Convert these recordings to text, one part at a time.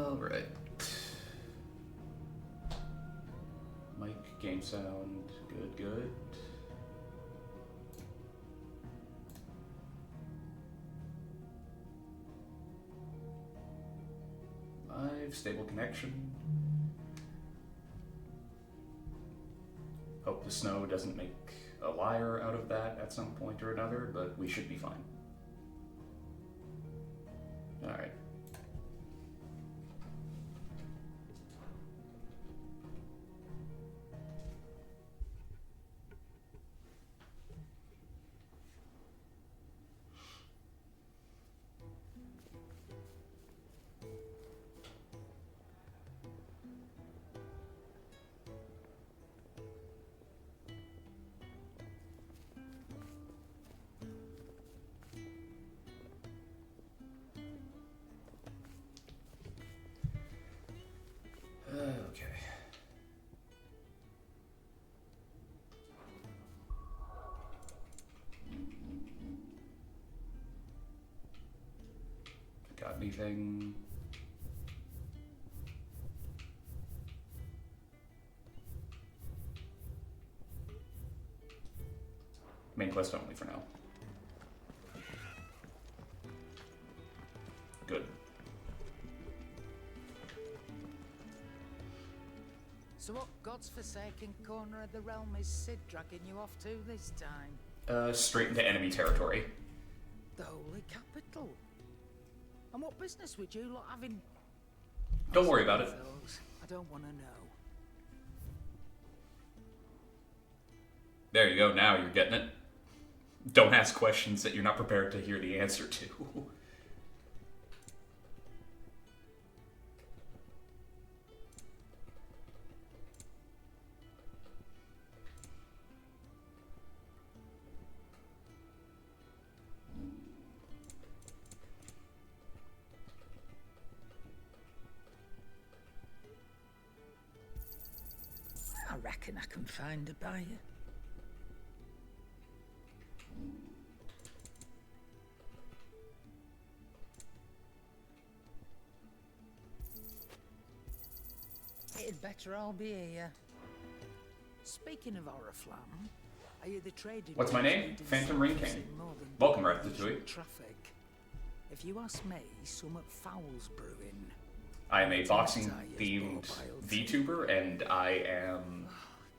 Alright. Mic, game sound, good. Live, stable connection. Hope the snow doesn't make a liar out of that at some point or another, but we should be fine. Alright. Okay. Got anything? Main quest only for now. Good. So what God's forsaken corner of the realm is Sid dragging you off to this time? Straight into enemy territory. The holy capital. And what business would you lot having? Don't worry about it. I don't want to know. There you go, now you're getting it. Don't ask questions that you're not prepared to hear the answer to. I reckon I can find a buyer. It'd better all be here. Speaking of Oriflamme, are you the trading? What's my name? Phantom Ring King. Welcome, Ratatouille. Traffic. If you ask me, somewhat foul's brewing. I am a boxing-themed VTuber, and I am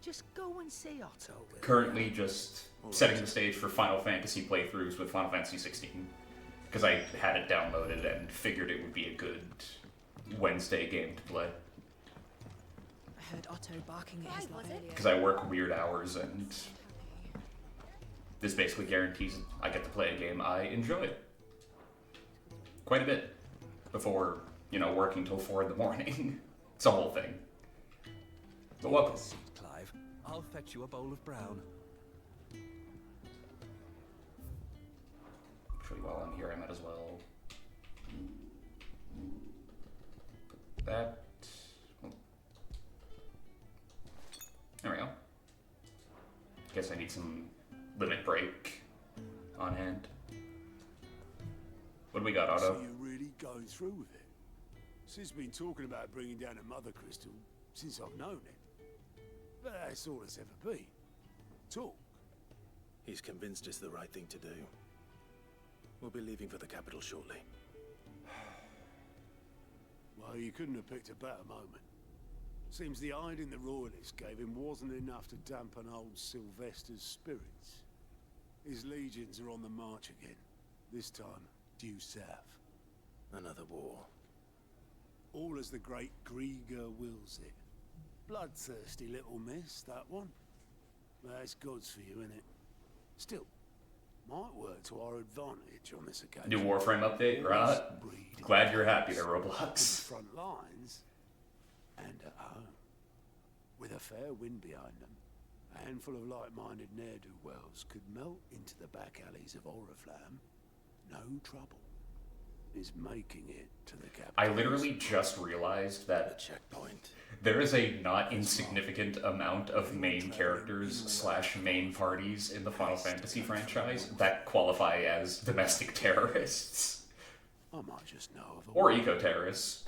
Just go and see Otto. currently just setting the stage for Final Fantasy playthroughs with Final Fantasy XVI. Because I had it downloaded and figured it would be a good Wednesday game to play. I heard Otto barking at his lot earlier. Because I work weird hours, and this basically guarantees I get to play a game I enjoy quite a bit before, working till 4 in the morning. It's a whole thing. But welcome. Clive, I'll fetch you a bowl of brown. Actually, while I'm here, I might as well put that. There we go. Guess I need some limit break on hand. What do we got, Otto? So you're really going through with it? Sid's been talking about bringing down a mother crystal since I've known him. But that's all it's ever been. Talk. He's convinced it's the right thing to do. We'll be leaving for the capital shortly. Well, you couldn't have picked a better moment. Seems the hiding the royalists gave him wasn't enough to dampen old Sylvester's spirits. His legions are on the march again. This time, due south. Another war. All as the great Grieger wills it. Bloodthirsty little miss, that one. That's God's for you, innit? Still, might work to our advantage on this occasion. New Warframe update, right? Glad you're happy there, In the Roblox. front lines and at home. With a fair wind behind them, a handful of like-minded ne'er-do-wells could melt into the back alleys of Oriflamme. No trouble. Is making it to the capital. I literally just realized The that checkpoint. there is a not insignificant amount of main characters / main parties in the Final Fantasy franchise that qualify as domestic terrorists. I might just know of a Or eco-terrorists.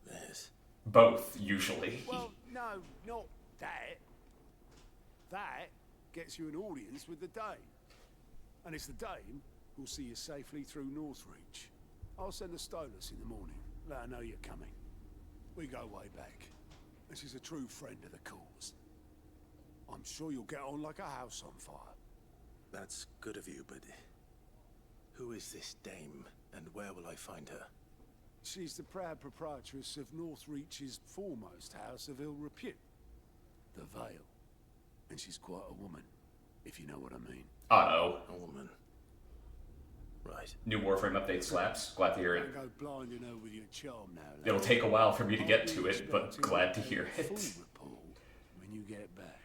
This. Both, usually. Well, no, not that. That gets you an audience with the Dame. And it's the Dame who'll see you safely through Northreach. I'll send the Stolas in the morning. Let her know you're coming. We go way back. And she's a true friend of the cause. I'm sure you'll get on like a house on fire. That's good of you, but who is this Dame, and where will I find her? She's the proud proprietress of Northreach's foremost house of ill repute, the Vale. And she's quite a woman, if you know what I mean. Uh-oh. A woman. Right. New Warframe update slaps. Glad to hear it. Don't go blinding her with your charm now, lad. It'll take a while for me to get I'll to be it, but expecting glad to a hear it. full report when you get back.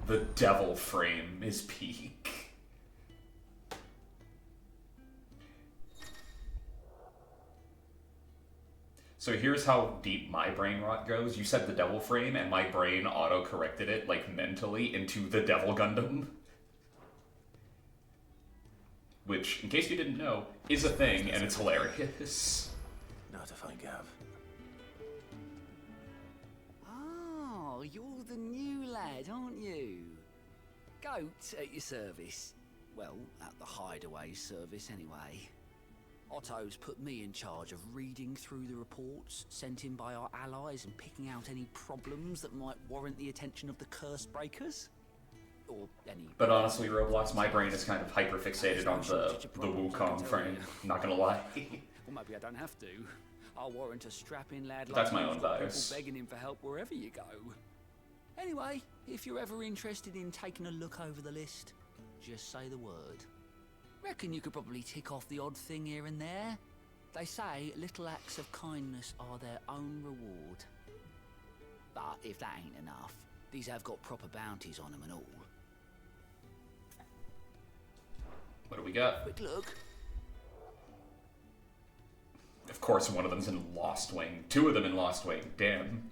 The devil frame is peak. So here's how deep my brain rot goes. You said the devil frame, and my brain auto-corrected it, like, mentally, into the Devil Gundam. Which, in case you didn't know, is a thing, and it's hilarious. Now to find Gav. Oh, you're the new lad, aren't you? Goat at your service. Well, at the Hideaway service, anyway. Otto's put me in charge of reading through the reports sent in by our allies and picking out any problems that might warrant the attention of the curse breakers. Or any... But honestly, Roblox, my brain is kind of hyper-fixated on the Wukong frame. Not gonna lie. Well, maybe I don't have to. I'll warrant a strapping lad like That's my you own who's got bias. people begging him for help wherever you go. Anyway, if you're ever interested in taking a look over the list, just say the word. Reckon you could probably tick off the odd thing here and there. They say little acts of kindness are their own reward. But if that ain't enough, these have got proper bounties on them and all. What do we got? Quick look. Of course, one of them's in Lost Wing. Two of them in Lost Wing. Damn.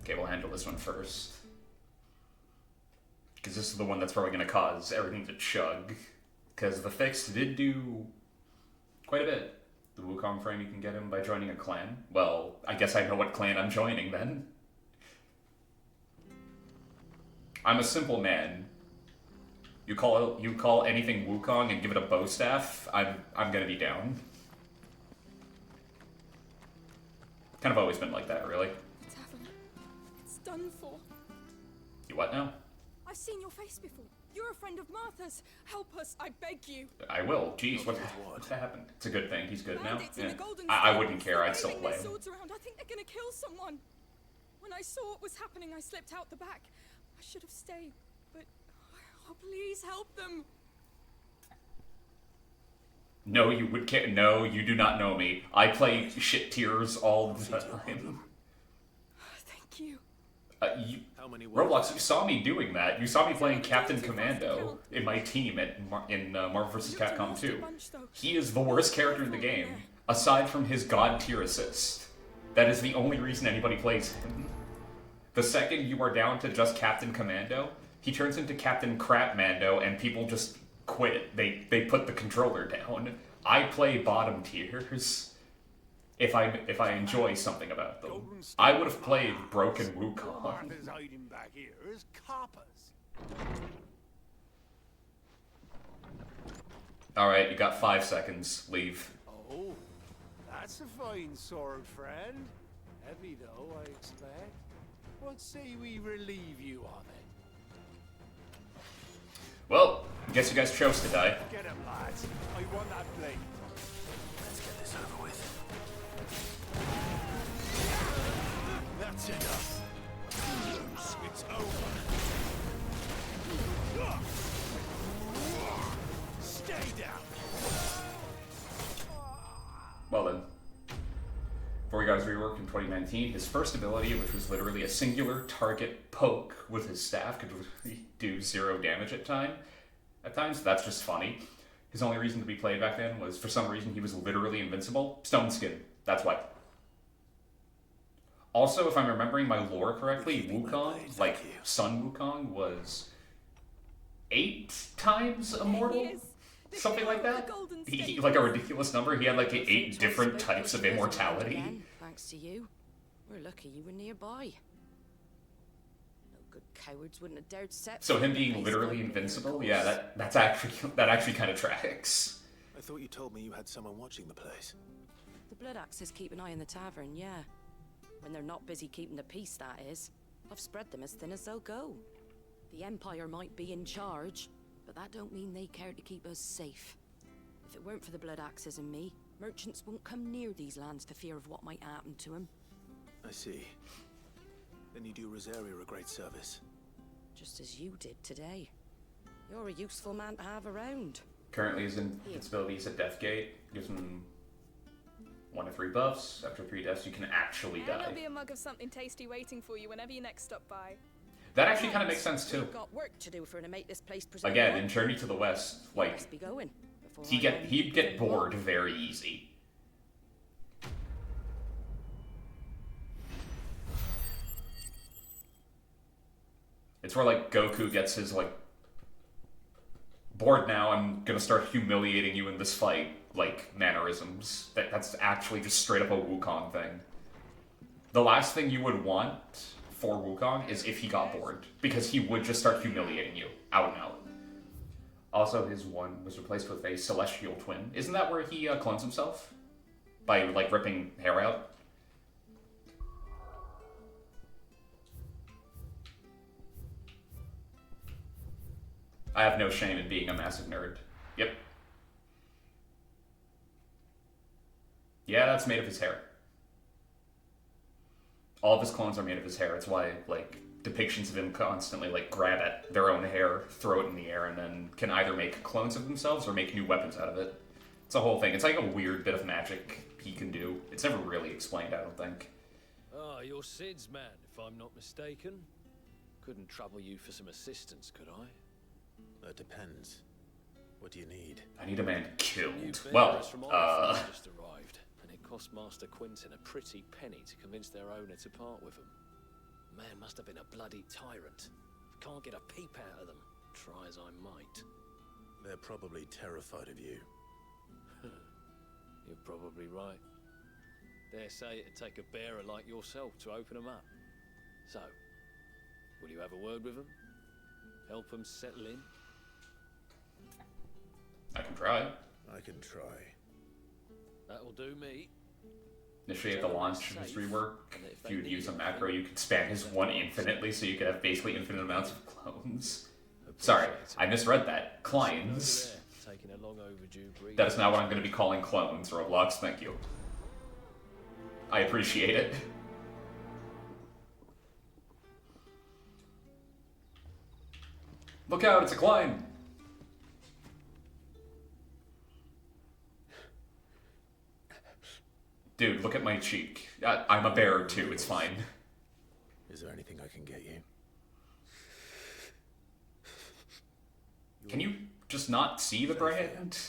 Okay, we'll handle this one first. Because this is the one that's probably going to cause everything to chug. Because the fix did do quite a bit. The Wukong frame, you can get him by joining a clan. Well, I guess I know what clan I'm joining then. I'm a simple man. You call anything Wukong and give it a bow staff, I'm gonna be down. Kind of always been like that, really. Tavern. It's done for. You what now? I've seen your face before. You're a friend of Martha's. Help us, I beg you. I will. Jeez, what happened? It's a good thing. He's good now. Bandits in the Golden I State, wouldn't care. I'd still waving play their him. swords around. I think they're gonna kill someone. When I saw what was happening, I slipped out the back. I should have stayed, but oh, please help them. No, you would care. No, you do not know me. I play shit tiers all the time. Thank you. How many Roblox, you saw me doing that. You saw me playing Captain Commando in my team in Marvel vs. Capcom 2. He is the worst character in the game, aside from his god tier assist. That is the only reason anybody plays him. The second you are down to just Captain Commando, he turns into Captain Crapmando and people just quit. They put the controller down. I play bottom tiers. If I enjoy something about them. I would have played Broken Wukong. Martha's hiding back here as coppers. Alright, you got 5 seconds. Leave. Oh, that's a fine sword, friend. Heavy though, I expect. What say we relieve you of it? Well, I guess you guys chose to die. Get him, lads. I want that blade. Let's get this over with. That's enough. It's over. Stay down. Well then. Before he got his rework in 2019, his first ability, which was literally a singular target poke with his staff, could do 0 damage at time. At times, that's just funny. His only reason to be played back then was, for some reason, he was literally invincible. Stone skin. That's why. Also, if I'm remembering my lore correctly, Wukong, like Sun Wukong, was 8 times immortal? Something like that? He, like a ridiculous number. He had like 8 different types of immortality. Thanks to you. We're lucky you were nearby. No good cowards wouldn't have dared set. So him being literally invincible, yeah, that actually kind of tracks. I thought you told me you had someone watching the place. The Blood Axes keep an eye on the tavern, yeah. When they're not busy keeping the peace, that is. I've spread them as thin as they'll go. The Empire might be in charge, but that don't mean they care to keep us safe. If it weren't for the Blood Axes and me, merchants won't come near these lands for fear of what might happen to them. I see. Then you do Rosaria a great service. Just as you did today. You're a useful man to have around. Currently his invincibility is at Deathgate. Gives him 1 to 3 buffs. After 3 deaths, you can actually And die. there'll be a mug of something tasty waiting for you whenever you next stop by. That actually kind of makes sense too. We've got work to do for to make this place presentable. Again, in Journey to the West, like Must be going before he'd get bored very easy. It's where like Goku gets his like bored now. I'm gonna start humiliating you in this fight like mannerisms. That's actually just straight up a Wukong thing. The last thing you would want for Wukong is if he got bored, because he would just start humiliating you out and out. Also, his one was replaced with a celestial twin. Isn't that where he clones himself? By, like, ripping hair out? I have no shame in being a massive nerd. Yep. Yeah, that's made of his hair. All of his clones are made of his hair. It's why, like, depictions of him constantly, like, grab at their own hair, throw it in the air, and then can either make clones of themselves or make new weapons out of it. It's a whole thing. It's like a weird bit of magic he can do. It's never really explained, I don't think. Ah, you're Sid's man, if I'm not mistaken. Couldn't trouble you for some assistance, could I? That depends. What do you need? I need a man killed. New Well, bearers from Orphan just arrived, and it cost Master Quentin a pretty penny to convince their owner to part with them. Man must have been a bloody tyrant. Can't get a peep out of them, try as I might. They're probably terrified of you. You're probably right. Dare say it'd take a bearer like yourself to open them up. So, will you have a word with them? Help them settle in? I can try. I can try. That'll do me. Initiate the launch of his rework. If you would use a macro, you could spam his one infinitely, so you could have basically infinite amounts of clones. Sorry, I misread that. Clines. Taking a long overdue breather. That is now what I'm going to be calling clones, Roblox. Thank you. I appreciate it. Look out, it's a climb! Dude, look at my cheek. I'm a bearer too, it's fine. Is there anything I can get you? Can you just not see the brand?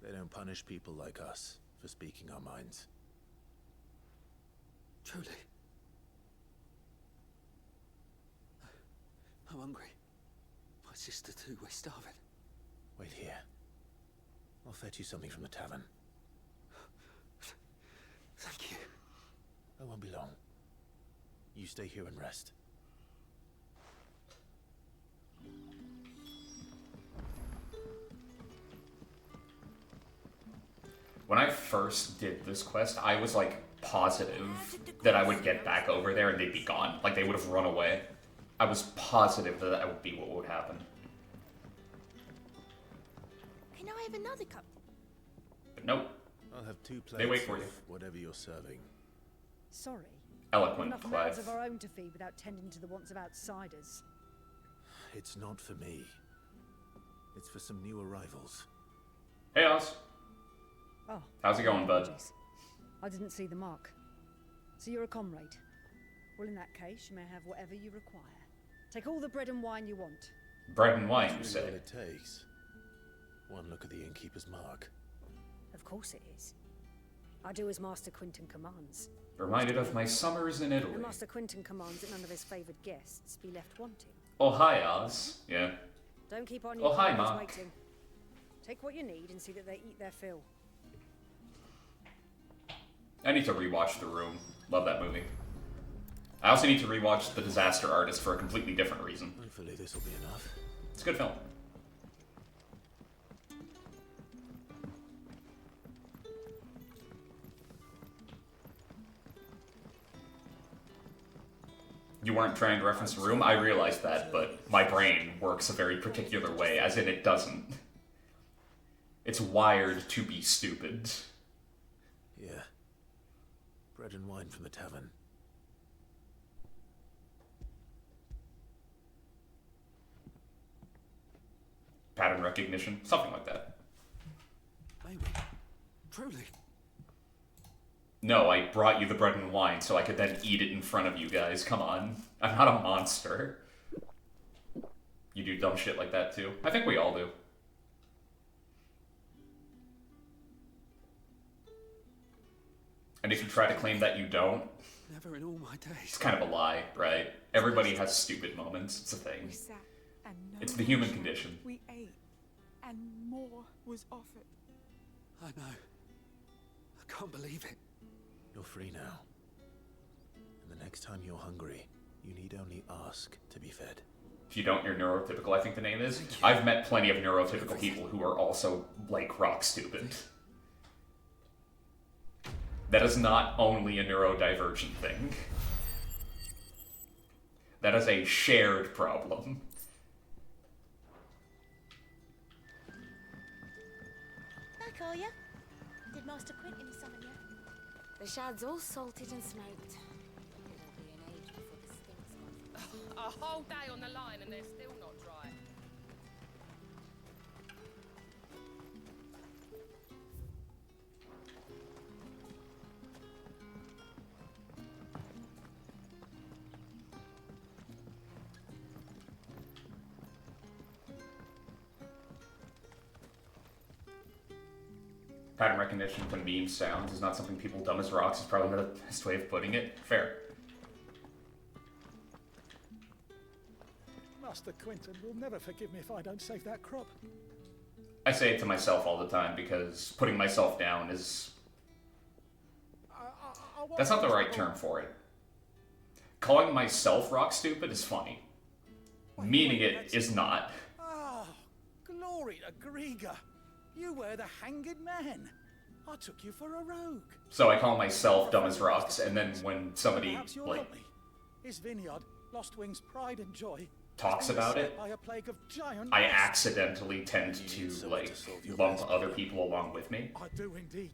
They don't punish people like us for speaking our minds. Truly. I'm hungry. My sister too, we're starving. Wait here. I'll fetch you something from the tavern. Thank you. I won't be long. You stay here and rest. When I first did this quest, I was like positive that I would get back over there and they'd be gone. Like they would have run away. I was positive that would be what would happen. Can I have another cup? But nope. I'll have 2 plates They wait for of you. whatever you're serving. Sorry. Eloquent, Enough mouths Clive. of our own to feed without tending to the wants of outsiders. It's not for me. It's for some new arrivals. Hey, Oz. Oh. How's it going, bud? Apologies. I didn't see the mark. So you're a comrade. Well, in that case, you may have whatever you require. Take all the bread and wine you want. Bread and wine, you That's say? really all it takes. One look at the innkeeper's mark. Of course it is. I do as Master Quinton commands. Reminded of my summers in Italy. And Master Quinton commands that none of his favoured guests be left wanting. Oh, hi, Oz. Yeah. Don't keep on Oh, your hi, comrades Mark. waiting. Take what you need and see that they eat their fill. I need to rewatch The Room. Love that movie. I also need to rewatch The Disaster Artist for a completely different reason. Hopefully this will be enough. It's a good film. You weren't trying to reference The Room? I realized that, but my brain works a very particular way, as in it doesn't. It's wired to be stupid. Yeah. Bread and wine from the tavern. Pattern recognition, something like that. Maybe. Truly. No, I brought you the bread and wine so I could then eat it in front of you guys. Come on. I'm not a monster. You do dumb shit like that too. I think we all do. And if you try to claim that you don't, Never in all my it's days. kind of a lie, right? Everybody has stupid moments. It's a thing. We sat and no It's the human one condition. We ate and more was offered. I know. I can't believe it. You're free now. And the next time you're hungry, you need only ask to be fed. If you don't, you're neurotypical, I think the name is. I've met plenty of neurotypical people who are also, like, rock stupid. That is not only a neurodivergent thing. That is a shared problem. Back, are ya? Did Master Quinton summon you? The shad's all salted and smoked. It'll be an age before the stinks off. A whole day on the line and they're still not dry. Pattern recognition to meme sounds is not something people dumb as rocks is probably not the best way of putting it. Fair. Master Quinton will never forgive me if I don't save that crop. I say it to myself all the time because putting myself down is... That's not the right term for it. Calling myself rock stupid is funny. Meaning it is not. Ah, glory to Grieger. You were the hanged man. I took you for a rogue. So I call myself dumb as rocks, and then when somebody, Perhaps you'll like, help me. His vineyard, Lost Wing's pride and joy, talks has been about beset it, by a plague of giant I wasps. accidentally tend to, like, lump other people along with me. I do indeed.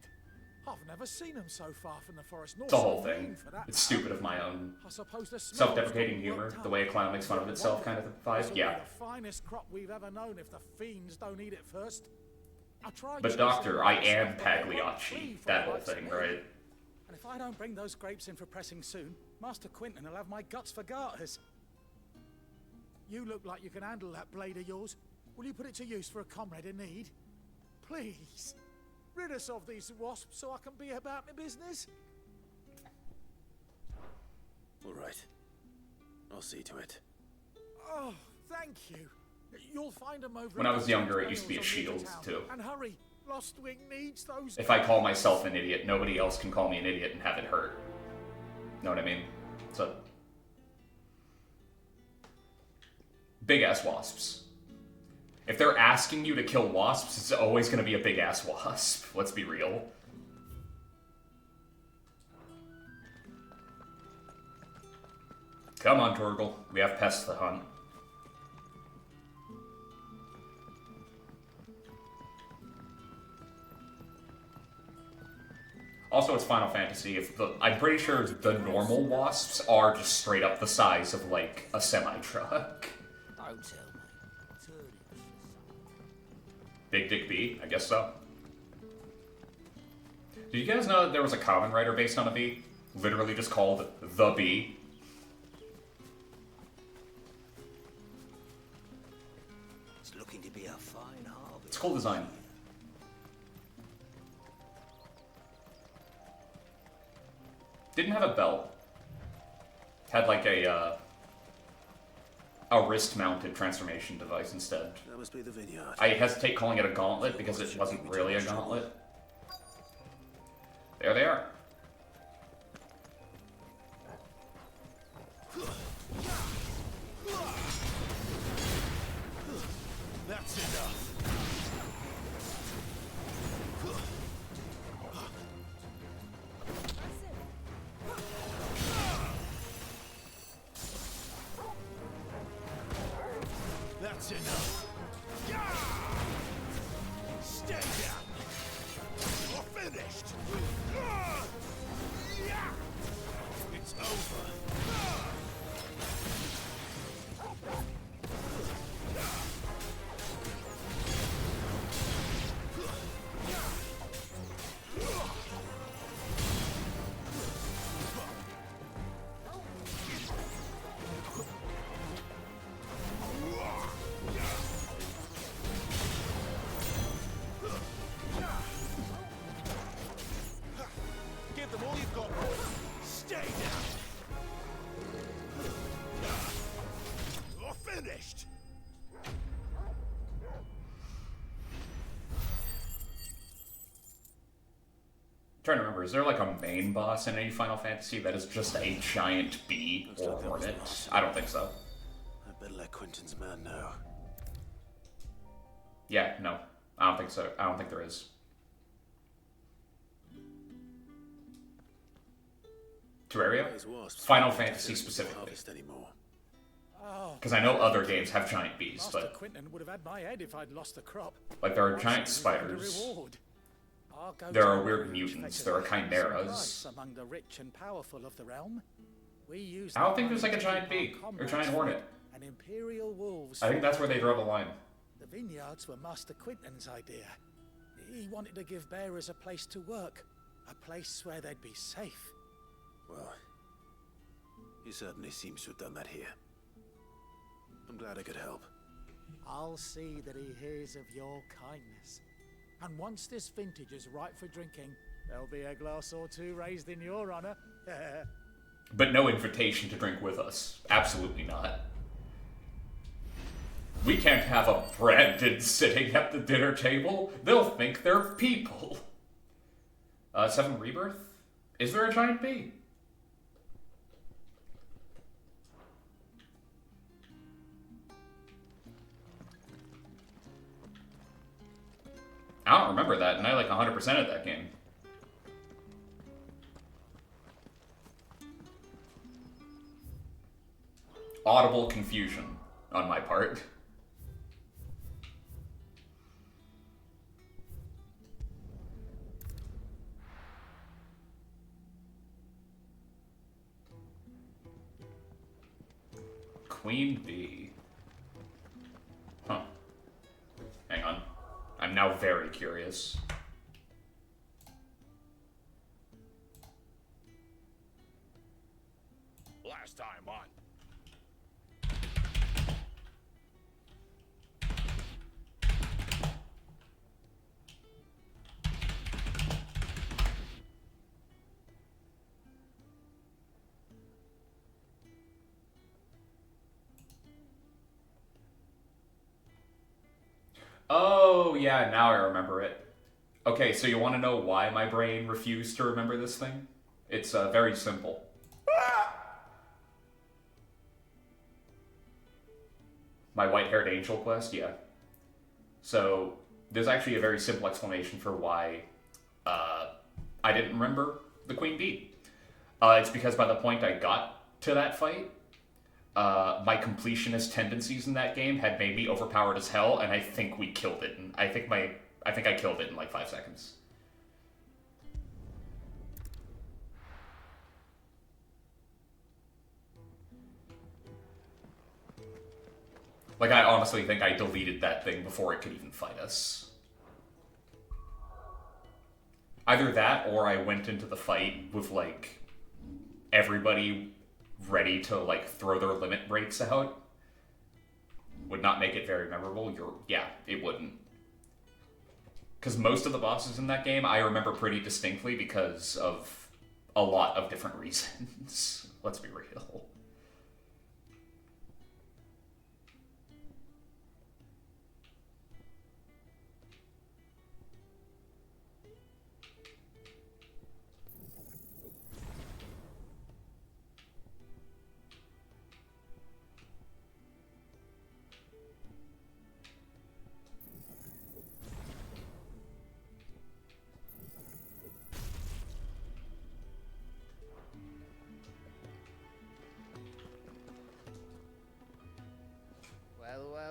I've never seen them so far from the forest. It's a whole thing. It's stupid of my own I suppose the smell's self-deprecating got humor, worked the out. way a clown makes fun of itself kind of vibe. This'll be Yeah. the finest crop we've ever known if the fiends don't eat it first. I tried But chasing Doctor, them I myself, am but they won't flee Pagliacci. from That the whole likes of thing, me. right? And if I don't bring those grapes in for pressing soon, Master Quinton will have my guts for garters. You look like you can handle that blade of yours. Will you put it to use for a comrade in need? Please, rid us of these wasps so I can be about my business. All right. I'll see to it. Oh, thank you. You'll find them over. When in I was those younger, it trails used to be a on shield, Rivertown. too. And hurry, Lost Wing needs those. If I call myself an idiot, nobody else can call me an idiot and have it hurt. Know what I mean? So, big ass wasps. If they're asking you to kill wasps, it's always going to be a big ass wasp. Let's be real. Come on, Torgal. We have pests to hunt. Also, it's Final Fantasy. I'm pretty sure the normal wasps are just straight up the size of, like, a semi-truck. Don't tell me. Turn it for Big Dick B? I guess so. Did you guys know that there was a Kamen Rider based on a bee? Literally just called The Bee? It's looking to be a fine harvest. It's cool design. Didn't have a belt. Had like a wrist-mounted transformation device instead. That must be the vineyard. I hesitate calling it a gauntlet because it wasn't really a gauntlet. There they are. That's enough. That's enough. Stay down. You're finished. It's over. Give them all you've got, boys. Stay down. You're finished. Trying to remember, is there like a main boss in any Final Fantasy that is just a giant bee or hornet? I don't think so. I better let Quentin's man know. Yeah, no. I don't think so. I don't think there is. Terraria? Final Fantasy specifically. Because I know other games have giant bees, Master but Quentin would have had my head if I'd lost the crop. like there are I'd giant certainly find a spiders. reward. I'll go There to are the weird Rouge mutants. There are Festival. chimeras. Some among the rich and powerful of the realm. We use I don't that think there's like a money to giant keep bee our or comrades giant fed hornet. and imperial wolves. I think that's where they draw the line. The vineyards were Master Quentin's idea. He wanted to give bearers a place to work, a place where they'd be safe. Well, he certainly seems to have done that here. I'm glad I could help. I'll see that he hears of your kindness. And once this vintage is ripe for drinking, there'll be a glass or two raised in your honor. But no invitation to drink with us. Absolutely not. We can't have a Brandon sitting at the dinner table. They'll think they're people. 7 Rebirth? Is there a giant bee? I don't remember that, and I like 100% of that game. Audible confusion on my part. Queen Bee. Huh. Hang on. I'm now very curious. Last time on. Oh, yeah, now I remember it. Okay, so you want to know why my brain refused to remember this thing? It's very simple. My white-haired angel quest? Yeah. So, there's actually a very simple explanation for why I didn't remember the Queen Bee. It's because by the point I got to that fight, my completionist tendencies in that game had made me overpowered as hell, and I think we killed it. And I think I killed it in like 5 seconds. Like, I honestly think I deleted that thing before it could even fight us. Either that, or I went into the fight with, like, everybody ready to, like, throw their limit breaks out. would not make it very memorable. Yeah, it wouldn't. Because most of the bosses in that game I remember pretty distinctly because of a lot of different reasons. Let's be real.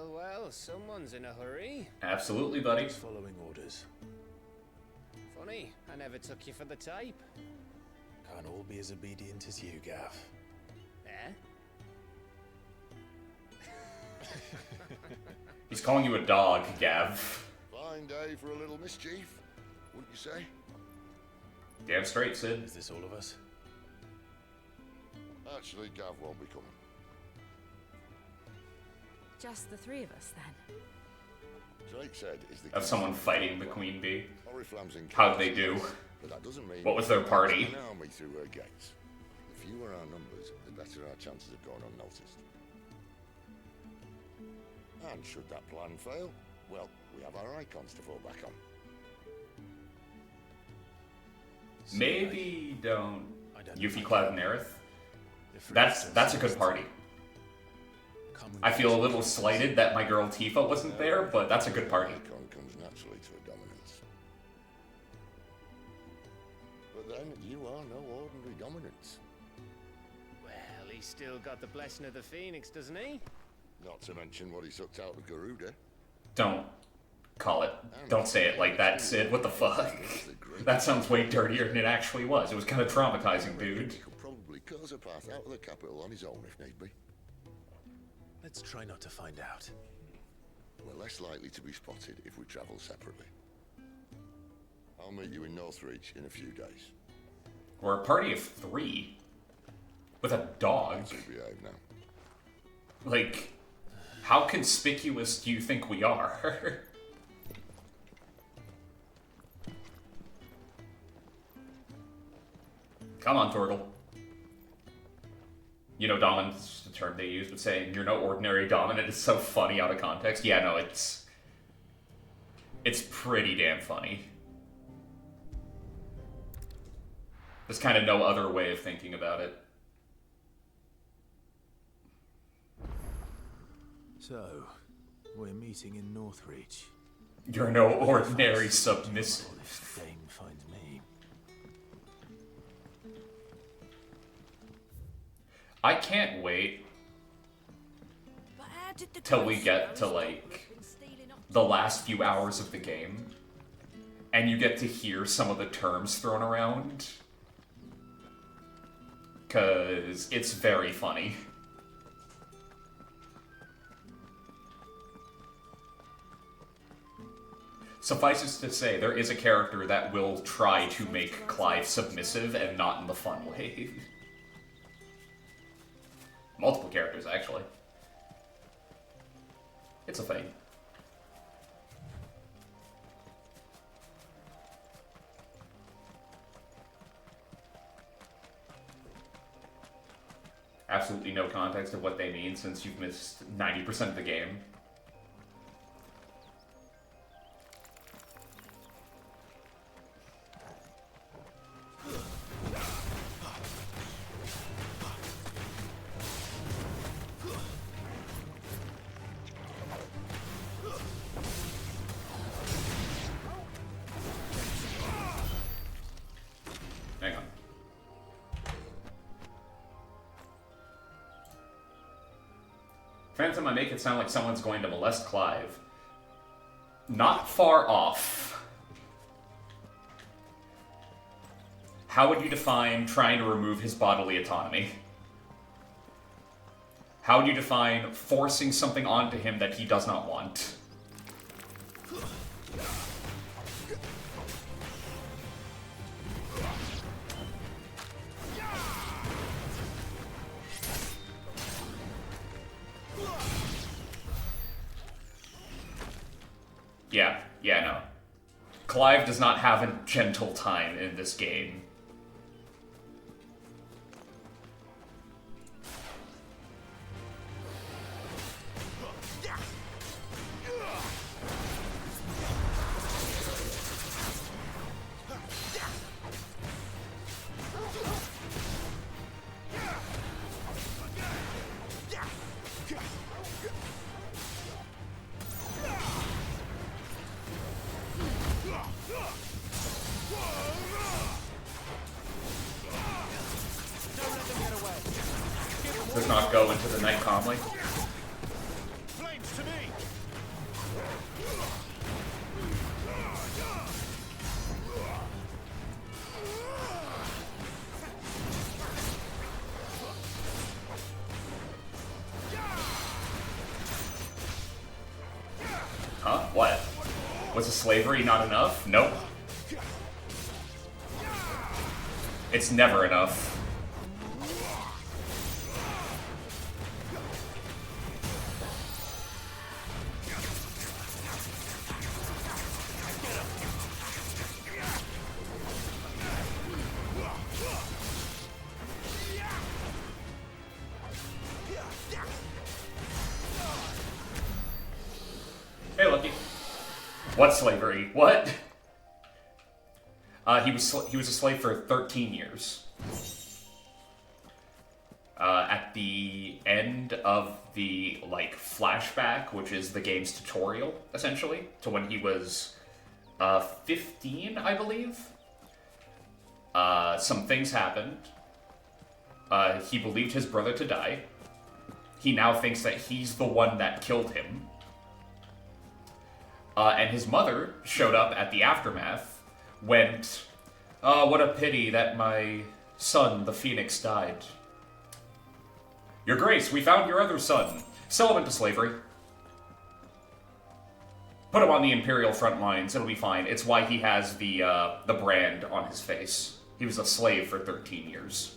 Well, someone's in a hurry. Absolutely, buddy. Just following orders. Funny, I never took you for the type. Can't all be as obedient as you, Gav. Eh? He's calling you a dog, Gav. Fine day for a little mischief, wouldn't you say? Damn straight, Sid. Is this all of us? Actually, Gav won't be coming. Just the three of us, then? Drake said is the... Of someone fighting the Queen Bee. Oriflamme's in How'd they do? But that doesn't mean... What was their party? An army through her gates. The fewer our numbers, the better our chances of going unnoticed. And should that plan fail, well, we have our icons to fall back on. Maybe don't Yuffie, Cloud, and Aerith. That's a good party. I feel a little slighted that my girl Tifa wasn't there, but that's a good party. Icon comes naturally to a dominance. But then you are no ordinary dominance. Well, he's still got the blessing of the Phoenix, doesn't he? Not to mention what he sucked out of Garuda. Don't call it. Don't say it like that, Sid. What the fuck? That sounds way dirtier than it actually was. It was kind of traumatizing, dude. He could probably cause a path out of the capital on his own if need be. Let's try not to find out. We're less likely to be spotted if we travel separately. I'll meet you in Northreach in a few days. We're a party of 3. With a dog. So behave now. Like, how conspicuous do you think we are? Come on, Torgal. You know, dominance is the term they use, but saying you're no ordinary dominant is so funny out of context. Yeah, no, it's pretty damn funny. There's kind of no other way of thinking about it. So, we're meeting in Northreach. You're no ordinary submissive. If Dane finds me. I can't wait till we get to, like, the last few hours of the game, and you get to hear some of the terms thrown around. 'Cause it's very funny. Suffices to say, there is a character that will try to make Clive submissive and not in the fun way. Multiple characters, actually. It's a thing. Absolutely no context of what they mean since you've missed 90% of the game. Hang on. Phantom, I make it sound like someone's going to molest Clive. Not far off. How would you define trying to remove his bodily autonomy? How would you define forcing something onto him that he does not want? Yeah, no. Clive does not have a gentle time in this game. Does not go into the night calmly. Flames to me. Huh? What? Was a slavery not enough? Nope. It's never enough. Hey, Lucky. What slavery? What? He was a slave for 13 years. At the end of the, like, flashback, which is the game's tutorial, essentially, to when he was 15, I believe. Some things happened. He believed his brother to die. He now thinks that he's the one that killed him. And his mother showed up at the aftermath, went, "Oh, what a pity that my son, the Phoenix, died. Your Grace, we found your other son. Sell him into slavery. Put him on the Imperial front lines, it'll be fine." It's why he has the brand on his face. He was a slave for 13 years.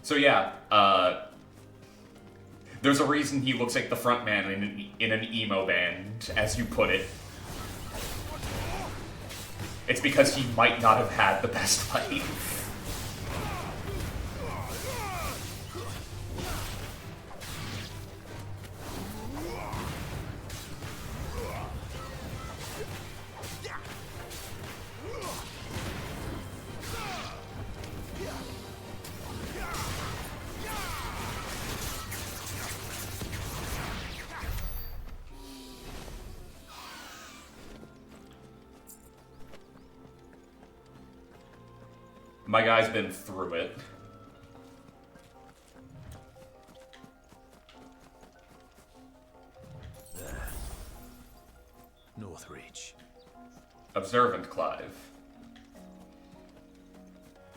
So yeah, there's a reason he looks like the front man in an emo band, as you put it. It's because he might not have had the best life. My guy's been through it. There. Northreach. Observant Clive.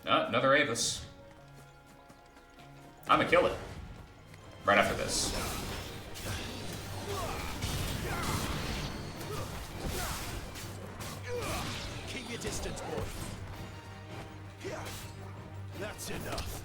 Another Avis. I'ma kill it. Right after this. Keep your distance, boy. That's enough.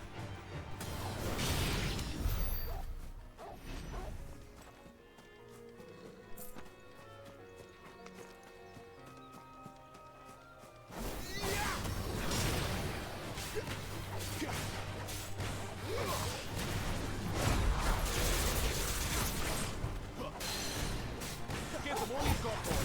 Give them all you've got, boys.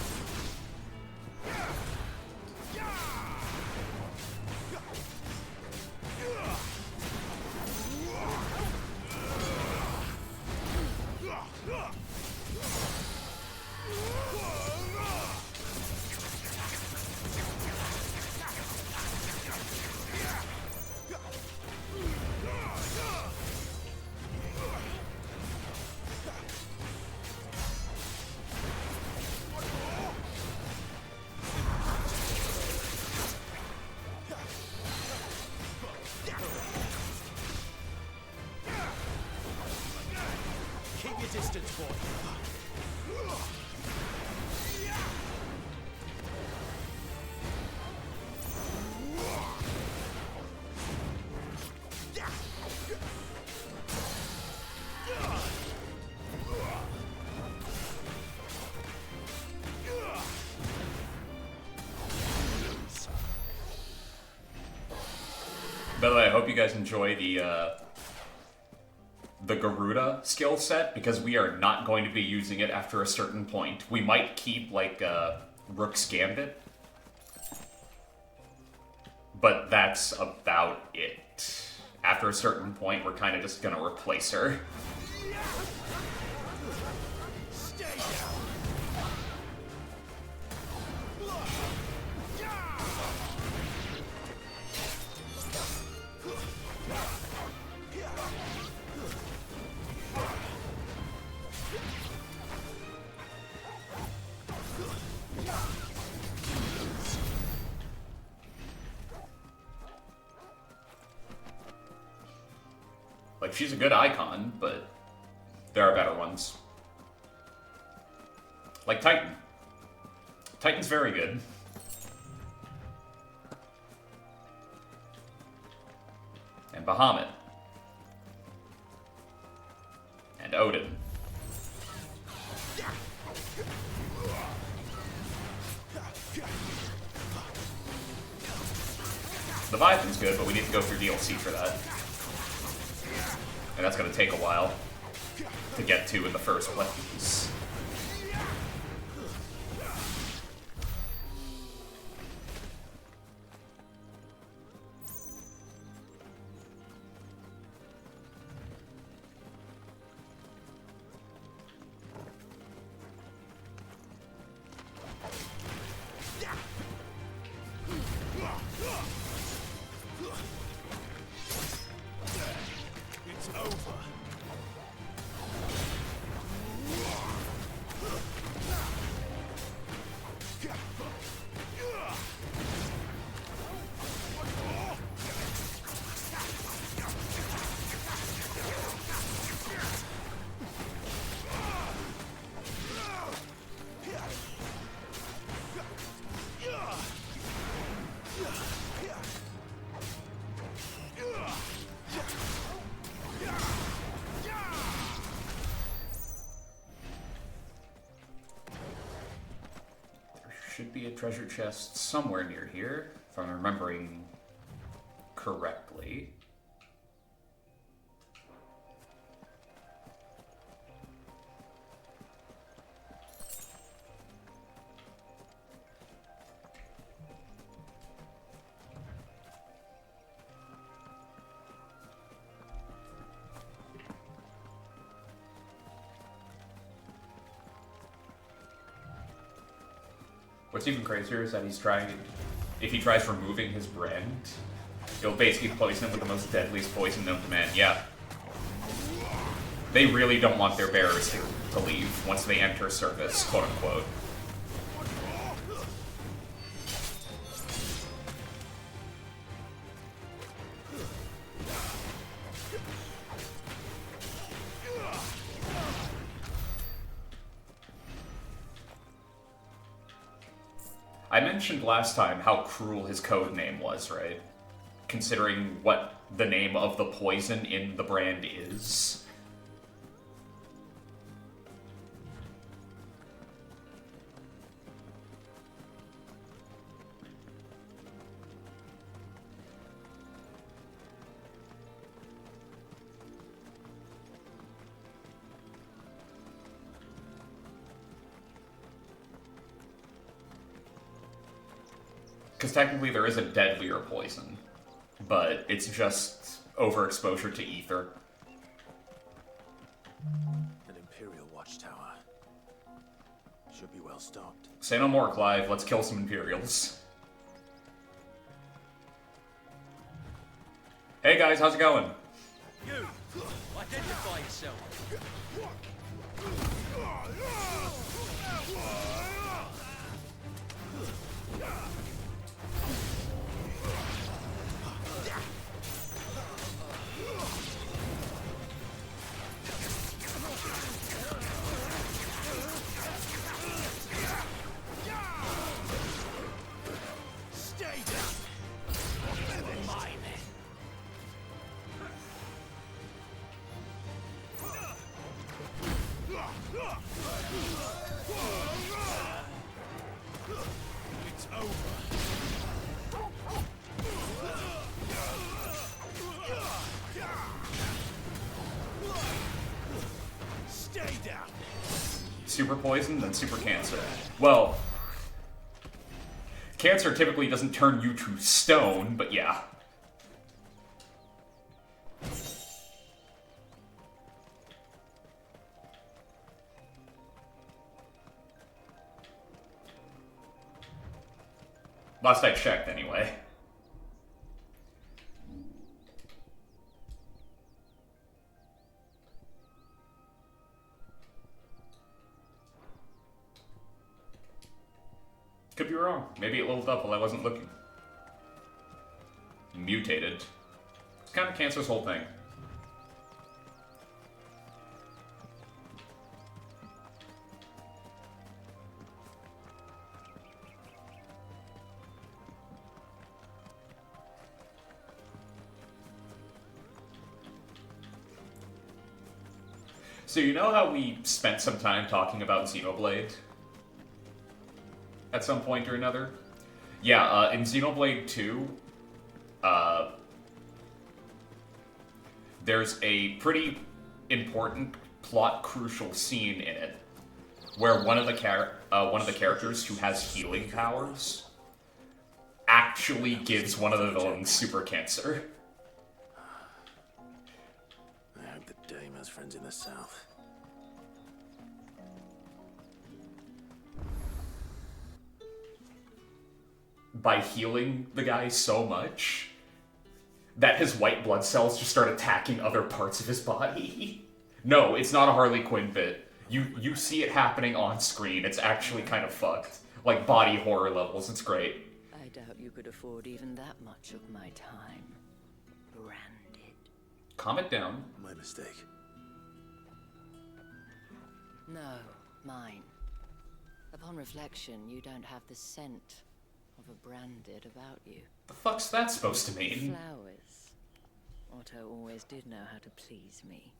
Keep your distance, boy. By the way, I hope you guys enjoy the Garuda skill set, because we are not going to be using it after a certain point. We might keep, like, Rook's Gambit, but that's about it. After a certain point, we're kind of just gonna replace her. Like, she's a good icon, but there are better ones. Like Titan. Titan's very good. And Bahamut. And Odin. Leviathan's good, but we need to go through DLC for that. And that's going to take a while to get to in the first place. Should be a treasure chest somewhere near here, if I'm remembering correctly. What's even crazier is that he's trying, if he tries removing his brand, it'll basically poison him with the most deadliest poison known to man. Yeah. They really don't want their bearers to leave once they enter service, quote unquote. I mentioned last time how cruel his code name was, right? Considering what the name of the poison in the brand is. Because technically there is a deadlier poison, but it's just overexposure to ether. An Imperial watchtower. Should be well stocked. Say no more, Clive. Let's kill some Imperials. Hey guys, how's it going? You! Identify yourself! super poison, then super cancer. Well, cancer typically doesn't turn you to stone, but yeah. Last I checked, anyway. Could be wrong. Maybe it leveled up while I wasn't looking. Mutated. It's kind of Cancer's whole thing. So you know how we spent some time talking about Xenoblade? At some point or another? Yeah, in Xenoblade 2, there's a pretty important plot-crucial scene in it, where one of the characters who has healing powers actually gives one of the villains super cancer. I hope the Dame has friends in the south. By healing the guy so much that his white blood cells just start attacking other parts of his body. No, it's not a Harley Quinn bit. You see it happening on screen. It's actually kind of fucked. Like body horror levels. It's great. I doubt you could afford even that much of my time. Branded. Calm it down. My mistake. No, mine. Upon reflection, you don't have the scent of a branded about you. The fuck's that supposed to mean? Flowers. Otto always did know how to please me.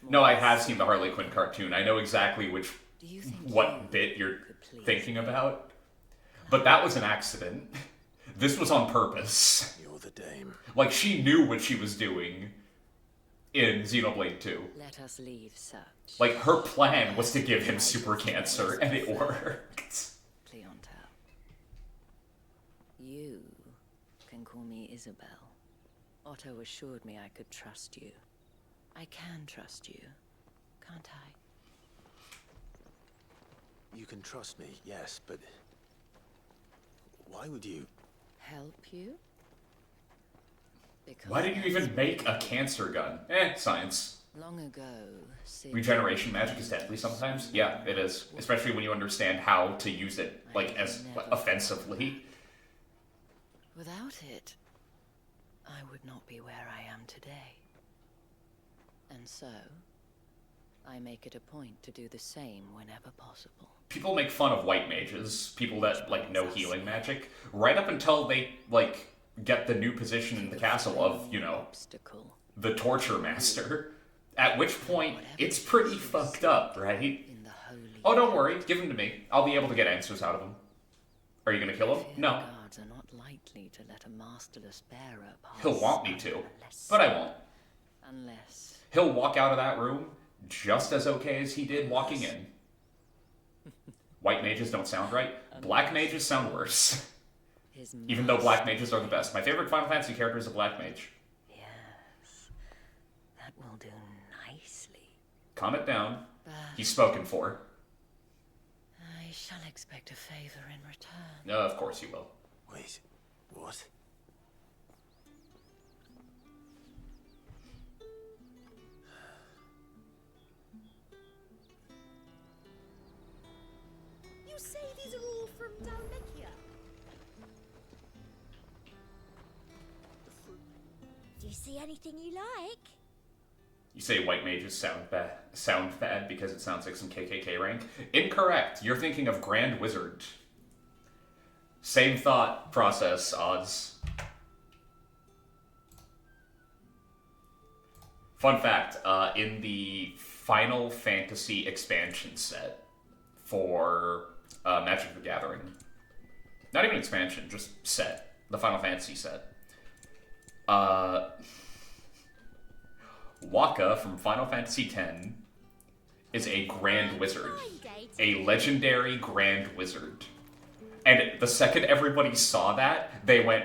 No, I have seen the Harley Quinn cartoon. I know exactly what bit you're thinking about. But that was an accident. This was on purpose. You're the Dame. Like, she knew what she was doing in Xenoblade 2. Let us leave such. Like, her plan was to give him super cancer, and it worked. You can call me Isabel. Otto assured me I could trust you. I can trust you, can't I? You can trust me, yes, but why would you? Help you? Because why did you even make a cancer gun? Science. Long ago, regeneration magic is deadly sometimes. Yeah, it is. Especially when you understand how to use it, like, as offensively. Without it, I would not be where I am today. And so, I make it a point to do the same whenever possible. People make fun of white mages, people that, like, know healing magic, right up until they, like, get the new position in the castle of, you know, the Torture Master. At which point, it's pretty fucked up, right? Oh, don't worry, give him to me. I'll be able to get answers out of him. Are you gonna kill him? No. Are not likely to let a masterless bearer pass. He'll want me to, but I won't. Unless he'll walk out of that room just as okay as he did walking in. White mages don't sound right. Black mages sound worse. Even though black mages are the best. My favorite Final Fantasy character is a black mage. Yes, that will do nicely. Calm it down. He's spoken for. I shall expect a favor in return. No, of course you will. Wait, what? You say these are all from Dalmekia? Do you see anything you like? You say white mages sound bad because it sounds like some KKK rank? Incorrect. You're thinking of Grand Wizard. Same thought process, Oz. Fun fact, in the Final Fantasy expansion set for Magic the Gathering, not even expansion, just set, the Final Fantasy set, Wakka from Final Fantasy X is a Grand Wizard. A legendary Grand Wizard. And the second everybody saw that, they went,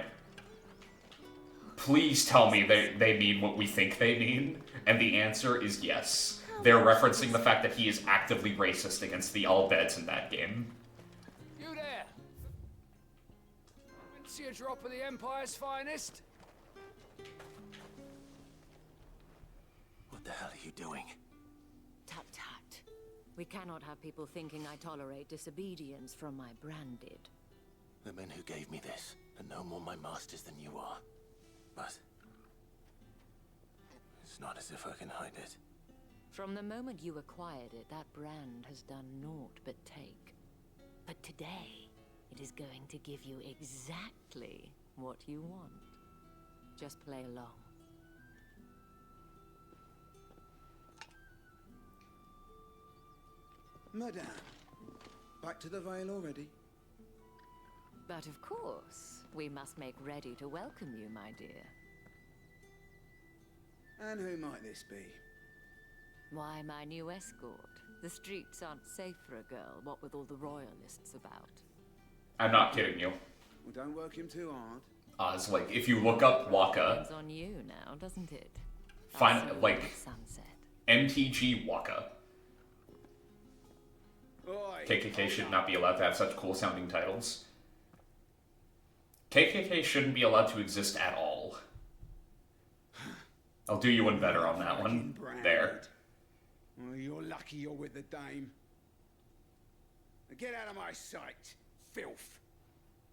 please tell me they mean what we think they mean. And the answer is yes. They're referencing the fact that he is actively racist against the Albeds in that game. You there? See a drop of the Empire's finest? What the hell are you doing? Tut tut. We cannot have people thinking I tolerate disobedience from my branded. The men who gave me this are no more my masters than you are. But it's not as if I can hide it. From the moment you acquired it, that brand has done naught but take. But today, it is going to give you exactly what you want. Just play along. Madame, back to the Vale already? But of course, we must make ready to welcome you, my dear. And who might this be? Why, my new escort. The streets aren't safe for a girl, what with all the royalists about. I'm not kidding you. Well, don't work him too hard. It's like, if you look up Waka... Depends on you now, doesn't it? Find, like, sunset. MTG Waka. KKK should not be allowed to have such cool-sounding titles. KKK shouldn't be allowed to exist at all. I'll do you one better on that one. There. Well, you're lucky you're with the dame. Now get out of my sight, filth.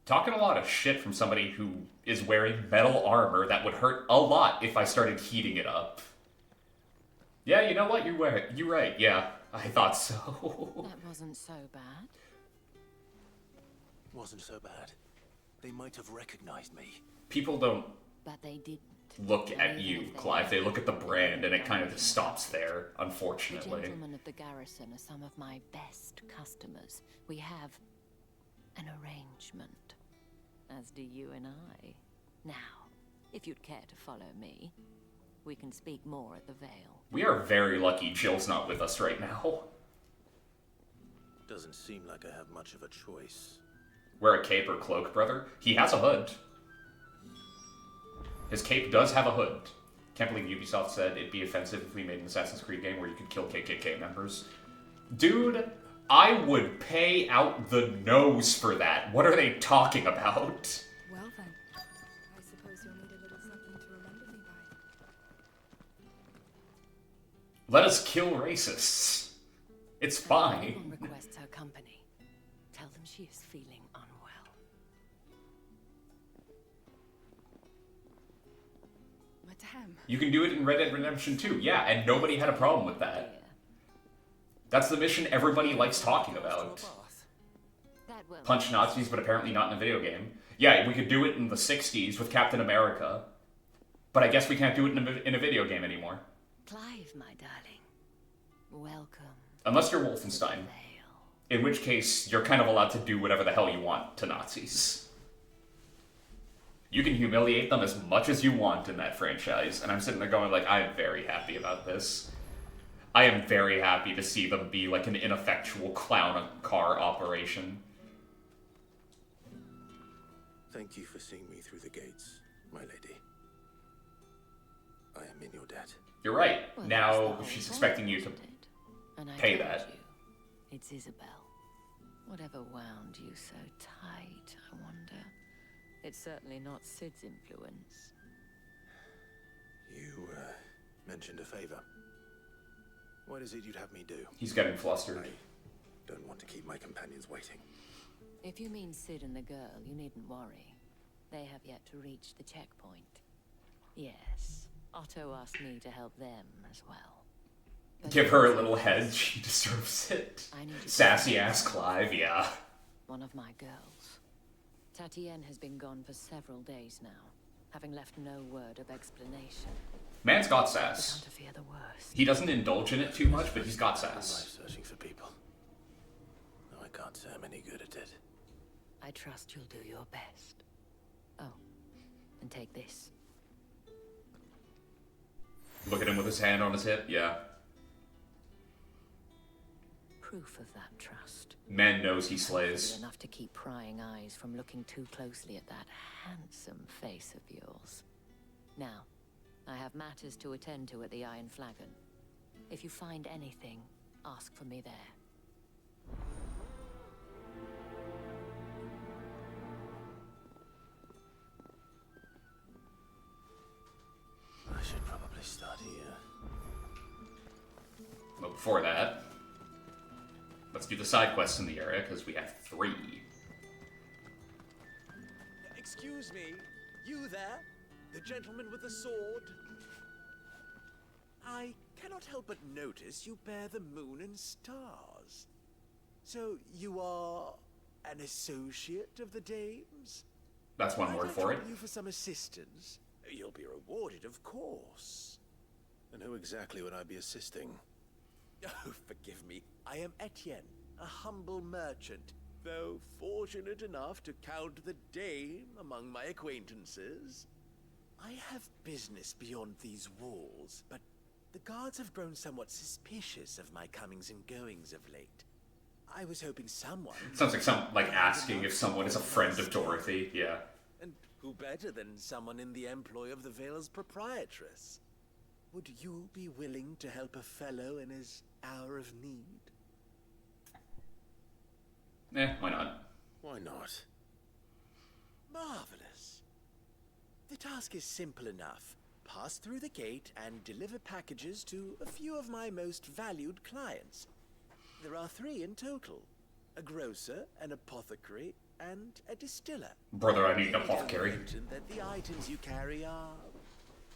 Talking a lot of shit from somebody who is wearing metal armor that would hurt a lot if I started heating it up. Yeah, you know what? You're right. Yeah, I thought so. That wasn't so bad. Wasn't so bad. They might have recognized me. People don't But they didn't. look at you, Clive. They look at the brand, and it kind of just stops there, The unfortunately. gentlemen of the garrison are some of my best customers. We have an arrangement, as do you and I. Now, if you'd care to follow me, we can speak more at the Vale. We are very lucky Jill's not with us right now. Doesn't seem like I have much of a choice. Wear a cape or cloak, brother. He has a hood. His cape does have a hood. Can't believe Ubisoft said it'd be offensive if we made an Assassin's Creed game where you could kill KKK members. Dude, I would pay out the nose for that. What are they talking about? Well then, I suppose you'll need a little something to remember me by. Let us kill racists. It's fine. Anyone requests her company, tell them she is feeling unwell. Madame. You can do it in Red Dead Redemption 2, yeah, and nobody had a problem with that. That's the mission everybody likes talking about. Punch Nazis, but apparently not in a video game. Yeah, we could do it in the 60s with Captain America, but I guess we can't do it in a video game anymore. Clive, my darling. Welcome. Unless you're Wolfenstein. In which case, you're kind of allowed to do whatever the hell you want to Nazis. You can humiliate them as much as you want in that franchise, and I'm sitting there going like, I'm very happy about this. I am very happy to see them be like an ineffectual clown car operation. Thank you for seeing me through the gates, my lady. I am in your debt. You're right. Well, Now she's expecting you to And I pay told that. you, it's Isabel. Whatever wound you so tight, I wonder. It's certainly not Sid's influence. You, mentioned a favor. What is it you'd have me do? He's getting flustered. I don't want to keep my companions waiting. If you mean Sid and the girl, you needn't worry. They have yet to reach the checkpoint. Yes, Otto asked me to help them as well. But Give her a little head, she deserves it. I need to Sassy ass Clive, yeah. one of my girls. Tatienne has been gone for several days now, having left no word of explanation. Man's got sass. Begun to fear the worst. He doesn't indulge in it too much, but he's got sass. Life searching for people. No, I can't say I'm any good at it. I trust you'll do your best. Oh, and take this. Look at him with his hand on his hip, yeah. proof of that trust. Man knows he slays. Enough to keep prying eyes from looking too closely at that handsome face of yours. Now, I have matters to attend to at the Iron Flagon. If you find anything, ask for me there. I should probably start here. But before that, let's do the side quests in the area, because we have 3. Excuse me, you there? The gentleman with the sword? I cannot help but notice you bear the moon and stars. So you are an associate of the dames? That's one word for it. You for some assistance. You'll be rewarded, of course. And who exactly would I be assisting? Oh, forgive me. I am Etienne, a humble merchant, though fortunate enough to count the dame among my acquaintances. I have business beyond these walls, but the guards have grown somewhat suspicious of my comings and goings of late. I was hoping someone... Sounds like asking if someone is a friend of Dorothy, yeah. And who better than someone in the employ of the Vale's proprietress? Would you be willing to help a fellow in his hour of need? Why not? Why not? Marvelous. The task is simple enough. Pass through the gate and deliver packages to a few of my most valued clients. There are 3 in total. A grocer, an apothecary, and a distiller. Brother, I need an apothecary. Mention that the items you carry are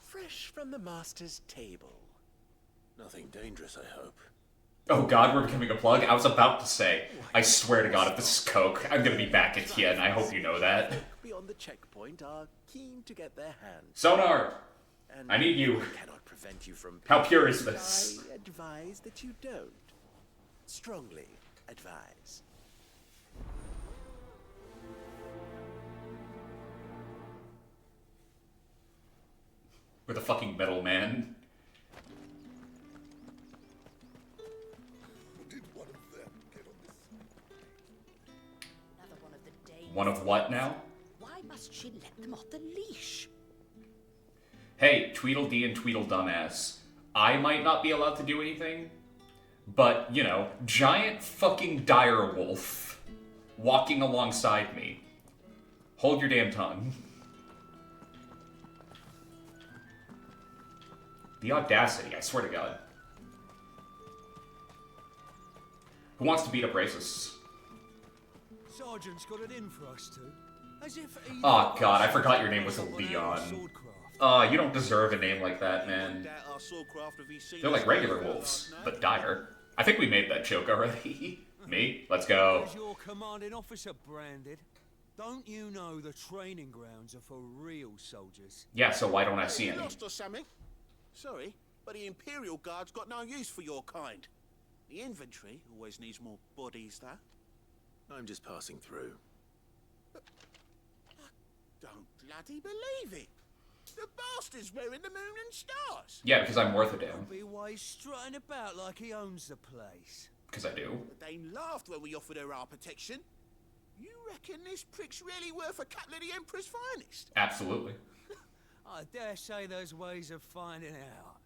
fresh from the master's table. Nothing dangerous, I hope. Oh god, we're becoming a plug? I was about to say, I swear to god, if this is coke, I'm gonna be back at Tien. I hope you know that. Beyond the checkpoint are keen to get their hands. Sonar! I need you. Cannot prevent you from... How pure is this? I advise that you don't. Strongly advise. With a fucking metal man. Did one of them get on this? One of what now? Why must she let them off the leash? Hey, Tweedledee and Tweedledumbass. I might not be allowed to do anything, but, you know, giant fucking dire wolf walking alongside me. Hold your damn tongue. The audacity, I swear to God. Who wants to beat up racists? Sergeant's got it in for us two. As if Oh god, I forgot your name was Leon. You don't deserve a name like that, man. They're like regular wolves, but dire. I think we made that joke already. Me? Let's go. Is your commanding officer branded? Don't you know the training grounds are for real soldiers? Yeah, so why don't I see any? Lost or something? Sorry, but the Imperial Guard's got no use for your kind. The infantry always needs more bodies, though. I'm just passing through. I don't bloody believe it. The bastard's wearing the moon and stars. Yeah, because I'm worth a damn. Be why he's strutting about like he owns the place. Because I do. The Dane laughed when we offered her our protection. You reckon this prick's really worth a couple of the Emperor's finest? Absolutely. I dare say there's ways of finding out.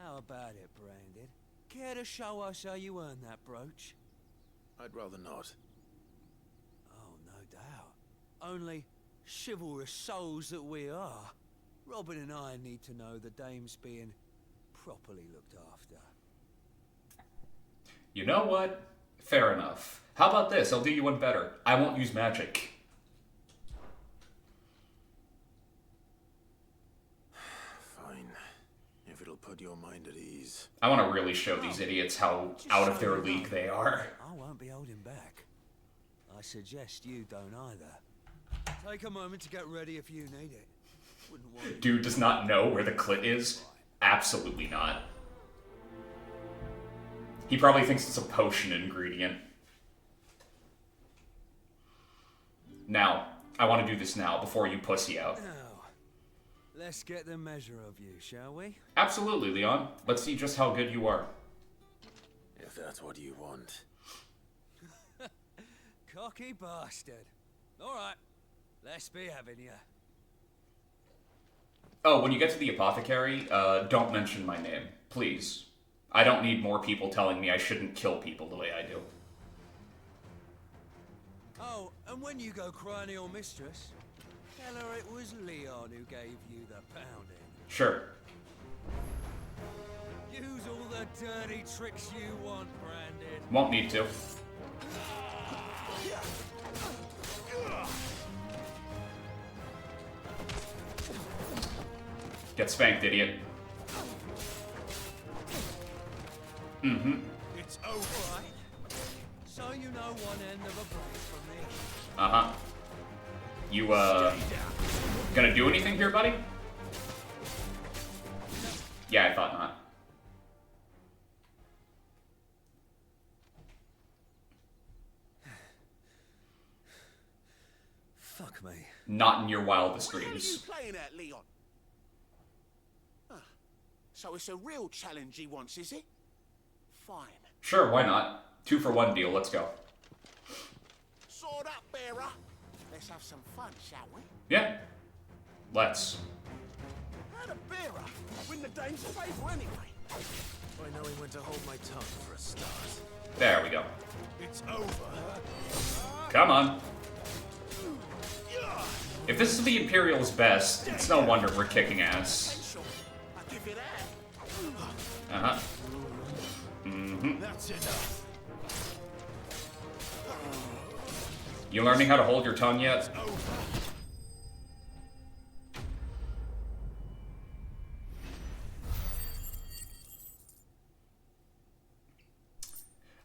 How about it, Branded? Care to show us how you earned that brooch? I'd rather not. Oh, no doubt. Only chivalrous souls that we are. Robin and I need to know the dame's being properly looked after. You know what? Fair enough. How about this? I'll do you one better. I won't use magic. Fine. If it'll put your mind at ease. I want to really show these idiots how out of their league they are. I won't be holding back. I suggest you don't either. Take a moment to get ready if you need it. Dude does not know where the clit is? Absolutely not. He probably thinks it's a potion ingredient. Now, I want to do this now, before you pussy out. Now, let's get the measure of you, shall we? Absolutely, Leon. Let's see just how good you are. If that's what you want. Cocky bastard. Alright, let's be having you. Oh, when you get to the apothecary, don't mention my name, please. I don't need more people telling me I shouldn't kill people the way I do. Oh, and when you go crying to your mistress, tell her it was Leon who gave you the pounding. Sure. Use all the dirty tricks you want, Brandon. Won't need to. Get spanked, idiot. Mm-hmm. It's over, right? So you know one end of a blade from the Uh-huh. You, gonna do anything here, buddy? Yeah, I thought not. Fuck me. Not in your wildest What are you dreams. playing at, Leon? Ah, so it's a real challenge he wants, is it? Fine. Sure, why not? 2 for 1 deal, let's go. Sword up, bearer. Let's have some fun, shall we? Yeah. Let's. How the bearer win the dame's favour anyway? By knowing when to hold my tongue for a start. There we go. It's over. Come on. If this is the Imperial's best, it's no wonder we're kicking ass. I give you that. Uh-huh. Mm-hmm. That's enough. You learning how to hold your tongue yet?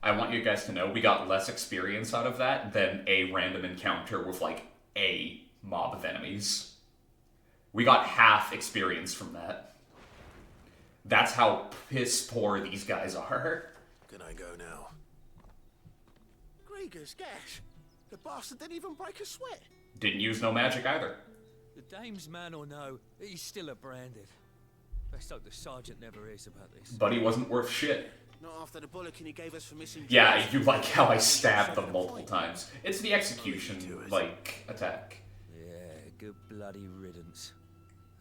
I want you guys to know we got less experience out of that than a random encounter with, like, a mob of enemies. We got half experience from that. That's how piss poor these guys are. Can I go now? Grieger's gash. The bastard didn't even break a sweat. Didn't use no magic either. The dame's man or no, he's still a branded. Best hope the sergeant never hears about this. But he wasn't worth shit. Not after the bollocking he gave us for missing. Yeah, you like how I stabbed them multiple times. It's the execution, like, attack. Yeah, good bloody riddance.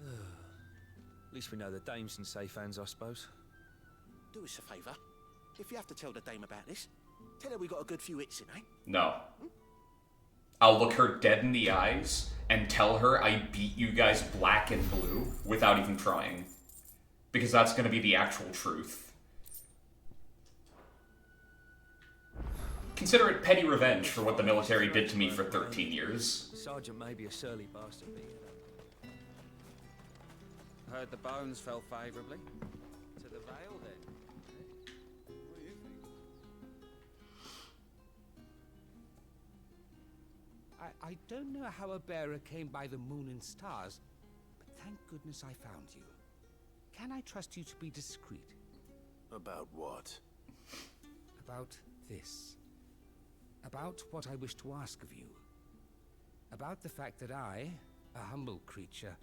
At least we know the dame's in safe hands, I suppose. Do us a favour. If you have to tell the dame about this, tell her we got a good few hits in, eh? No. I'll look her dead in the eyes and tell her I beat you guys black and blue without even trying. Because that's gonna be the actual truth. Consider it petty revenge for what the military did to me for 13 years. Sergeant may be a surly bastard, but Heard the bones fell favourably. To the Vale, then. What do you think? I don't know how a bearer came by the moon and stars, but thank goodness I found you. Can I trust you to be discreet? About what? About this. About what I wish to ask of you. About the fact that I, a humble creature,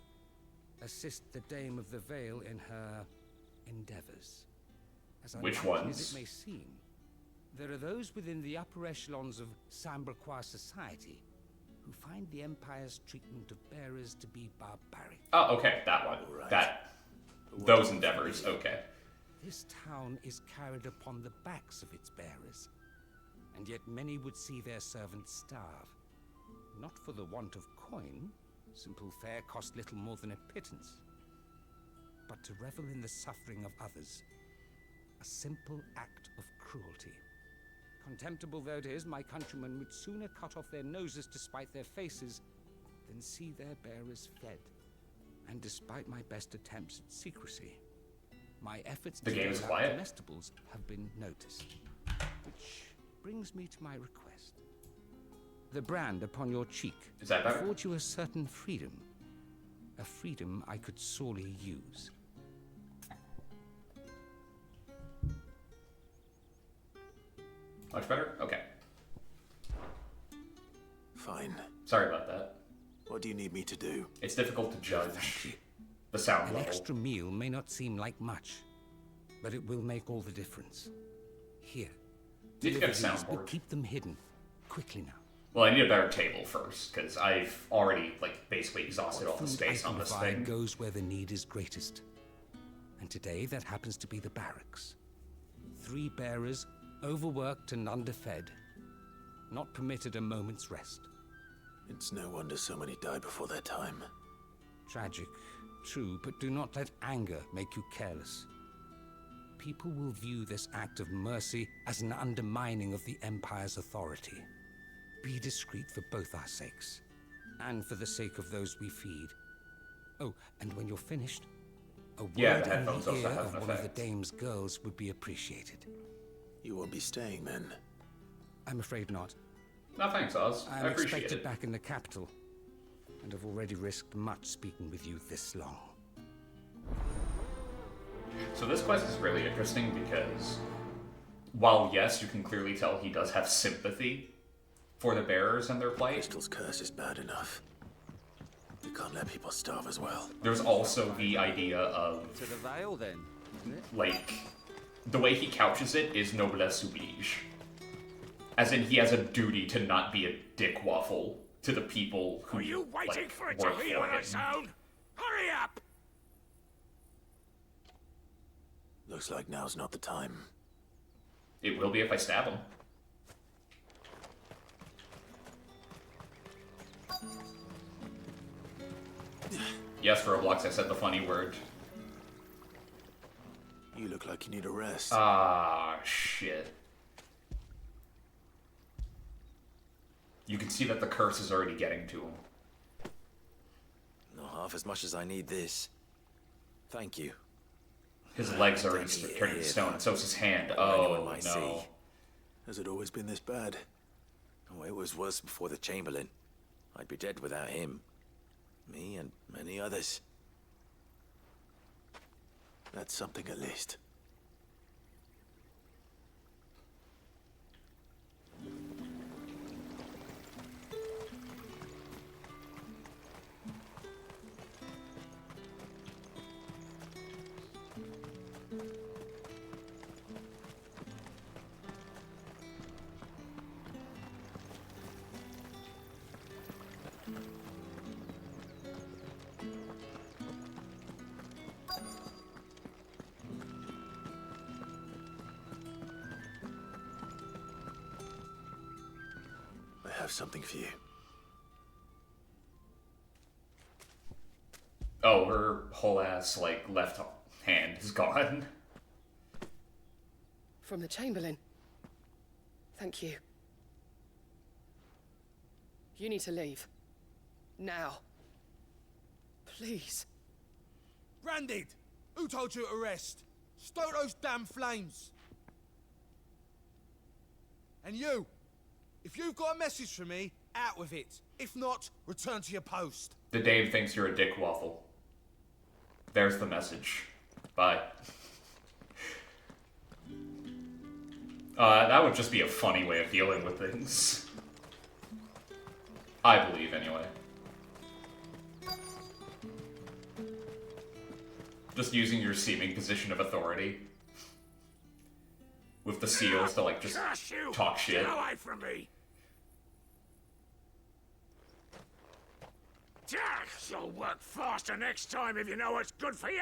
assist the Dame of the Vale in her endeavors. As Which unlikely ones? as it may seem, there are those within the upper echelons of Sambraquois society who find the Empire's treatment of bearers to be barbaric. Oh, okay, that one. Those endeavors, okay. This town is carried upon the backs of its bearers, and yet many would see their servants starve. Not for the want of coin, simple fare cost little more than a pittance, but to revel in the suffering of others, a simple act of cruelty. Contemptible though it is, my countrymen would sooner cut off their noses to spite their faces than see their bearers fed. And despite my best attempts at secrecy, my efforts The to game is deal out quiet. comestibles have been noticed. Which brings me to my request. The brand upon your cheek Is that better? affords you a certain freedom. A freedom I could sorely use. Much better? Okay. Fine. Sorry about that. What do you need me to do? It's difficult to judge the sound An level. extra meal may not seem like much, but it will make all the difference. Here. Need to get a Deliveries will soundboard. keep them hidden. Quickly now. Well, I need a better table first, because I've already, like, basically exhausted all the Food space on this itemify thing. goes where the need is greatest. And today that happens to be the barracks. 3 bearers, overworked and underfed. Not permitted a moment's rest. It's no wonder so many die before their time. Tragic, true, but do not let anger make you careless. People will view this act of mercy as an undermining of the Empire's authority. Be discreet for both our sakes, and for the sake of those we feed. Oh, and when you're finished, a word Yeah, the in headphones the also ear have of an one of the effect. dame's girls would be appreciated. You won't be staying then? I'm afraid not. No, thanks, Oz. I I'm appreciate expected it. back in the capital, and have already risked much speaking with you this long. So this quest is really interesting because, while yes, you can clearly tell he does have sympathy for the bearers and their plight, Crystal's curse is bad enough. You can't let people starve as well. there's also the idea of, To the Vale, then, isn't it? like, the way he couches it is noblesse oblige. As in, he has a duty to not be a dick waffle to the people who, Are you waiting like, for it to work heal for on him. its own? Hurry up! Looks like now's not the time. It will be if I stab him. Yes, for Roblox, I said the funny word. You look like you need a rest. Ah, shit. You can see that the curse is already getting to him. Not half as much as I need this. Thank you. His legs are already Don't turning to hear stone, and so's his hand. anyone Oh, might no. see. Has it always been this bad? Oh, it was worse before the Chamberlain. I'd be dead without him. Me and many others. That's something at least. I have something for you. Oh, her whole ass, like, left hand is gone. From the Chamberlain. Thank you. You need to leave. Now. Please. Branded! Who told you to rest? Stoke those damn flames! And you! If you've got a message for me, out with it. If not, return to your post. The dame thinks you're a dick waffle. There's the message. Bye. That would just be a funny way of dealing with things. I believe, anyway. Just using your seeming position of authority. With the seals to, like, just Curse you! talk shit. Get away from me! You'll work faster next time if you know what's good for you!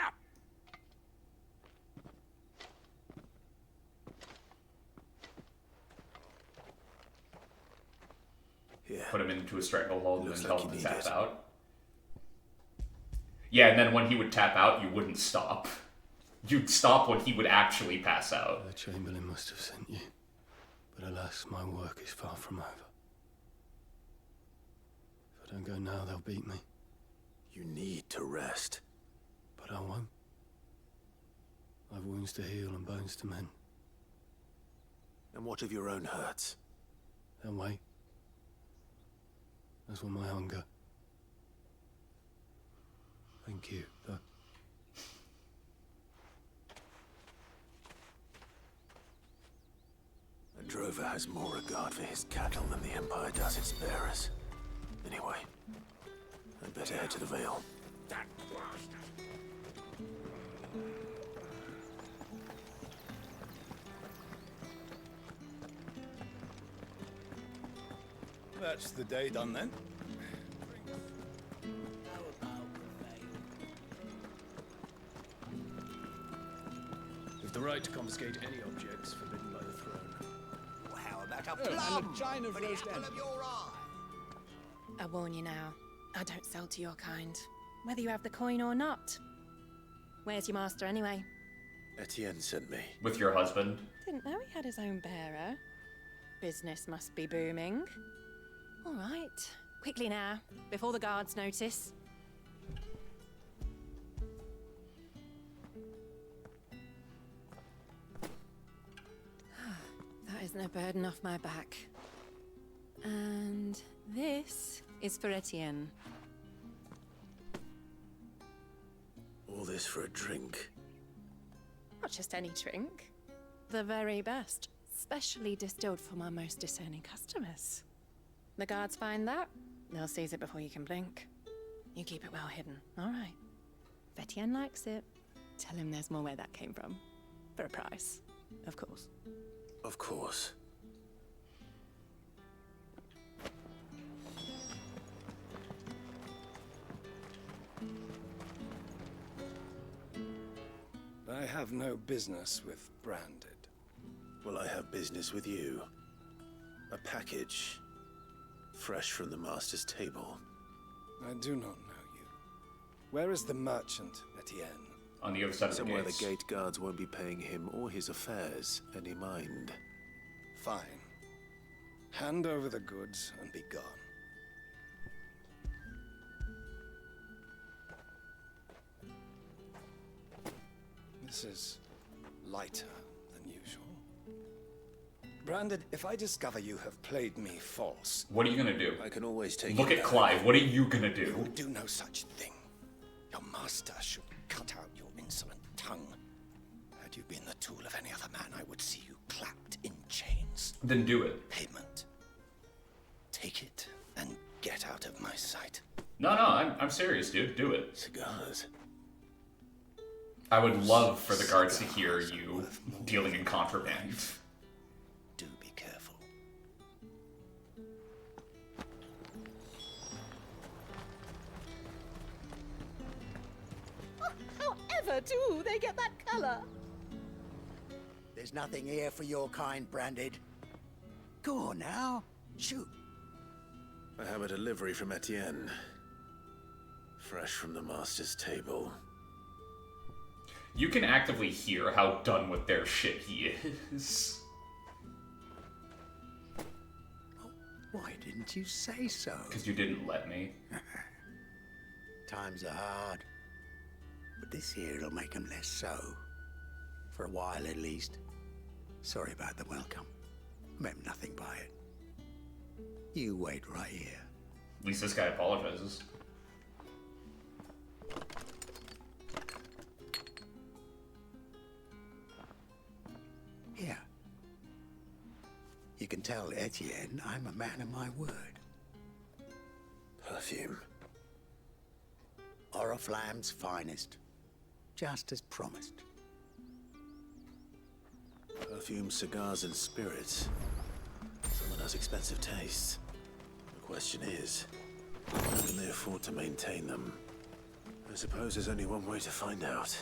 Yeah. Put him into a stranglehold and Looks then like tell him you to need tap it. out. Yeah, and then when he would tap out, you wouldn't stop. You'd stop when he would actually pass out. The Chamberlain must have sent you. But alas, my work is far from over. If I don't go now, they'll beat me. You need to rest. But I won't. I've wounds to heal and bones to mend. And what of your own hurts? They'll wait. As will my hunger. Thank you, though. A drover has more regard for his cattle than the Empire does its bearers. Anyway, I'd better head to the Vale. That bastard! That's the day done then. With the right to confiscate any objects forbidden by the throne. Well, how about a Oh, and plum a chine of for the roast apple end. of your eye? I warn you now, I don't sell to your kind, whether you have the coin or not. Where's your master anyway? Etienne sent me. With your husband? Didn't know he had his own bearer. Business must be booming. All right, quickly now, before the guards notice. That is no burden off my back. And this is for Etienne. All this for a drink. Not just any drink. The very best. Specially distilled for my most discerning customers. The guards find that, they'll seize it before you can blink. You keep it well hidden, all right? If Etienne likes it, tell him there's more where that came from. For a price, of course. Of course. I have no business with Branded. Well, I have business with you. A package. Fresh from the master's table. I do not know you. Where is the merchant, Etienne? On the other side of the Somewhere gates. the gate guards won't be paying him or his affairs any mind. Fine. Hand over the goods and be gone. This is lighter than usual. Branded, if I discover you have played me false... What are you gonna do? I can always take Look it at back. Clive, what are you gonna do? You would do no such thing. Your master should cut out your insolent tongue. Had you been the tool of any other man, I would see you clapped in chains. Then do it. Payment. Take it and get out of my sight. No, I'm serious, dude. Do it. Cigars. I would love for the guards to hear you dealing in contraband. Do be careful. However do they get that color? There's nothing here for your kind, Branded. Go on now. Shoot. I have a delivery from Etienne. Fresh from the master's table. You can actively hear how done with their shit he is. Why didn't you say so? Because you didn't let me. Times are hard. But this here'll make them less so. For a while at least. Sorry about the welcome. Meant nothing by it. You wait right here. At least this guy apologizes. Here. You can tell Etienne I'm a man of my word. Perfume. Oriflamme's finest. Just as promised. Perfume, cigars, and spirits. Someone has expensive tastes. The question is, how can they afford to maintain them? I suppose there's only one way to find out.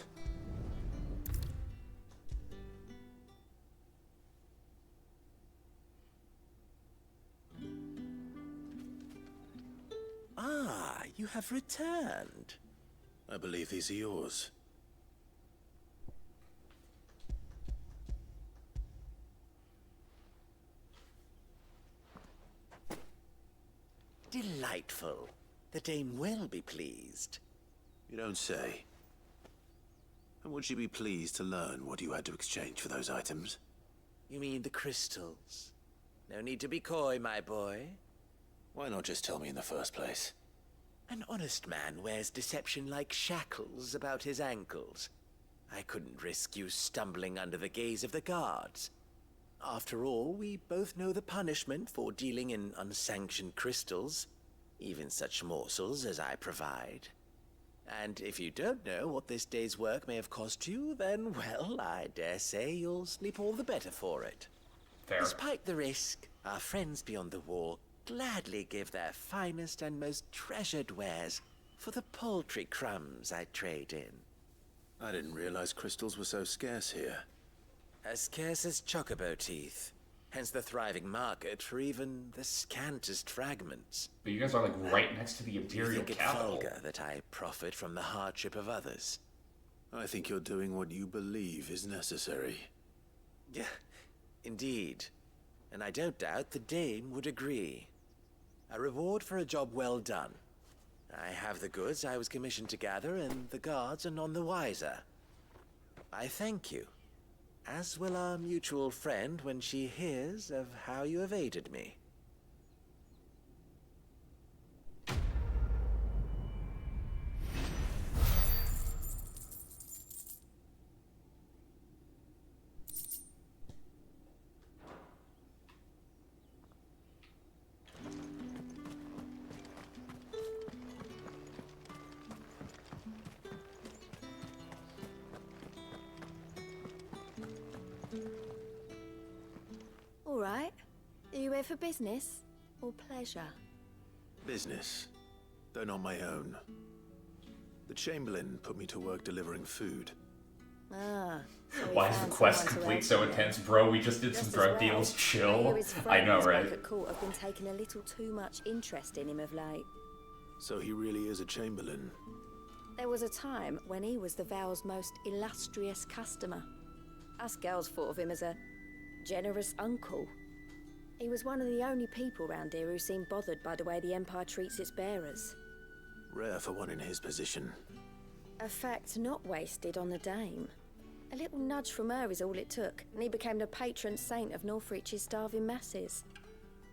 Ah, you have returned. I believe these are yours. Delightful. The dame will be pleased. You don't say. And would she be pleased to learn what you had to exchange for those items? You mean the crystals? No need to be coy, my boy. Why not just tell me in the first place? An honest man wears deception like shackles about his ankles. I couldn't risk you stumbling under the gaze of the guards. After all, we both know the punishment for dealing in unsanctioned crystals, even such morsels as I provide. And if you don't know what this day's work may have cost you, then, well, I dare say you'll sleep all the better for it. Fair. Despite the risk, our friends beyond the wall gladly give their finest and most treasured wares for the paltry crumbs I trade in. I didn't realize crystals were so scarce here. As scarce as chocobo teeth. Hence the thriving market for even the scantest fragments. But you guys are like right next to the You Imperial think it capital. vulgar that I profit from the hardship of others? I think you're doing what you believe is necessary. Yeah, indeed. And I don't doubt the Dame would agree. A reward for a job well done. I have the goods I was commissioned to gather, and the guards are none the wiser. I thank you. As will our mutual friend when she hears of how you have aided me. All right. Are you here for business or pleasure? Business, though not my own. The Chamberlain put me to work delivering food. Ah. Why is the quest complete so intense, bro? We just did some drug deals. Chill. I know, right? At court have been taking a little too much interest in him of late. So he really is a Chamberlain. There was a time when he was the Vale's most illustrious customer. Us girls thought of him as a generous uncle. He was one of the only people round here who seemed bothered by the way the Empire treats its bearers. Rare for one in his position. A fact not wasted on the Dame. A little nudge from her is all it took, and he became the patron saint of Northreach's starving masses.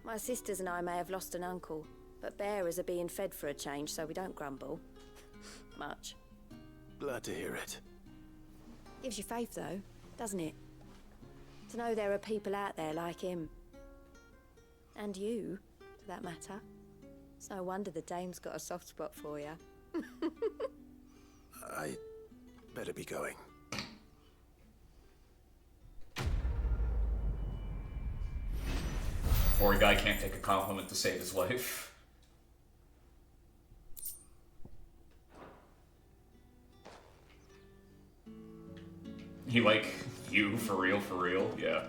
My sisters and I may have lost an uncle, but bearers are being fed for a change, so we don't grumble. Much. Glad to hear it. Gives you faith, though, doesn't it? To know there are people out there like him. And you, for that matter. It's no wonder the Dame's got a soft spot for you. I better be going. Or a guy can't take a compliment to save his life. He like, you for real? Yeah.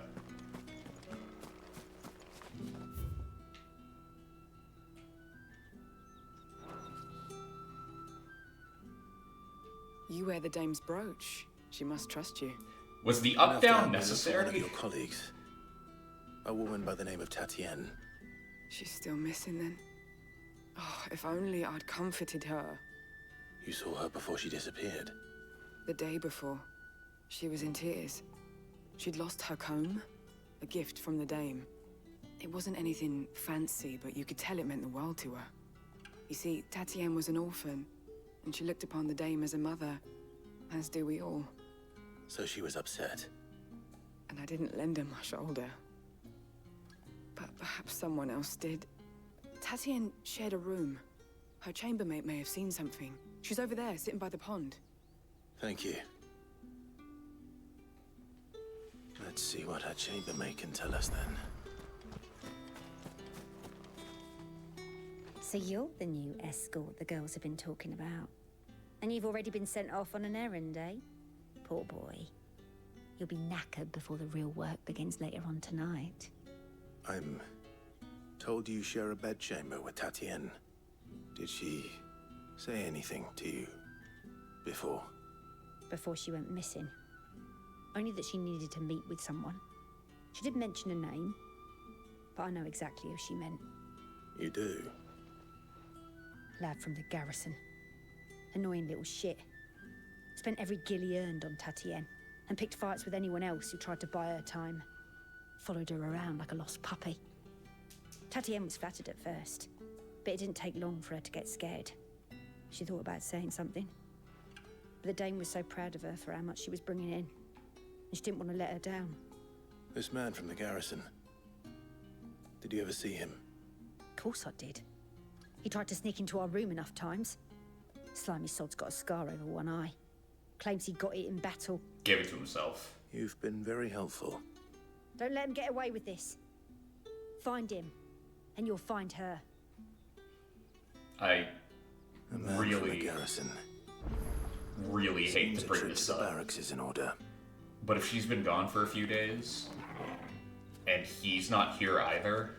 You wear the Dame's brooch. She must trust you. Was the up-down necessary? One of your colleagues. A woman by the name of Tatienne. She's still missing then? Oh, if only I'd comforted her. You saw her before she disappeared? The day before. She was in tears. She'd lost her comb, a gift from the Dame. It wasn't anything fancy, but you could tell it meant the world to her. You see, Tatienne was an orphan, and she looked upon the Dame as a mother, as do we all. So she was upset. And I didn't lend her my shoulder. But perhaps someone else did. Tatienne shared a room. Her chambermaid may have seen something. She's over there, sitting by the pond. Thank you. Let's see what her chambermaid can tell us then. So you're the new escort the girls have been talking about. And you've already been sent off on an errand, eh? Poor boy. You'll be knackered before the real work begins later on tonight. I'm told you share a bedchamber with Tatienne. Did she say anything to you before? Before she went missing. Only that she needed to meet with someone. She did mention a name, but I know exactly who she meant. You do? Lad from the garrison. Annoying little shit. Spent every guil he earned on Tatienne, and picked fights with anyone else who tried to buy her time. Followed her around like a lost puppy. Tatienne was flattered at first, but it didn't take long for her to get scared. She thought about saying something. But the Dame was so proud of her for how much she was bringing in, and she didn't want to let her down. This man from the garrison. Did you ever see him? Of course I did. He tried to sneak into our room enough times. Slimy sod's got a scar over one eye. Claims he got it in battle. Gave it to himself. You've been very helpful. Don't let him get away with this. Find him. and you'll find her. I A man from the really, garrison. really hate Seems to a bring trip this to the up. barracks is in order. But if she's been gone for a few days, and he's not here either,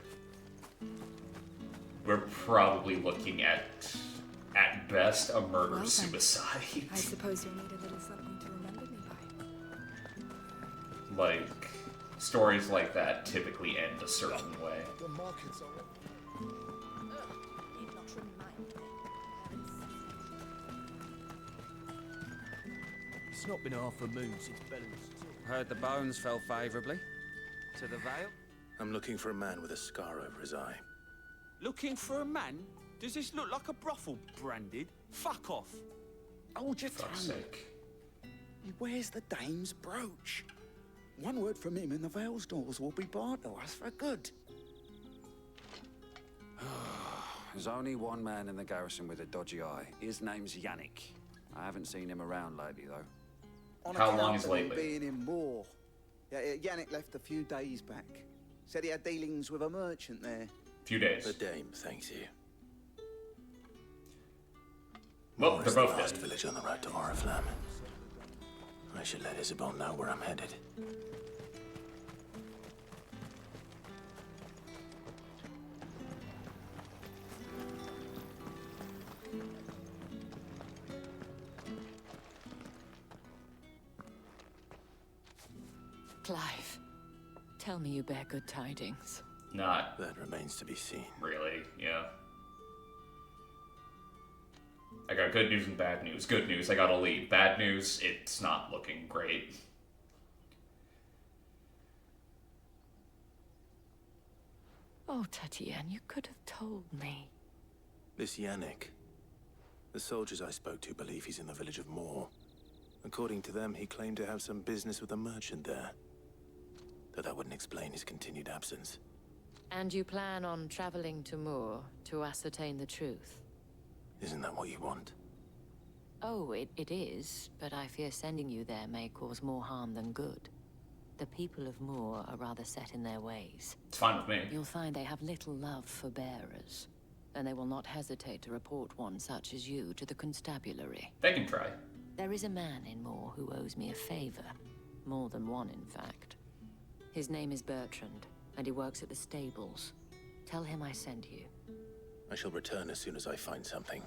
we're probably looking at best, a murder-suicide. I suppose you'll need a little something to remember me by. Like, stories like that typically end a certain way. The markets are... It's not been half a moon since Bellen's. Heard the bones fell favourably to the Vale. I'm looking for a man with a scar over his eye. Looking for a man? Does this look like a brothel branded? Fuck off. Hold your Fuck's tongue. sake. He wears the dame's brooch. One word from him and the Vale's doors will be barred to us for good. There's only one man in the garrison with a dodgy eye. His name's Yannick. I haven't seen him around lately, though. On How account long is of him lately? being in war. Yeah, Yannick left a few days back. Said he had dealings with a merchant there. Few days. The dame thanks you. Well, Moor they're is the both last dead. village on the road to Oriflamme. I should let Isabel know where I'm headed. Clive, tell me you bear good tidings. Not That remains to be seen. really, yeah. I got good news and bad news. Good news, I got a lead. Bad news, it's not looking great. Oh, Tatienne, you could have told me. This Yannick. The soldiers I spoke to believe he's in the village of Moor. According to them, he claimed to have some business with a merchant there. Though that wouldn't explain his continued absence. And you plan on traveling to Moor to ascertain the truth? Isn't that what you want? Oh, it is, but I fear sending you there may cause more harm than good. The people of Moor are rather set in their ways. It's fine with me. You'll find they have little love for bearers, and they will not hesitate to report one such as you to the constabulary. They can try. There is a man in Moor who owes me a favor. More than one, in fact. His name is Bertrand, and he works at the stables. Tell him I sent you. I shall return as soon as I find something.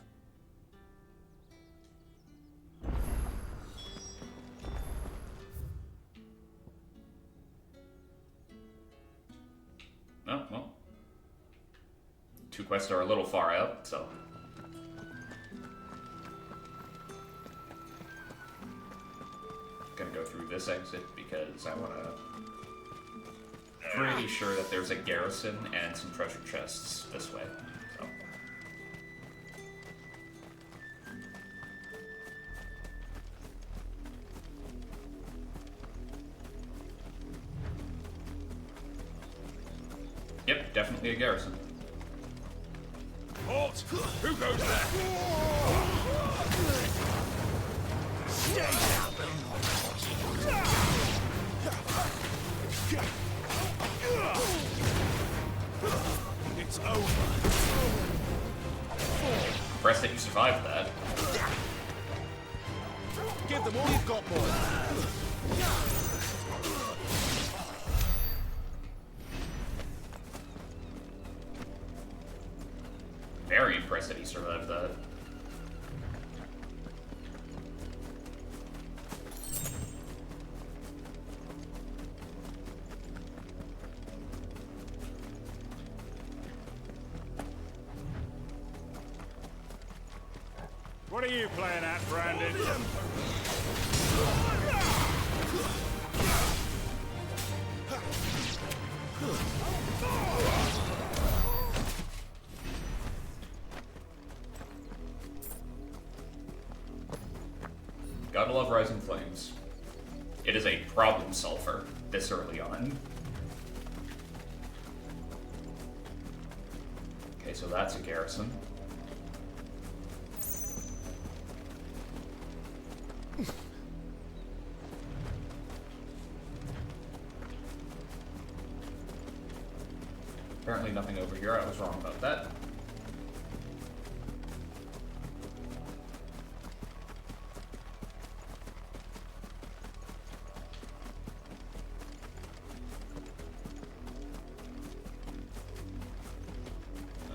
Oh, well. Two quests are a little far out, so... Gonna go through this exit because I wanna... Pretty sure that there's a garrison and some treasure chests this way, so... Yep, definitely a garrison. Halt! Who goes there? It's over. Impressed that you survived that. Give them all you've got, boy. Very impressed that he survived that. What are you playing at, Brandon? Gotta love Rising Flames. It is a problem solver this early on. Okay, so that's a garrison. Apparently nothing over here. I was wrong about that.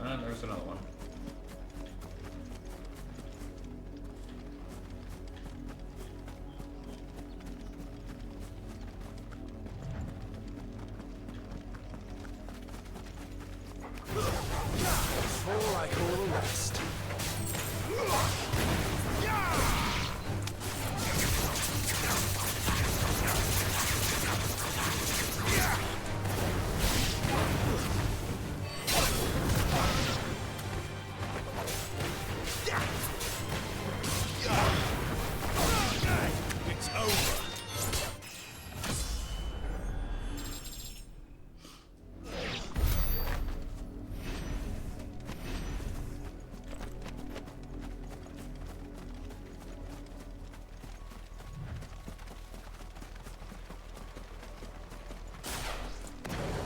And there's another one. Fall like all the rest. It's over.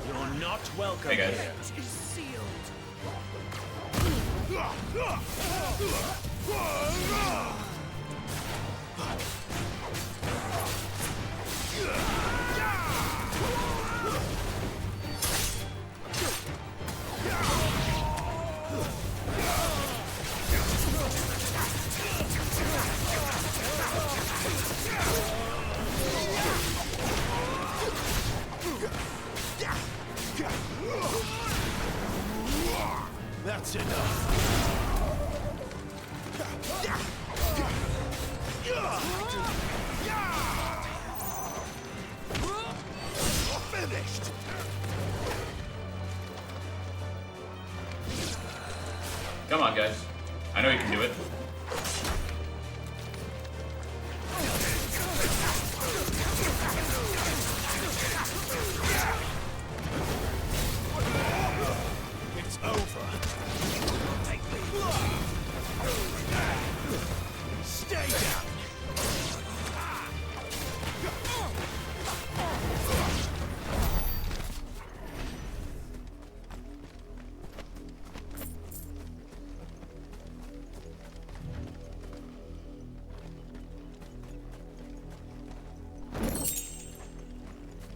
You're not welcome Hey, guys. here. Is sealed. That's enough. Finished. Come on, guys. I know you can do it. It's over. Take me. Stay down.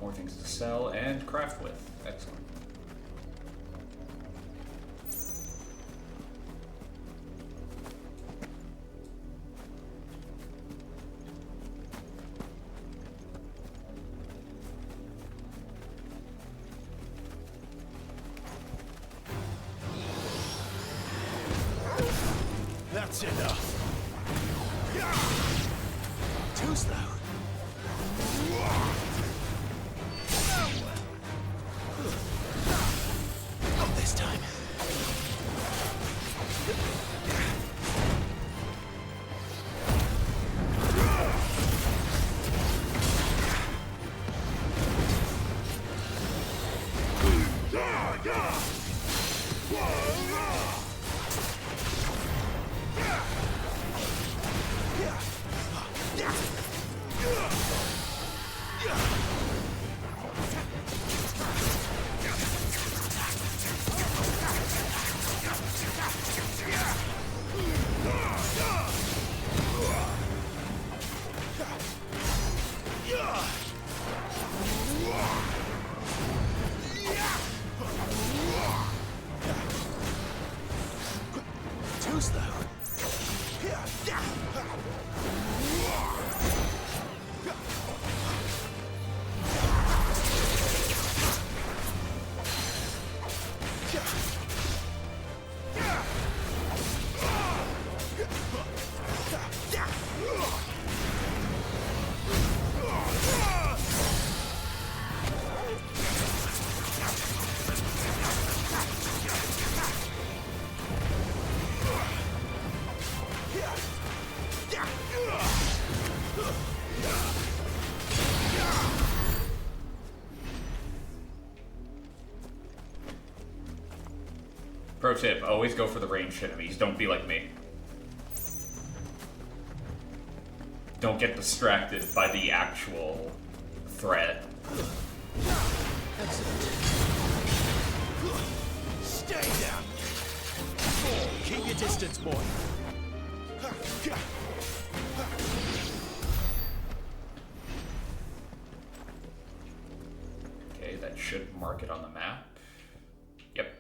More things to sell and craft with. Excellent. That's enough. Too slow. Not this time. Too slow. Pro tip, always go for the ranged enemies. Don't be like me. Don't get distracted by the actual threat. Excellent. distance, boy. Okay, that should mark it on the map. Yep.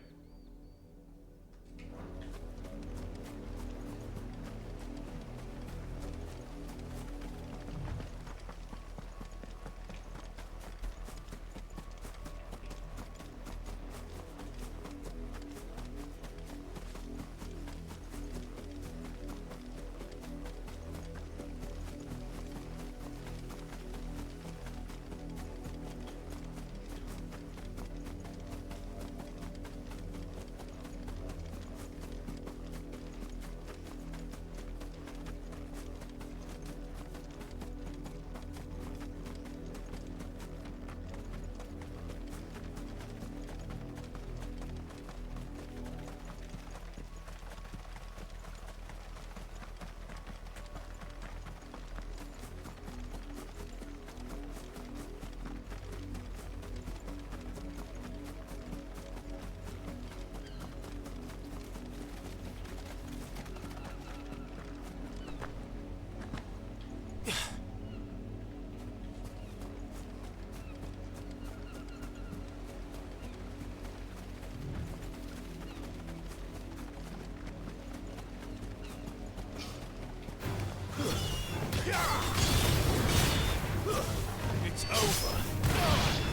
It's over.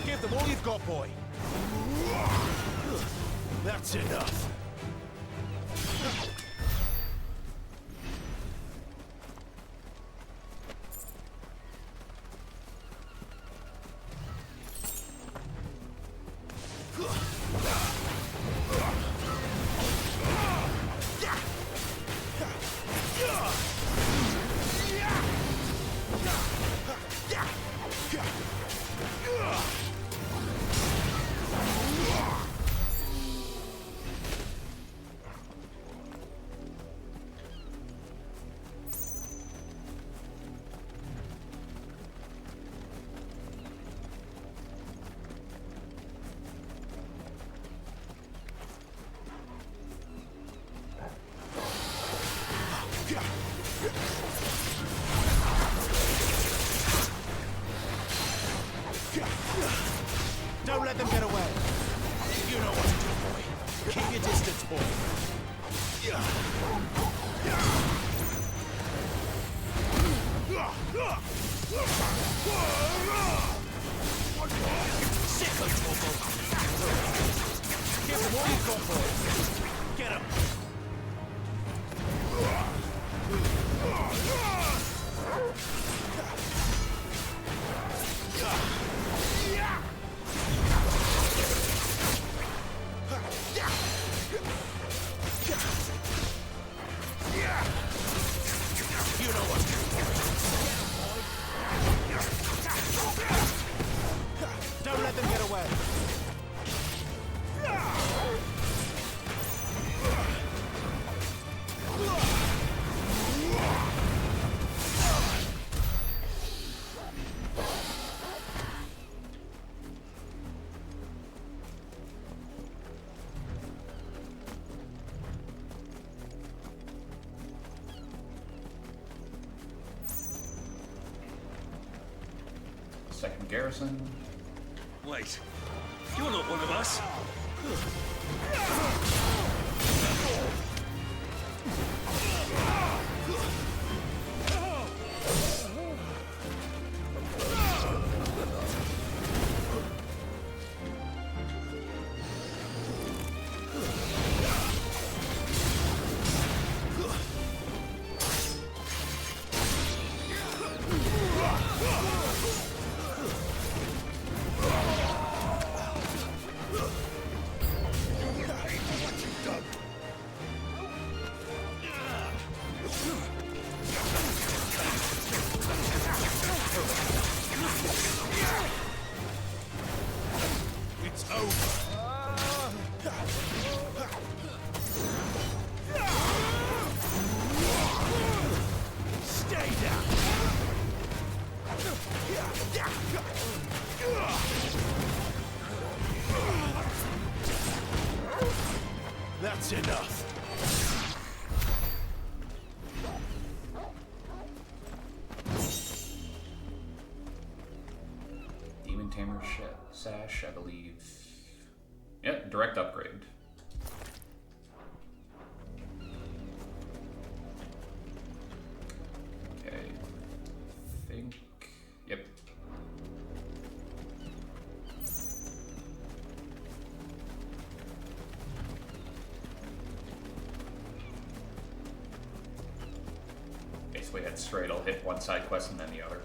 Give them all you've got, boy. That's enough. Don't let them get away. You know what to do, boy. Keep your distance, boy. Sick of trouble. Give them all you've got, boy. Get him. You know what? Don't let them get away. Second garrison. Wait, you're not one of us. It's over. Stay down. That's enough. Yeah, direct upgrade. Okay. Think. Yep. Basically head straight, I'll hit one side quest and then the other.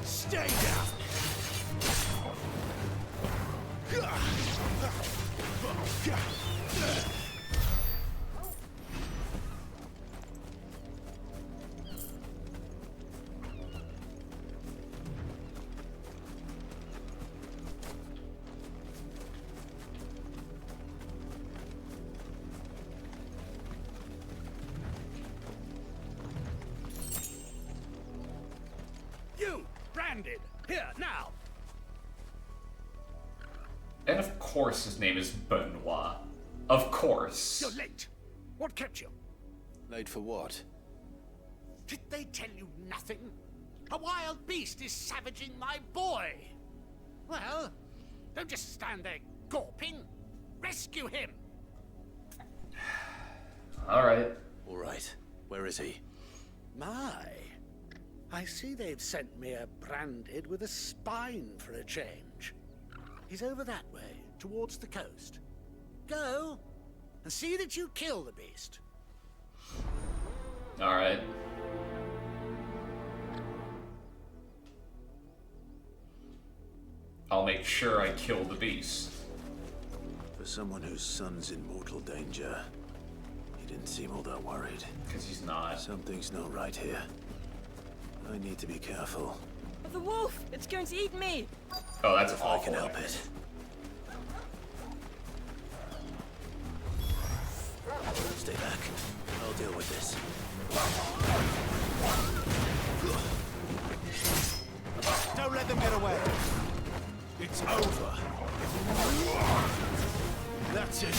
Stay down! You, branded, here, now! And of course his name is Benoit. Of course. You're late. What kept you? Late for what? Did they tell you nothing? A wild beast is savaging my boy. Well, don't just stand there gawping. Rescue him. Alright. Alright. Where is he? My. I see they've sent me a branded with a spine for a change. He's over that way, towards the coast. Go, and see that you kill the beast. Alright. I'll make sure I kill the beast. For someone whose son's in mortal danger, he didn't seem all that worried. Because he's not. Something's not right here. I need to be careful. The wolf! It's going to eat me! Oh, that's if awful. I can help it. Stay back. I'll deal with this. Don't let them get away. It's over. That's it.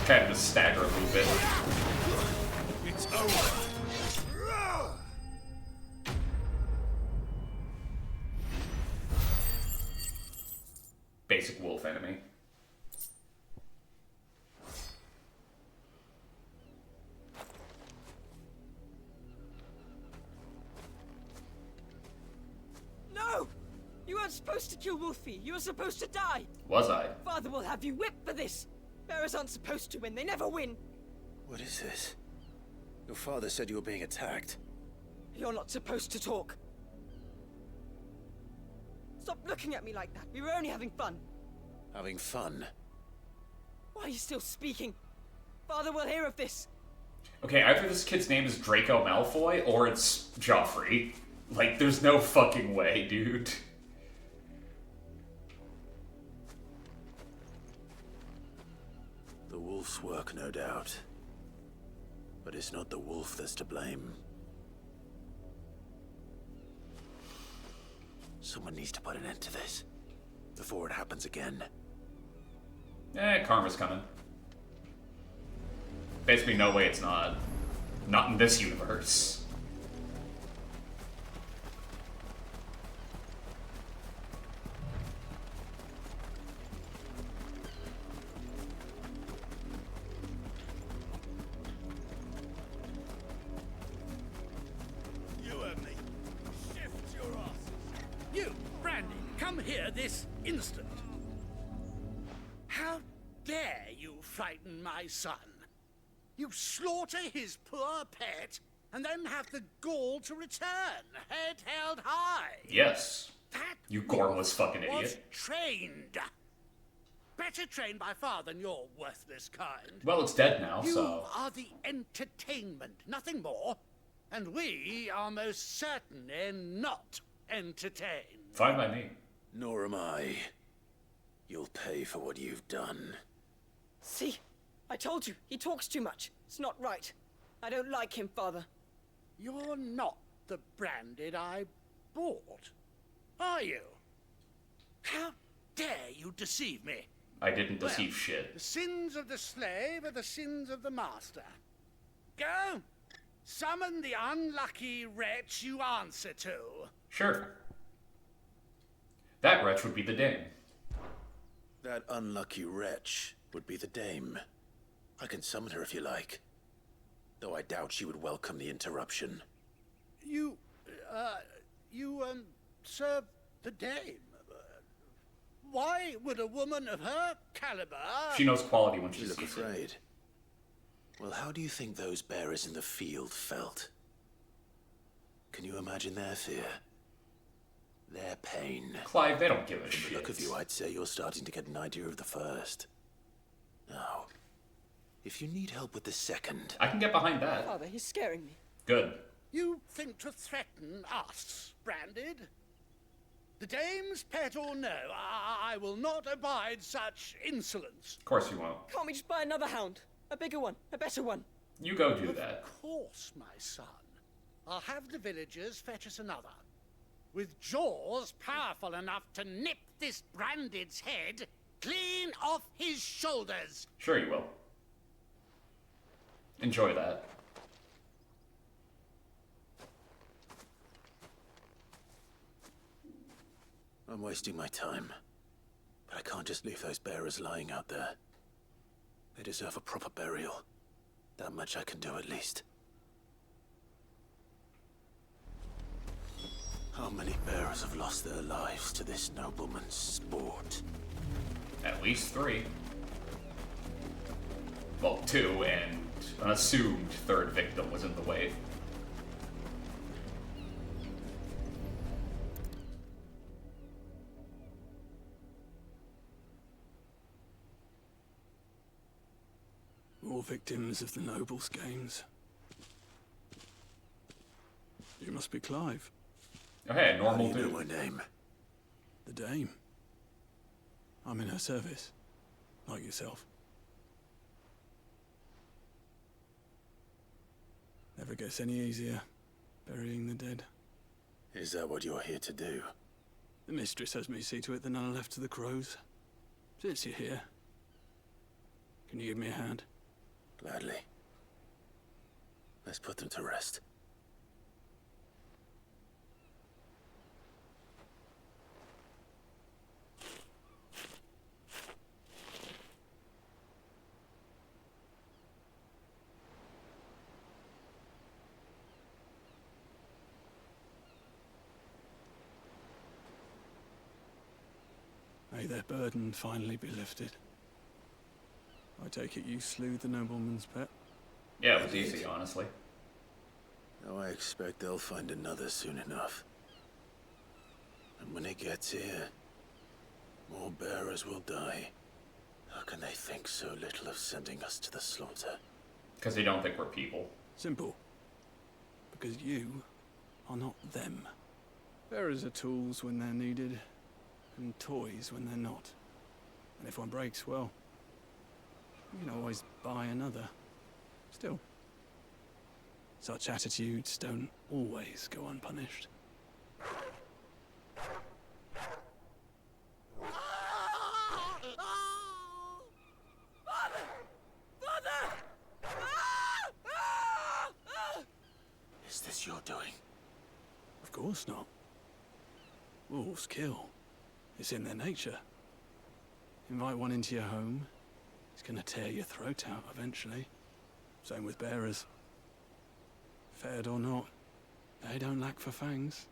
Kind of stagger a little bit. It's over. Basic wolf enemy. No! You weren't supposed to kill Wolfie. You were supposed to die. Was I? Father will have you whipped for this. Bearers aren't supposed to win. They never win. What is this? Your father said you were being attacked. You're not supposed to talk. Stop looking at me like that. We were only having fun. Having fun? Why are you still speaking? Father will hear of this. Okay, either this kid's name is Draco Malfoy or it's Joffrey. Like, there's no fucking way, dude. The wolf's work, no doubt. But it's not the wolf that's to blame. Someone needs to put an end to this. Before it happens again. Karma's coming. Basically, no way it's not. Not in this universe. You and me. Shift your asses. You, Brandy, come here this instant. How dare you frighten my son? You slaughter his poor pet, and then have the gall to return, head held high. Yes. That You gormless fucking was idiot. trained. Better trained by far than your worthless kind. Well, it's dead now, You so... are the entertainment, nothing more. And we are most certainly not entertained. Fine by me. Nor am I. You'll pay for what you've done. See? I told you. He talks too much. It's not right. I don't like him, Father. You're not the branded I bought, are you? How dare you deceive me. I didn't deceive shit. The sins of the slave are the sins of the master. Go! Summon the unlucky wretch you answer to. Sure. That wretch would be the dame. That unlucky wretch would be the dame. I can summon her if you like. Though I doubt she would welcome the interruption. You serve the dame. Why would a woman of her caliber... She knows quality when she You look sees it. afraid. Well, how do you think those bearers in the field felt? Can you imagine their fear? Their pain? Clive, they don't give a From shit. the look of you, I'd say you're starting to get an idea of the first. Now, if you need help with the second... I can get behind that. Father, he's scaring me. Good. You think to threaten us, Branded? The dame's pet or no, I will not abide such insolence. Of course you won't. Can't we just buy another hound? A bigger one, a better one. You go do that. Of course, my son. I'll have the villagers fetch us another. With jaws powerful enough to nip this Branded's head clean off his shoulders. Sure you will. Enjoy that. I'm wasting my time. But I can't just leave those bearers lying out there. They deserve a proper burial. That much I can do at least. How many bearers have lost their lives to this nobleman's sport? At least 3. Well, 2, and an assumed 3rd victim was in the way. More victims of the nobles' games. You must be Clive. Oh, hey, normal How do you dude. know my name? The Dame. I'm in her service, like yourself. Never gets any easier, burying the dead. Is that what you're here to do? The mistress has me see to it that none are left to the crows. Since you're here, can you give me a hand? Gladly. Let's put them to rest. May their burden finally be lifted. I take it you slew the nobleman's pet? Yeah, it was easy, honestly. Now I expect they'll find another soon enough. And when it gets here, more bearers will die. How can they think so little of sending us to the slaughter? Because they don't think we're people. Simple. Because you are not them. Bearers are tools when they're needed, and toys when they're not. And if one breaks, well, you can always buy another. Still, such attitudes don't always go unpunished. Is this your doing? Of course not. Wolves kill. It's in their nature. Invite one into your home, it's gonna tear your throat out eventually. Same with bearers. Fed or not, they don't lack for fangs.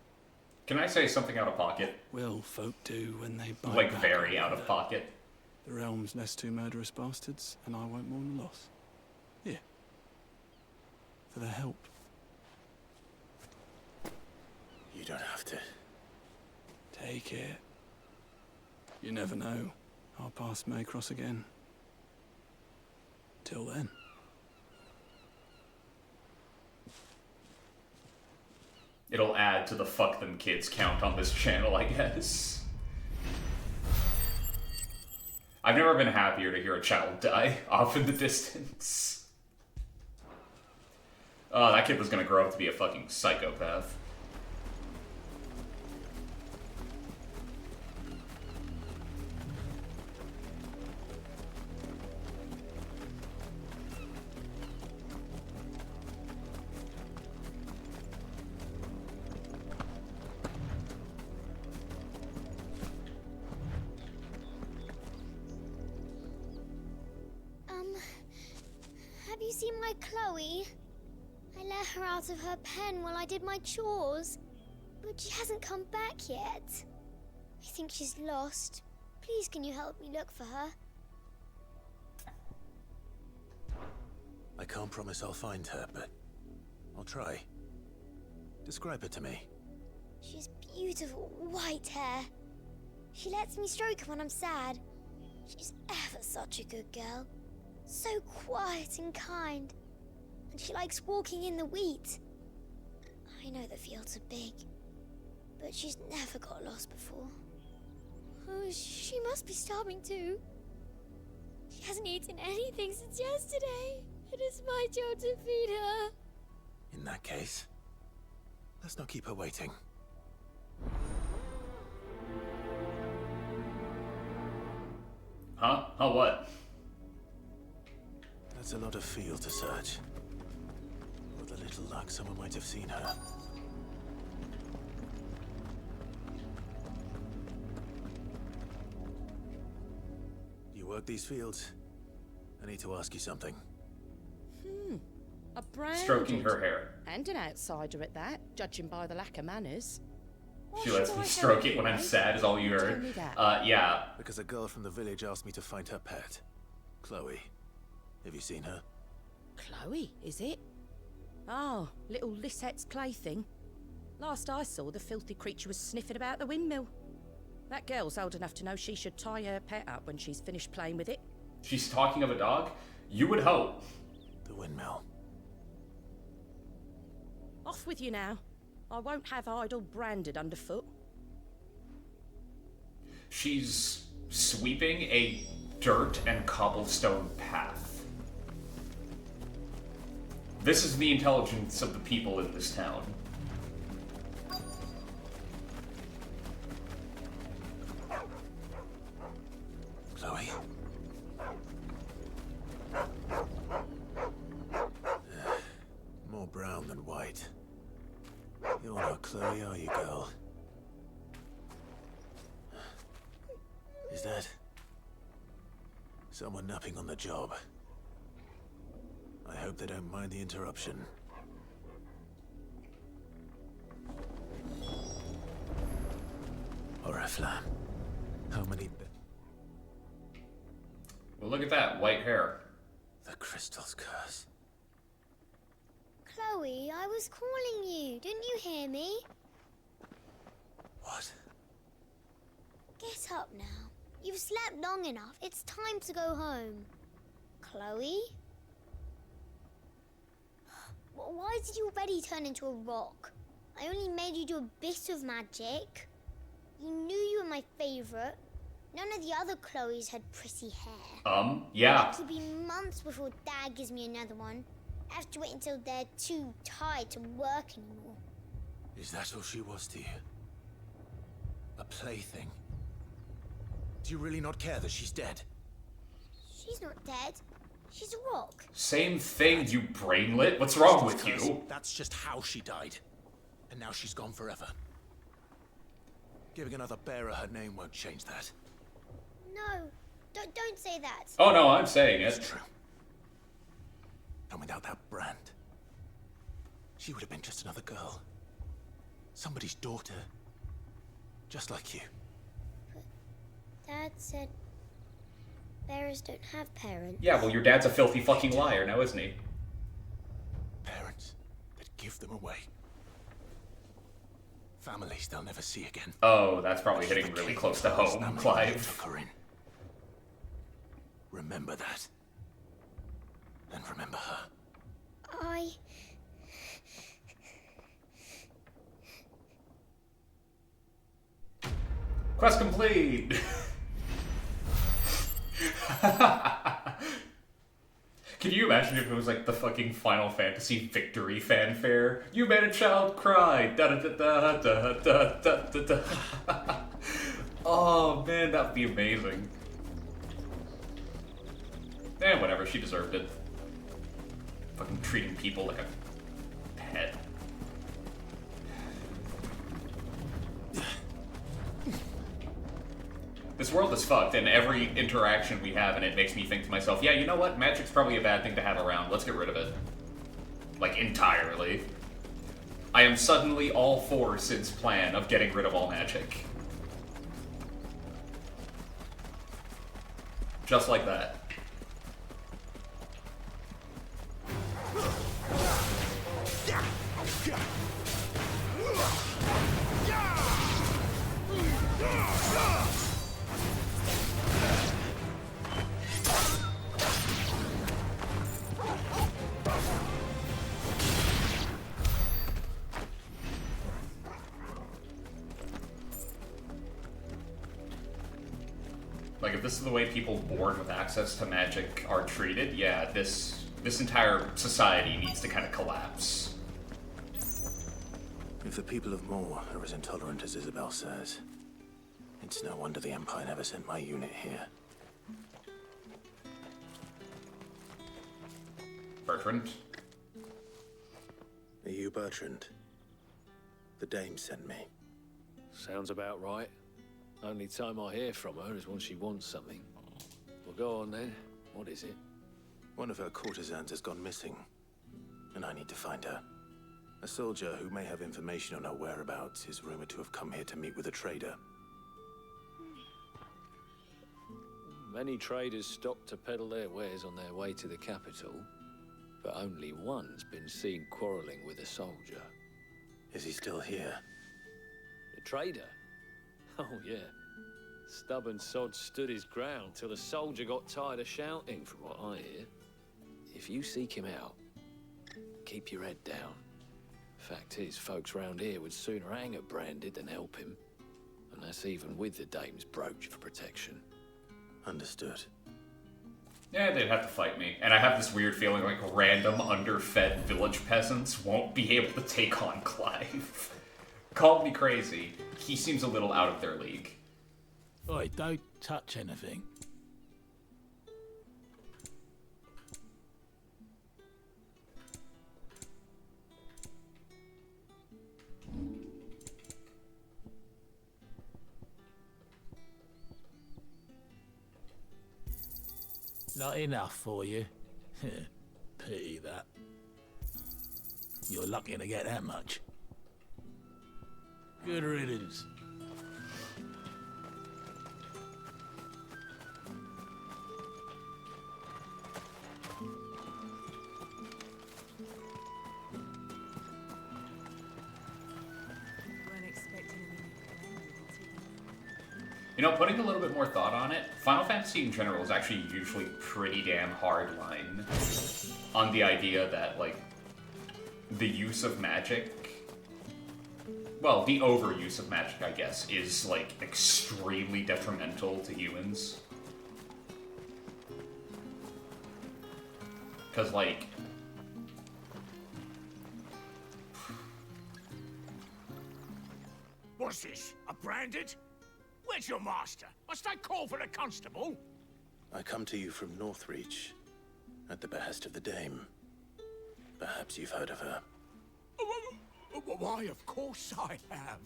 Can I say something out of pocket? Will folk do when they bite Like back very on out of another. pocket. The realm's less two murderous bastards, and I won't mourn the loss. Here. For their help. You don't have to. Take it. You never know. Our paths may cross again. Till then. It'll add to the fuck them kids count on this channel, I guess. I've never been happier to hear a child die off in the distance. Oh, that kid was gonna grow up to be a fucking psychopath. you seen my Chloe? I let her out of her pen while I did my chores, but she hasn't come back yet. I think she's lost. Please, can you help me look for her? I can't promise I'll find her, but I'll try. Describe her to me. She's beautiful white hair. She lets me stroke her when I'm sad. She's ever such a good girl. So quiet and kind. And she likes walking in the wheat. I know the fields are big, but she's never got lost before. Oh, she must be starving too. She hasn't eaten anything since yesterday. It is my job to feed her. In that case, let's not keep her waiting. Huh? Huh, what? That's a lot of field to search. With a little luck, someone might have seen her. You work these fields? I need to ask you something. A brand. Stroking her hair. And an outsider at that, judging by the lack of manners. Why She lets should me I stroke help it when you, I'm eh? sad is all you Tell heard. me that. Yeah. Because a girl from the village asked me to find her pet. Chloe. Have you seen her? Chloe, is it? Oh, little Lisette's plaything. Last I saw, the filthy creature was sniffing about the windmill. That girl's old enough to know she should tie her pet up when she's finished playing with it. She's talking of a dog? You would hope. The windmill. Off with you now. I won't have idle branded underfoot. She's sweeping a dirt and cobblestone path. This is the intelligence of the people in this town. Chloe? More brown than white. You're not Chloe, are you, girl? Is that someone napping on the job? I hope they don't mind the interruption. Oriflamme. How many... Well, look at that, white hair. The crystal's curse. Chloe, I was calling you. Didn't you hear me? What? Get up now. You've slept long enough. It's time to go home. Chloe? Why did you already turn into a rock? I only made you do a bit of magic. You knew you were my favorite. None of the other Chloes had pretty hair. Yeah. It'll be months before Dad gives me another one. I have to wait until they're too tired to work anymore. Is that all she was to you? A plaything? Do you really not care that she's dead? She's not dead. She's a rock. Same thing, you brainlet. What's wrong with you? That's just how she died. And now she's gone forever. Giving another bearer her name won't change that. No, don't say that. Oh no, I'm saying it. It's true. And without that brand, she would have been just another girl. Somebody's daughter. Just like you. Dad said bearers don't have parents. Yeah, well, your dad's a filthy fucking liar now, isn't he? Parents that give them away. Families they'll never see again. Oh, that's probably hitting really close to home, Clive. Took her in. Remember that. And remember her. Quest complete! Can you imagine if it was like the fucking Final Fantasy victory fanfare? You made a child cry! Da da da da da da da da. Oh man, that'd be amazing. Eh, whatever, she deserved it. Fucking treating people like a pet. This world is fucked, and every interaction we have in it makes me think to myself, yeah, you know what? Magic's probably a bad thing to have around. Let's get rid of it. Like, entirely. I am suddenly all for Sid's plan of getting rid of all magic. Just like that. Like, if this is the way people born with access to magic are treated, yeah, this entire society needs to kind of collapse. If the people of Moor are as intolerant as Isabel says, it's no wonder the Empire never sent my unit here. Bertrand? Are you Bertrand? The Dame sent me. Sounds about right. Only time I hear from her is when she wants something. Well, go on then. What is it? One of her courtesans has gone missing, and I need to find her. A soldier who may have information on her whereabouts is rumored to have come here to meet with a trader. Many traders stop to peddle their wares on their way to the capital, but only one's been seen quarreling with a soldier. Is he still here? The trader? Oh, yeah. Stubborn sod stood his ground till the soldier got tired of shouting, from what I hear. If you seek him out, keep your head down. Fact is, folks round here would sooner hang a branded than help him. And that's even with the Dame's brooch for protection. Understood. Yeah, they'd have to fight me. And I have this weird feeling like random underfed village peasants won't be able to take on Clive. Call me crazy. He seems a little out of their league. Oi, don't touch anything. Not enough for you? Pity that. You're lucky to get that much. Good riddance. You know, putting a little bit more thought on it, Final Fantasy in general is actually usually pretty damn hardline on the idea that, like, the use of magic, well, the overuse of magic, I guess, is, like, extremely detrimental to humans. Because, like... What's this? A branded? Where's your master? Must I call for a constable? I come to you from Northreach, at the behest of the Dame. Perhaps you've heard of her. Why, of course I have.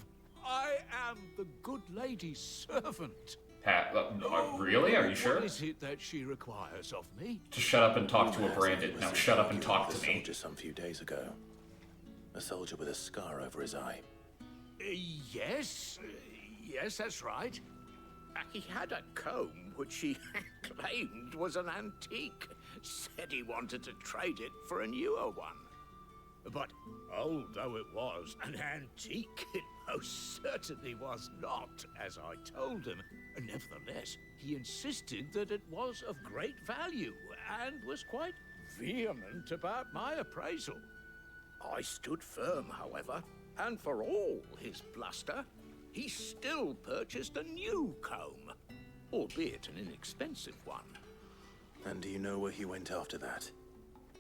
I am the good lady's servant. Really? Are you sure? What is it that she requires of me? Just shut up and talk to a branded. Now shut up and talk to me. A soldier some few days ago. A soldier with a scar over his eye. Yes. Yes, that's right. He had a comb which he claimed was an antique. Said he wanted to trade it for a newer one. But old though it was, an antique it most certainly was not, as I told him. Nevertheless, he insisted that it was of great value and was quite vehement about my appraisal. I stood firm, however, and for all his bluster, he still purchased a new comb, albeit an inexpensive one. And do you know where he went after that?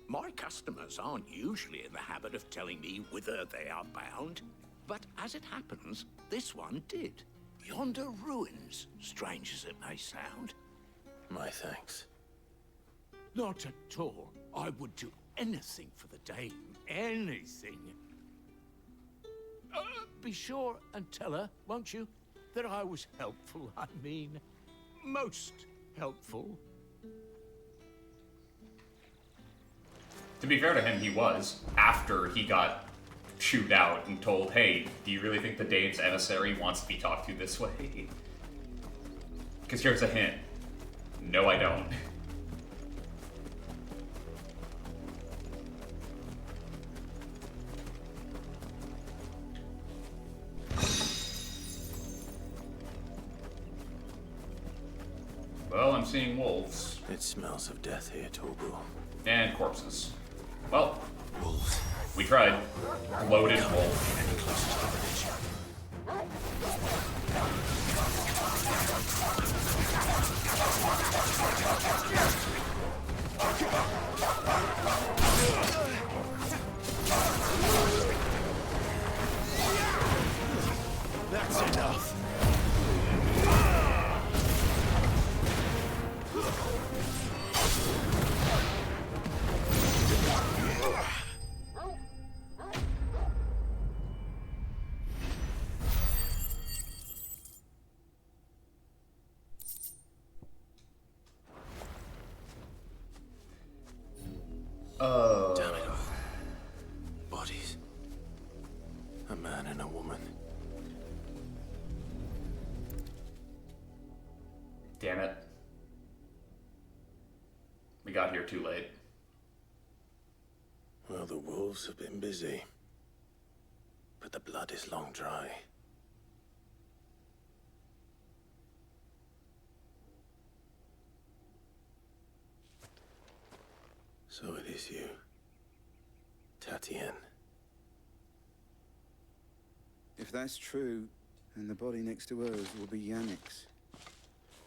My customers aren't usually in the habit of telling me whither they are bound, but as it happens, this one did. Yonder ruins, strange as it may sound. My thanks. Not at all. I would do anything for the Dame. Anything. Be sure and tell her, won't you, that I was helpful, I mean. most helpful. To be fair to him, he was, after he got chewed out and told, hey, do you really think the Dame's emissary wants to be talked to this way? Because here's a hint. No, I don't. Well, I'm seeing wolves. It smells of death here, Torgal. And corpses. Well, wolves. We tried. Loaded wolf. Any closer to the village? That's enough. Damn it all. Bodies. A man and a woman. Damn it. We got here too late. Well, the wolves have been busy. But the blood is long dry. So it is you, Tatienne. If that's true, then the body next to hers will be Yannick's.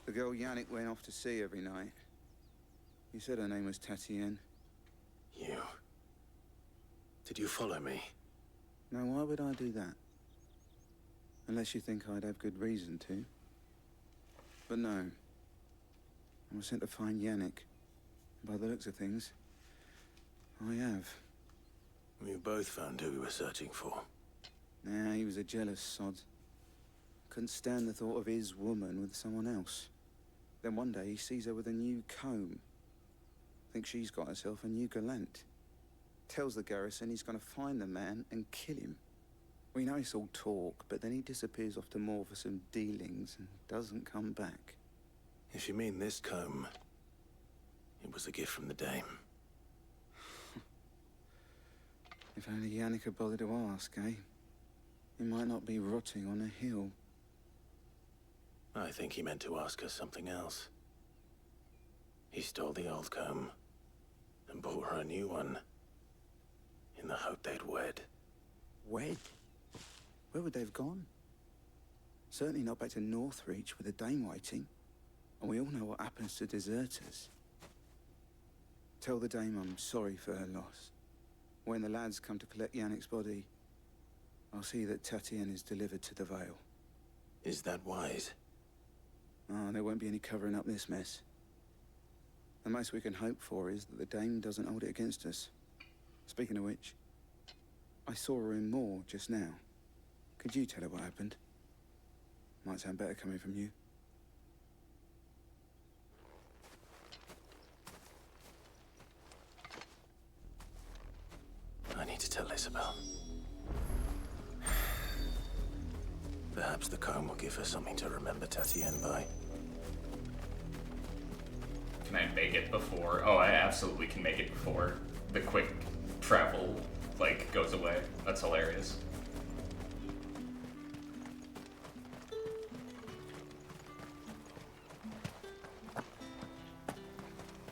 The girl Yannick went off to see every night. You said her name was Tatienne. You? Did you follow me? Now, why would I do that? Unless you think I'd have good reason to. But no. I was sent to find Yannick. By the looks of things, I have. We both found who we were searching for. Nah, he was a jealous sod. Couldn't stand the thought of his woman with someone else. Then one day he sees her with a new comb. Thinks she's got herself a new gallant. Tells the garrison he's gonna find the man and kill him. We know it's all talk, but then he disappears off to Moor for some dealings and doesn't come back. If you mean this comb, it was a gift from the Dame. If only Yannick had bothered to ask, eh? He might not be rotting on a hill. I think he meant to ask us something else. He stole the old comb and bought her a new one in the hope they'd wed. Wed? Where would they have gone? Certainly not back to Northreach with a Dame waiting. And we all know what happens to deserters. Tell the Dame I'm sorry for her loss. When the lads come to collect Yannick's body, I'll see that Tatienne is delivered to the Vale. Is that wise? Oh, there won't be any covering up this mess. The most we can hope for is that the Dame doesn't hold it against us. Speaking of which, I saw her in Moor just now. Could you tell her what happened? Might sound better coming from you. I need to tell Isabel. Perhaps the comb will give her something to remember Tatienne by. Can I make it before? Oh, I absolutely can make it before the quick travel, like, goes away. That's hilarious.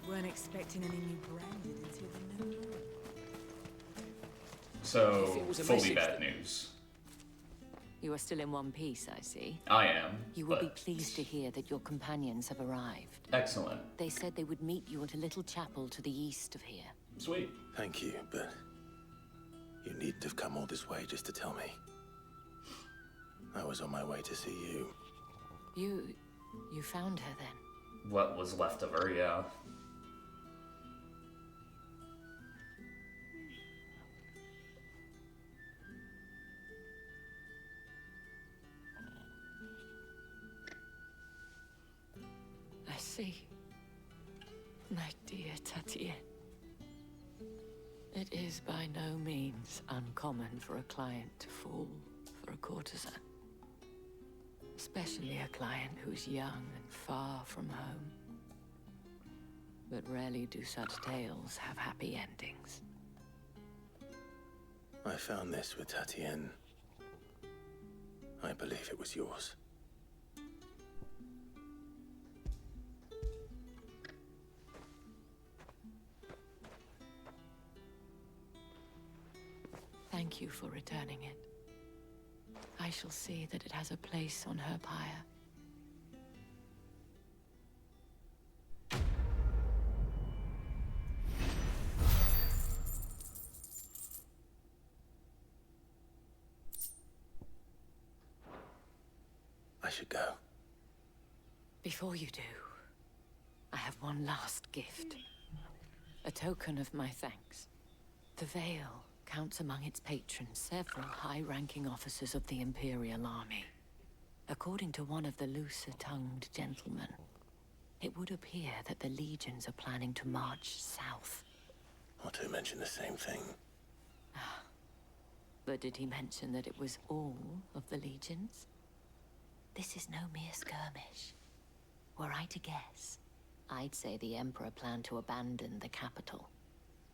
Weren't expecting any new branded until the new moon. So, fully bad news. You are still in one piece, I see. I am. You will be pleased to hear that your companions have arrived. Excellent. They said they would meet you at a little chapel to the east of here. Sweet. Thank you, but you needn't have come all this way just to tell me. I was on my way to see you. You found her then? What was left of her, yeah. see. My dear Tatienne. It is by no means uncommon for a client to fall for a courtesan. Especially a client who's young and far from home. But rarely do such tales have happy endings. I found this with Tatienne. I believe it was yours. Thank you for returning it. I shall see that it has a place on her pyre. I should go. Before you do, I have one last gift. A token of my thanks. The Veil counts among its patrons several high-ranking officers of the Imperial Army. According to one of the looser-tongued gentlemen, it would appear that the legions are planning to march south. Or to mention the same thing. But did he mention that it was all of the legions? This is no mere skirmish. Were I to guess, I'd say the Emperor planned to abandon the capital.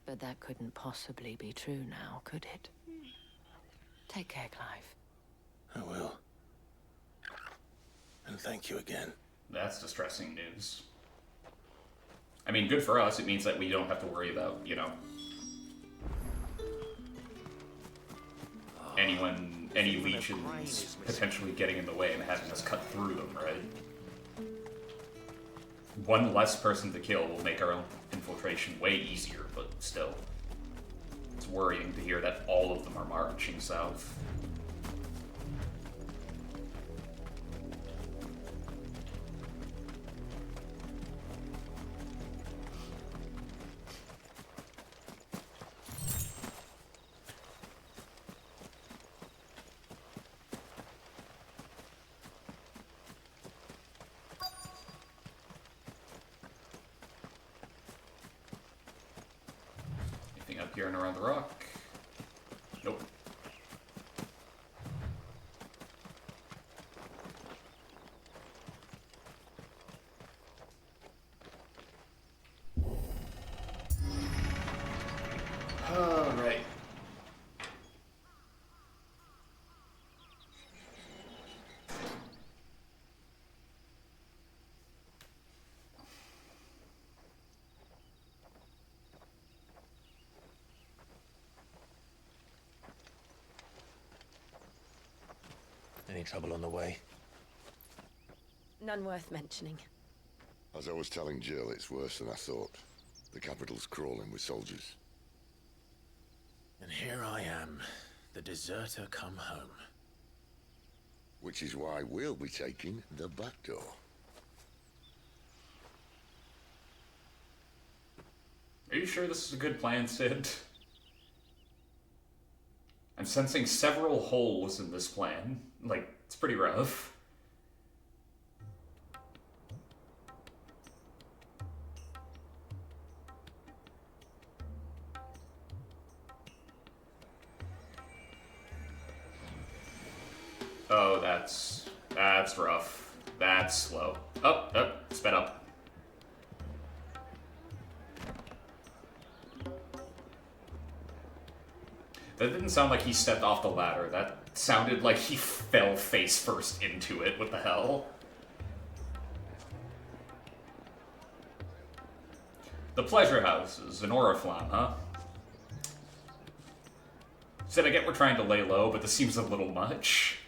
But that couldn't possibly be true now, could it? Take care, Clive. I will. And thank you again. That's distressing news. I mean, good for us. It means that we don't have to worry about, you know, any legions potentially getting in the way and having us cut through them, right? One less person to kill will make our own infiltration way easier, but still. It's worrying to hear that all of them are marching south. Up here and around the rock. Nope. All right. Any trouble on the way? None worth mentioning. As I was telling Jill, it's worse than I thought. The capital's crawling with soldiers. And here I am, the deserter come home. Which is why we'll be taking the back door. Are you sure this is a good plan, Sid? I'm sensing several holes in this plan. Like, it's pretty rough. Oh, that's rough. That's slow. Oh, sped up. That didn't sound like he stepped off the ladder. That sounded like he fell face first into it. What the hell? The Pleasure House is an Oriflamme, huh? Said I get we're trying to lay low, but this seems a little much.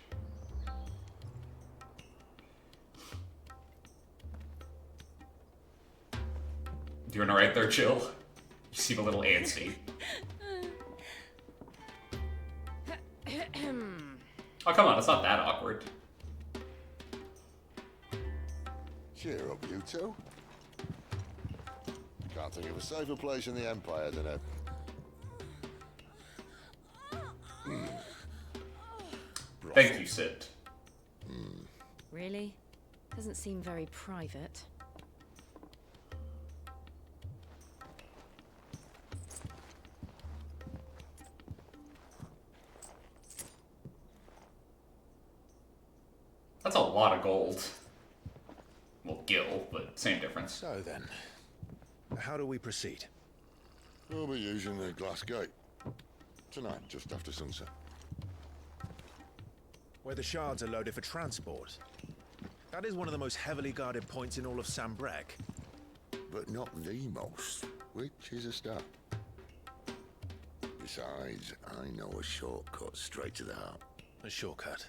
Doing alright there, Jill? You seem a little antsy. Oh, come on, it's not that awkward. Cheer up, you two. Can't think of a safer place in the Empire than a... Thank you, Sid. Really? Doesn't seem very private. lot of gold. Well, gil, but same difference. So then, how do we proceed? We'll be using the glass gate. Tonight, just after sunset. Where the shards are loaded for transport. That is one of the most heavily guarded points in all of Sambrek. But not the most, which is a start. Besides, I know a shortcut straight to the heart. A shortcut?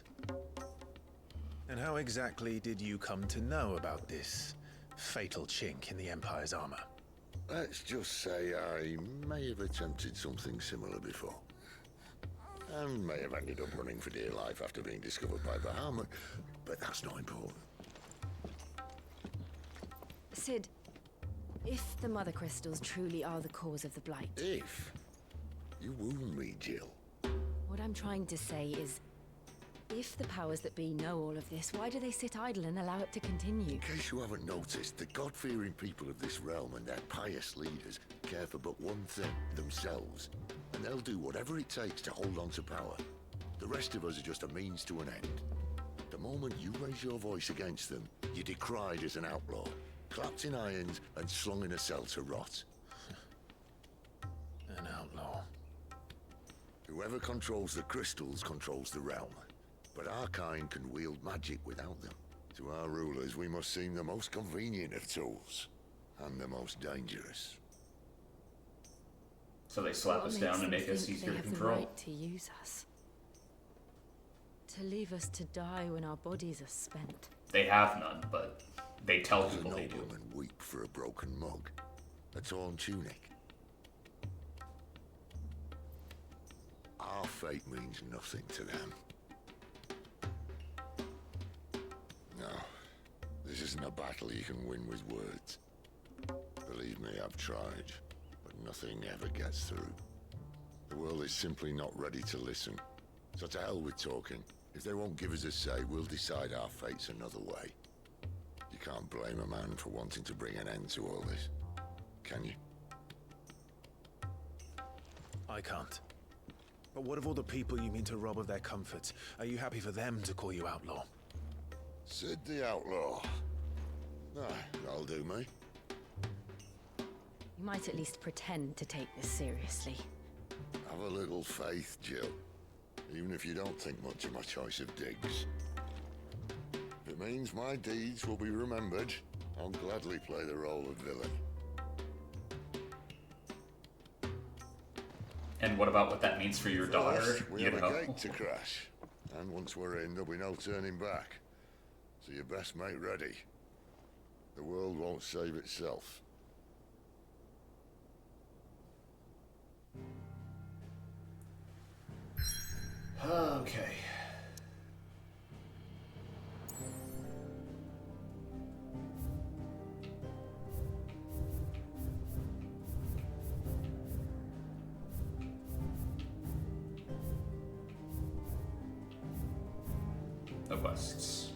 And how exactly did you come to know about this fatal chink in the Empire's armor? Let's just say I may have attempted something similar before. And may have ended up running for dear life after being discovered by Bahamut, but that's not important. Sid, if the Mother Crystals truly are the cause of the Blight... If? You wound me, Jill. What I'm trying to say is, if the powers that be know all of this, why do they sit idle and allow it to continue? In case you haven't noticed, the God-fearing people of this realm and their pious leaders care for but one thing, themselves. And they'll do whatever it takes to hold on to power. The rest of us are just a means to an end. The moment you raise your voice against them, you're decried as an outlaw, clapped in irons and slung in a cell to rot. An outlaw. Whoever controls the crystals controls the realm. But our kind can wield magic without them. To our rulers, we must seem the most convenient of tools, and the most dangerous. So they slap us down and make us easier to control. The right to use us. To leave us to die when our bodies are spent. They have none, but they tell people they do. And weep for a broken mug, a torn tunic. Our fate means nothing to them. No, this isn't a battle you can win with words. Believe me, I've tried, but nothing ever gets through. The world is simply not ready to listen. So to hell with talking. If they won't give us a say, we'll decide our fates another way. You can't blame a man for wanting to bring an end to all this, can you? I can't. But what of all the people you mean to rob of their comforts? Are you happy for them to call you outlaw? Sid the Outlaw. Ah, that'll do me. You might at least pretend to take this seriously. Have a little faith, Jill. Even if you don't think much of my choice of digs. If it means my deeds will be remembered, I'll gladly play the role of villain. And what about what that means for your daughter? First, we You have know? a gate to crash. And once we're in, there'll be no turning back. So you best make ready. The world won't save itself. Okay. The quests.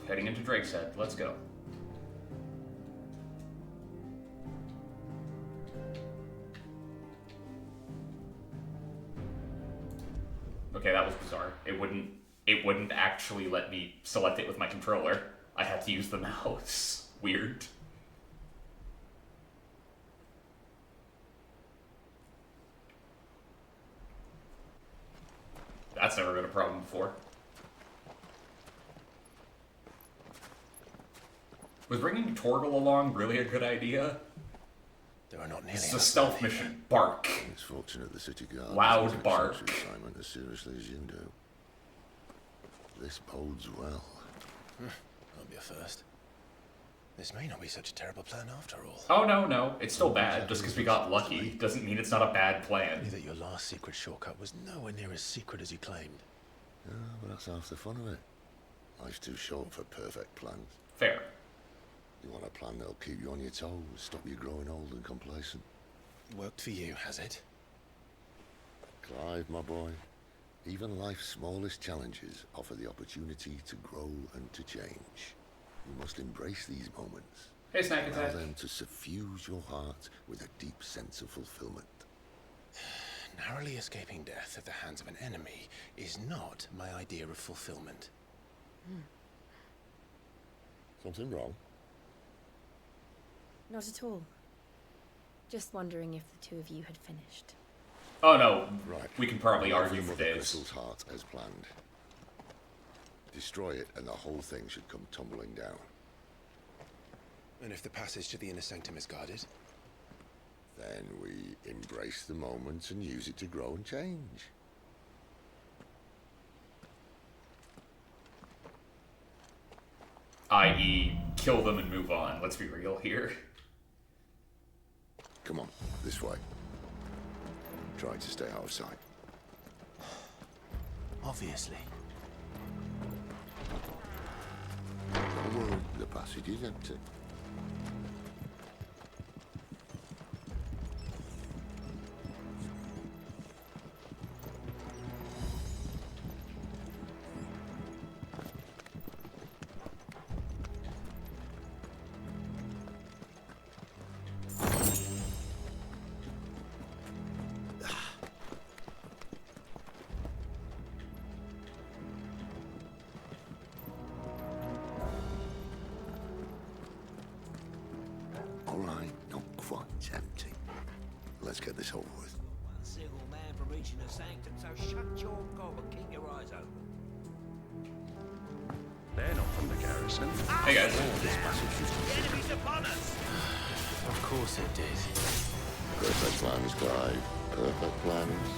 Heading into Drake's Head. Let's go. Okay, that was bizarre. It wouldn't actually let me select it with my controller. I had to use the mouse. Weird. That's never been a problem before. Was bringing Torgal along really a good idea? There are not nearly It's a stealth mission. Bark. It's fortunate the city guard Loud doesn't take bark. such assignment as seriously as you do. This bodes well. That'll be a first. This may not be such a terrible plan after all. Oh, no. It's still bad. Just because we got lucky doesn't mean it's not a bad plan. Only that your last secret shortcut was nowhere near as secret as you claimed. Yeah, but that's half the fun of it. Life's too short for perfect plans. Fair. You want a plan that'll keep you on your toes, stop you growing old and complacent. Worked for you, has it? Clive, my boy, even life's smallest challenges offer the opportunity to grow and to change. You must embrace these moments. Hey, Snack Allow Attack. them to suffuse your heart with a deep sense of fulfillment. Narrowly escaping death at the hands of an enemy is not my idea of fulfillment. Something wrong? Not at all. Just wondering if the two of you had finished. Oh no, right. We can probably argue for Mother days. Crystal's heart as planned. Destroy it and the whole thing should come tumbling down. And if the passage to the inner sanctum is guarded? Then we embrace the moment and use it to grow and change. I.e., kill them and move on. Let's be real here. Come on, this way. Try to stay out of sight. Obviously. Don't worry, the passage is empty. All right, not quite empty. Let's get this over with. One single man from reaching the sanctum, so shut your gob and keep your eyes open. They're not from the garrison. Hey guys. The enemy's upon us! Of course it did. Perfect plans, Clive. Perfect plans.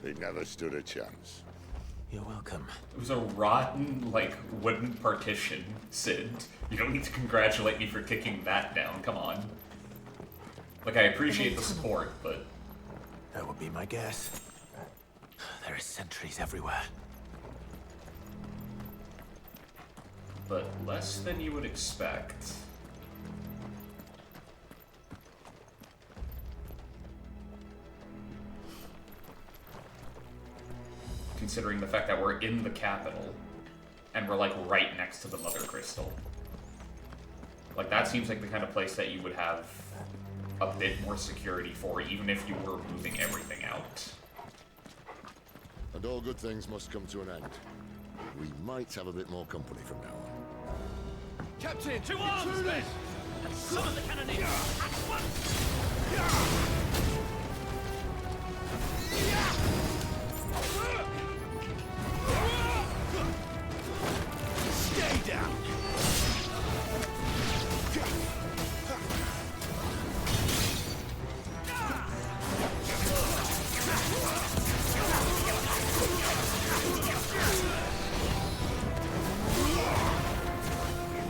They never stood a chance. You're welcome. It was a rotten, like, wooden partition, Sid. You don't need to congratulate me for kicking that down, come on. Like, I appreciate the support, but... That would be my guess. There are sentries everywhere. But less than you would expect. Considering the fact that we're in the capital, and we're like right next to the Mother Crystal. Like that seems like the kind of place that you would have a bit more security for, even if you were moving everything out. And all good things must come to an end. We might have a bit more company from now on. Captain, to arms, men! And summon the cannoneers at once! Stay down!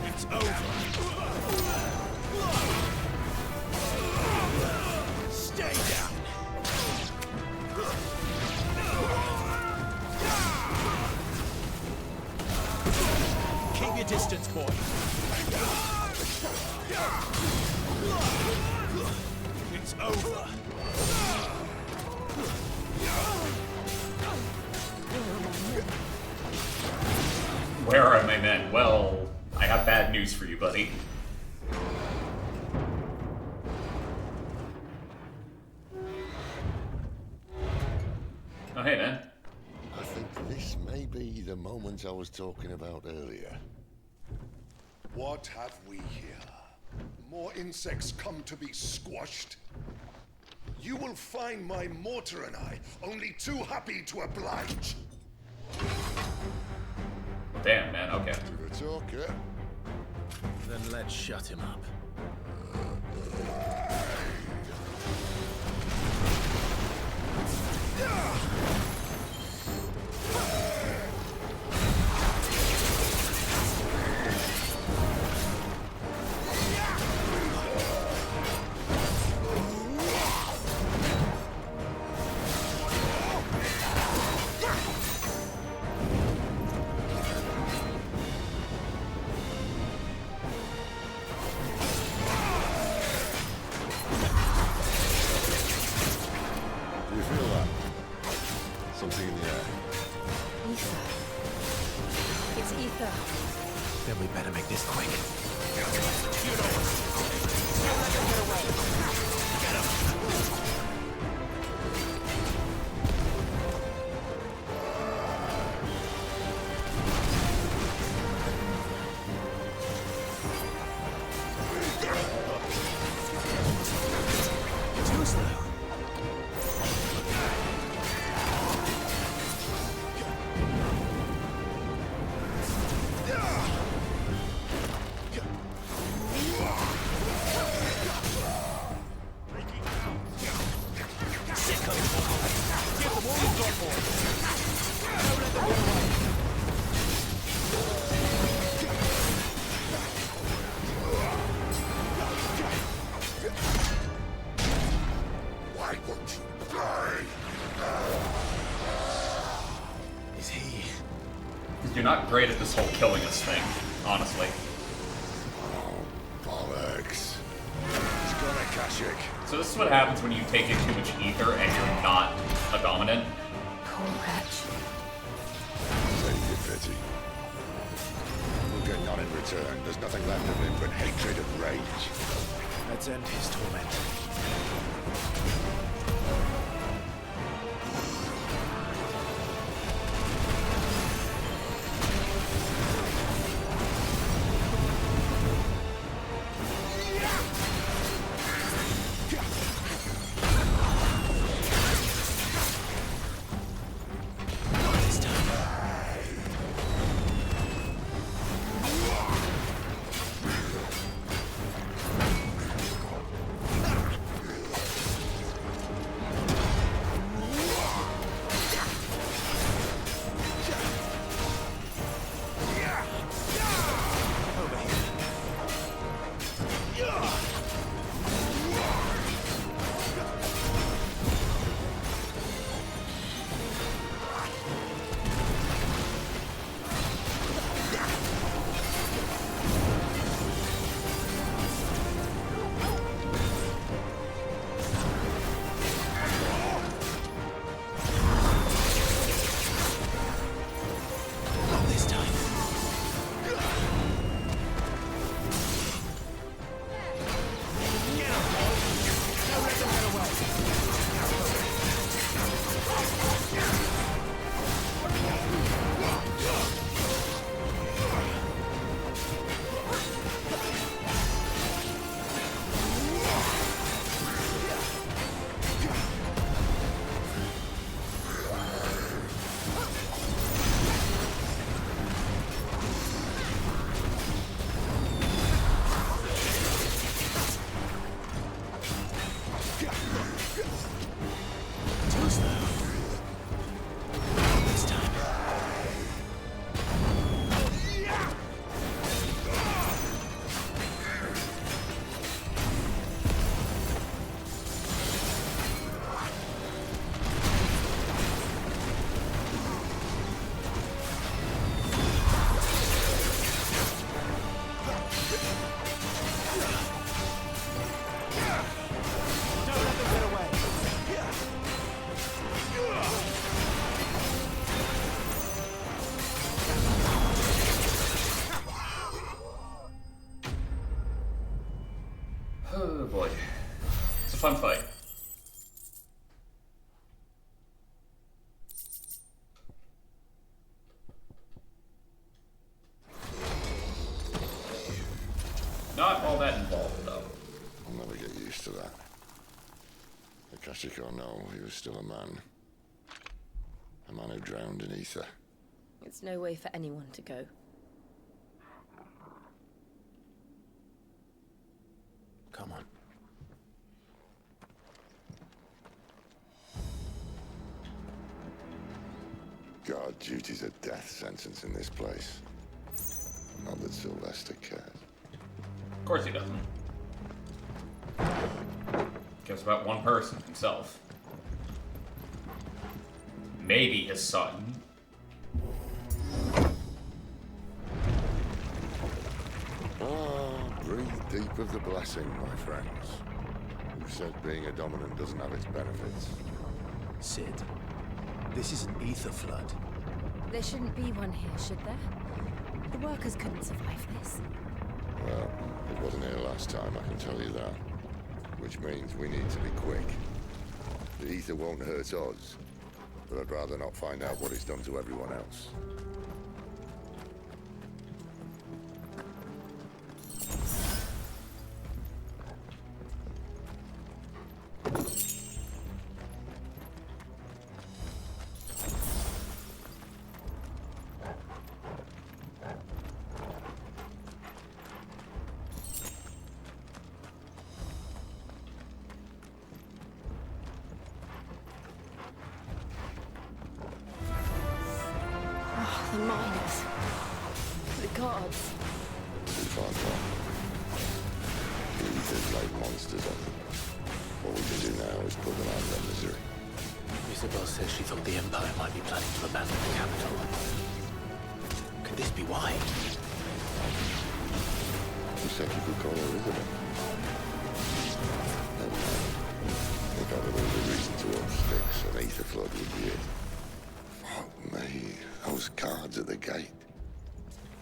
It's over. Stay down. Keep your distance, boy. It's over. Where are my men? Well, I have bad news for you, buddy. Oh, hey, man. I think this may be the moment I was talking about earlier. What have we here? More insects come to be squashed? You will find my mortar and I only too happy to oblige. Damn, man, okay. To the talker. Then let's shut him up. Something in the air. Ether. It's ether. Then we better make this quick. Too slow. Why won't you die? Is he? You're not great at this whole killing us thing, honestly. Oh, bollocks. He's got a Kashik. So this is what happens when you take in too much ether and you're not a dominant. Poor wretch. Save your pity. We'll get none in return. There's nothing left of him but hatred and rage. Let's end his torment. Oh boy. It's a fun fight. Not all that involved, though. I'll never get used to that. Akashic or no, he was still a man. A man who drowned in ether. It's no way for anyone to go. Guard duty's a death sentence in this place. Not that Sylvester cares. Of course he doesn't. Cares about one person, himself. Maybe his son. Breathe deep of the blessing, my friends. Who said being a dominant doesn't have its benefits? Sid, this is an ether flood. There shouldn't be one here, should there? The workers couldn't survive this. Well, it wasn't here last time, I can tell you that. Which means we need to be quick. The ether won't hurt us, but I'd rather not find out what it's done to everyone else. The miners. The gods. Too far gone. The ether's laid monsters on them. What we can do now is put them out of their misery. Isabel says she thought the Empire might be planning to abandon the capital. Could this be why? Who said you could call her Isabel? Never mind. If ever there was a reason to up sticks, an ether flood would be it. Fuck me. Those guards at the gate.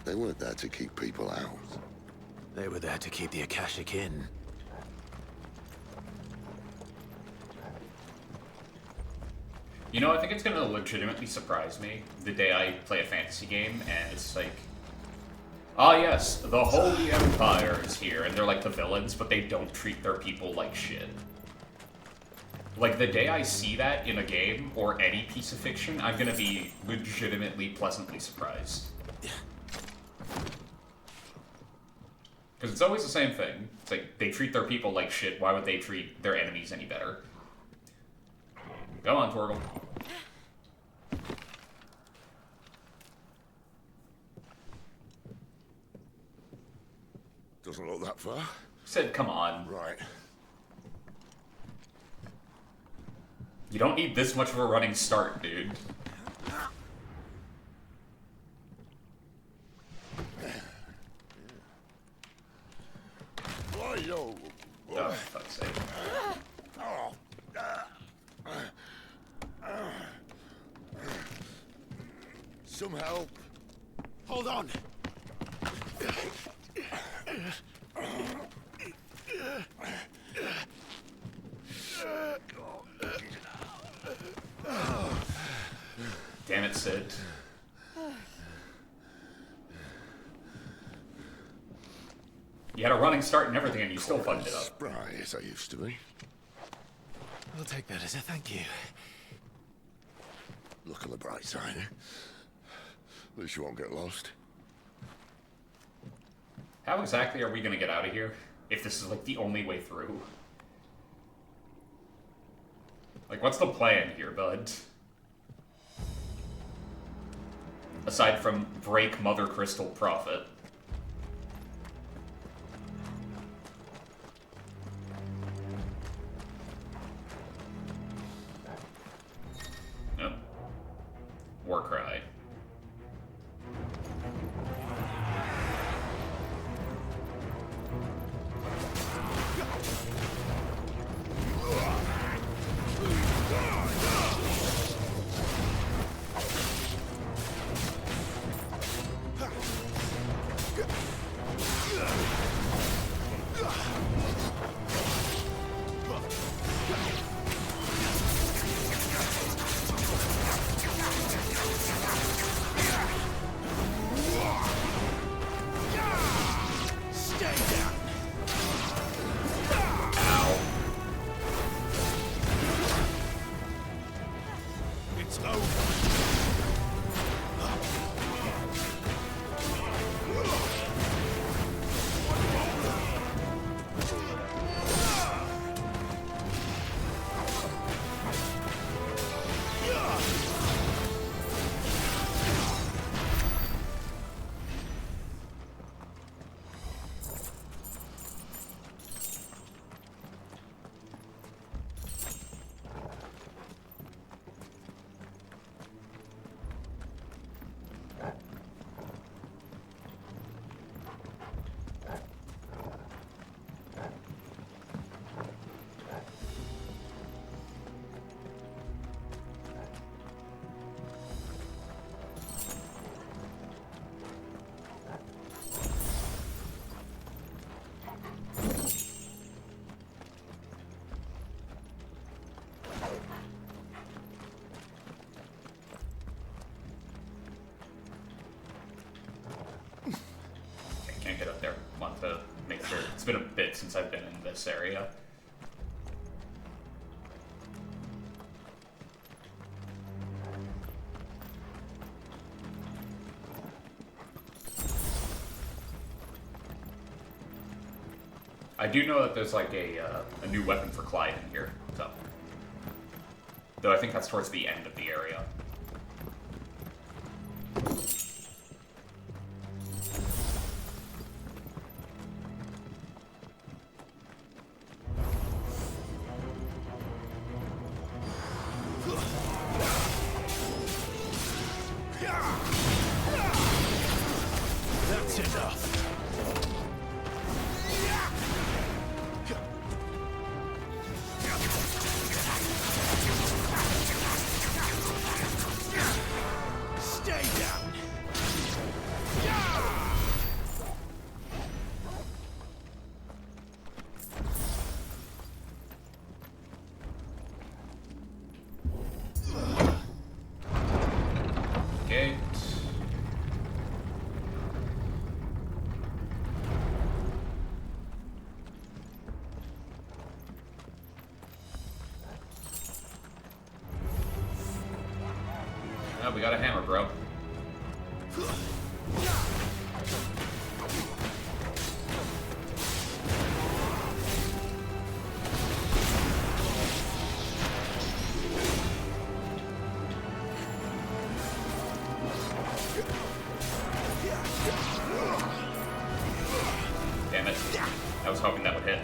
They weren't there to keep people out. They were there to keep the Akashic in. You know, I think it's gonna legitimately surprise me the day I play a fantasy game and it's like, ah yes, the Holy Empire is here, and they're like the villains, but they don't treat their people like shit. Like, the day I see that in a game, or any piece of fiction, I'm gonna be legitimately pleasantly surprised. Because it's always the same thing. It's like, they treat their people like shit, why would they treat their enemies any better? Go on, Torgal. Doesn't look that far. Said, come on. Right. You don't need this much of a running start, dude. Oh, yo. Oh, for fuck's sake. Some help. Hold on. Damn it, Sid. You had a running start and everything, and you still fucked it up. Spry as I used to be. I'll take that as a thank you. Look on the bright side, eh? At least you won't get lost. How exactly are we gonna get out of here? If this is, like, the only way through? Like, what's the plan here, bud? Aside from break Mother Crystal Prophet. No. Warcry. It's been a bit since I've been in this area. I do know that there's like a new weapon for Clyde in here, so. Though I think that's towards the end of the area. That's enough. Stay down. Okay. We got a hammer, bro. Damn it. I was hoping that would hit.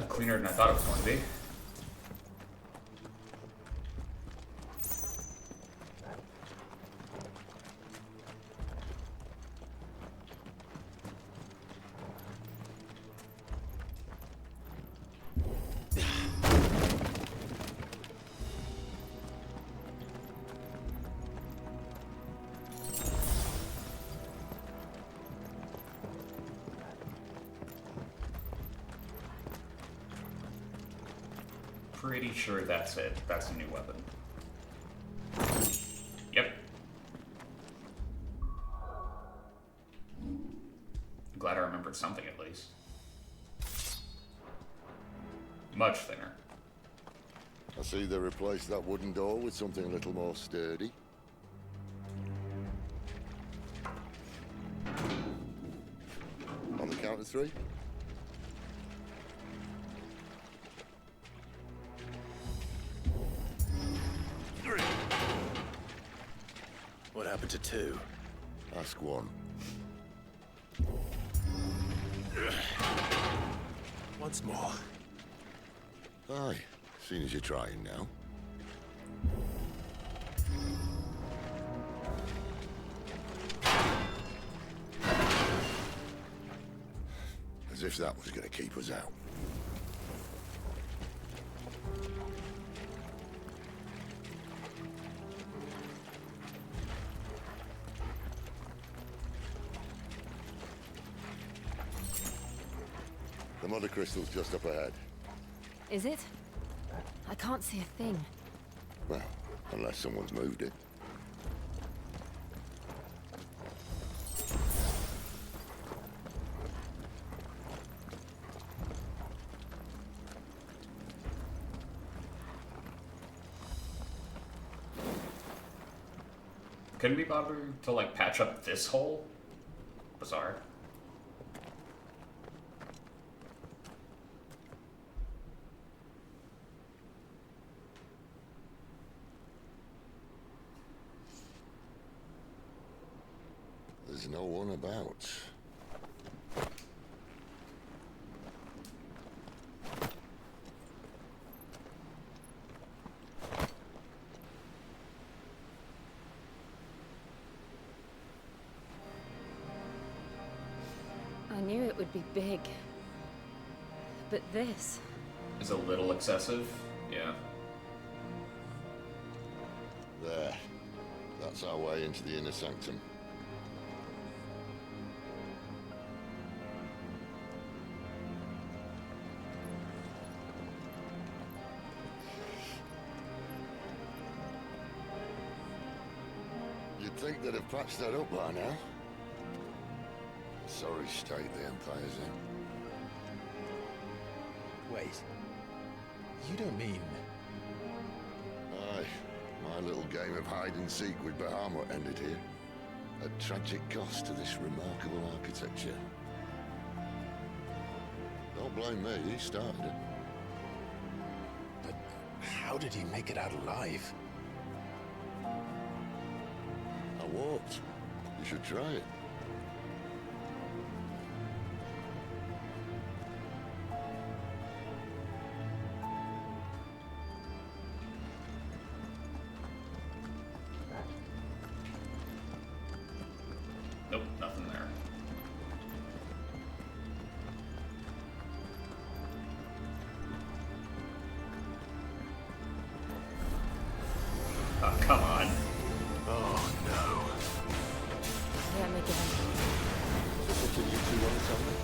Cleaner than I thought it was going to be. Pretty sure that's it. That's a new weapon. Yep. I'm glad I remembered something at least. Much thinner. I see they replaced that wooden door with something a little more sturdy. On the count of 3. What happened to 2? Ask 1. Once more. Aye, seeing as you're trying now. As if that was going to keep us out. mother crystal's just up ahead. Is it? I can't see a thing. Well, unless someone's moved it. Couldn't we bother to, like, patch up this hole? Bizarre. There's no one about. I knew it would be big. But this... Is a little excessive, yeah. There. That's our way into the inner sanctum. You'd think they'd have patched that up by now. Sorry state the Empire's in. Wait. You don't mean... Aye. My little game of hide-and-seek with Bahamut ended here. At tragic cost to this remarkable architecture. Don't blame me, he started it. But how did he make it out alive? I walked. You should try it. Nope, nothing there. Oh, come on. Oh, no. Them again. Is this what you two want to tell me?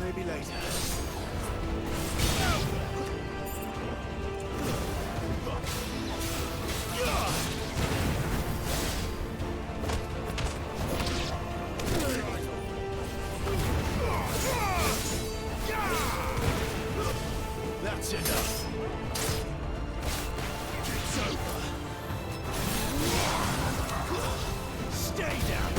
Maybe later. That's enough. It's over. Stay down.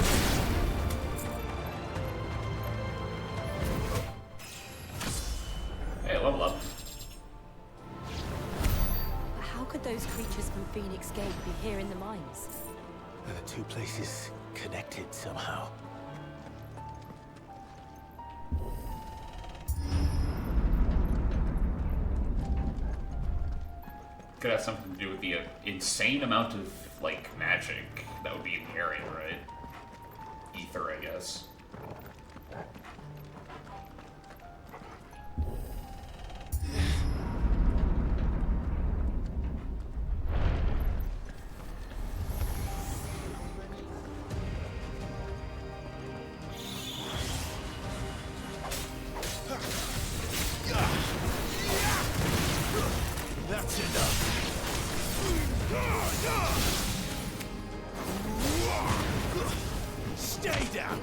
Hey, level up. How could those creatures from Phoenix Gate be here in the mines? Are the two places connected somehow? Could have something to do with the insane amount of, like, magic that would be in the area, right? Ether, I guess. That's enough. Stay down.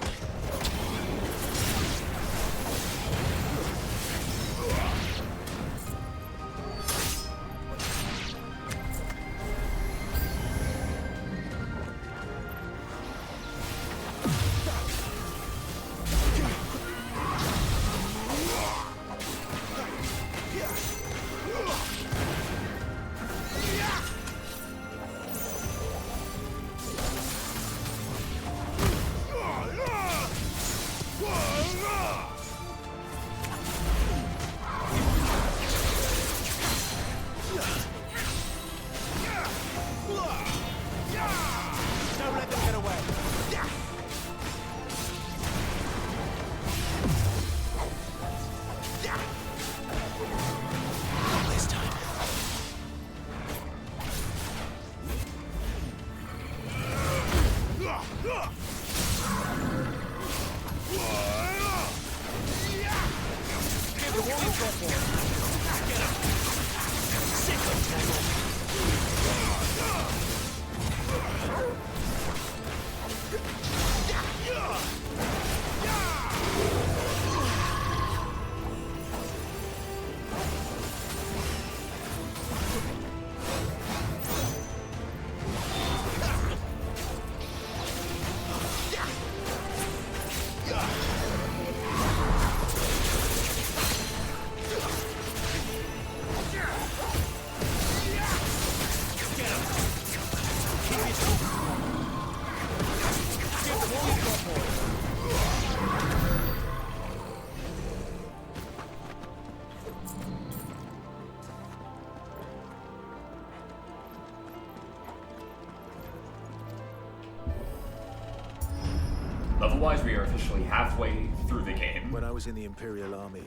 Otherwise, we are officially halfway through the game. When I was in the Imperial Army,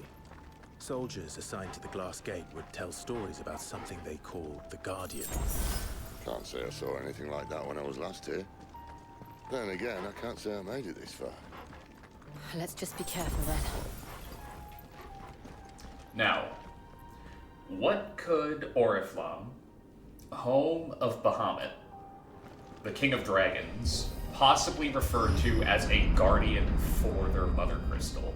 soldiers assigned to the Glass Gate would tell stories about something they called the Guardian. Can't say I saw anything like that when I was last here. Then again, I can't say I made it this far. Let's just be careful then. Now, what could Oriflamme, home of Bahamut, the King of Dragons, possibly refer to as a guardian for their mother crystal?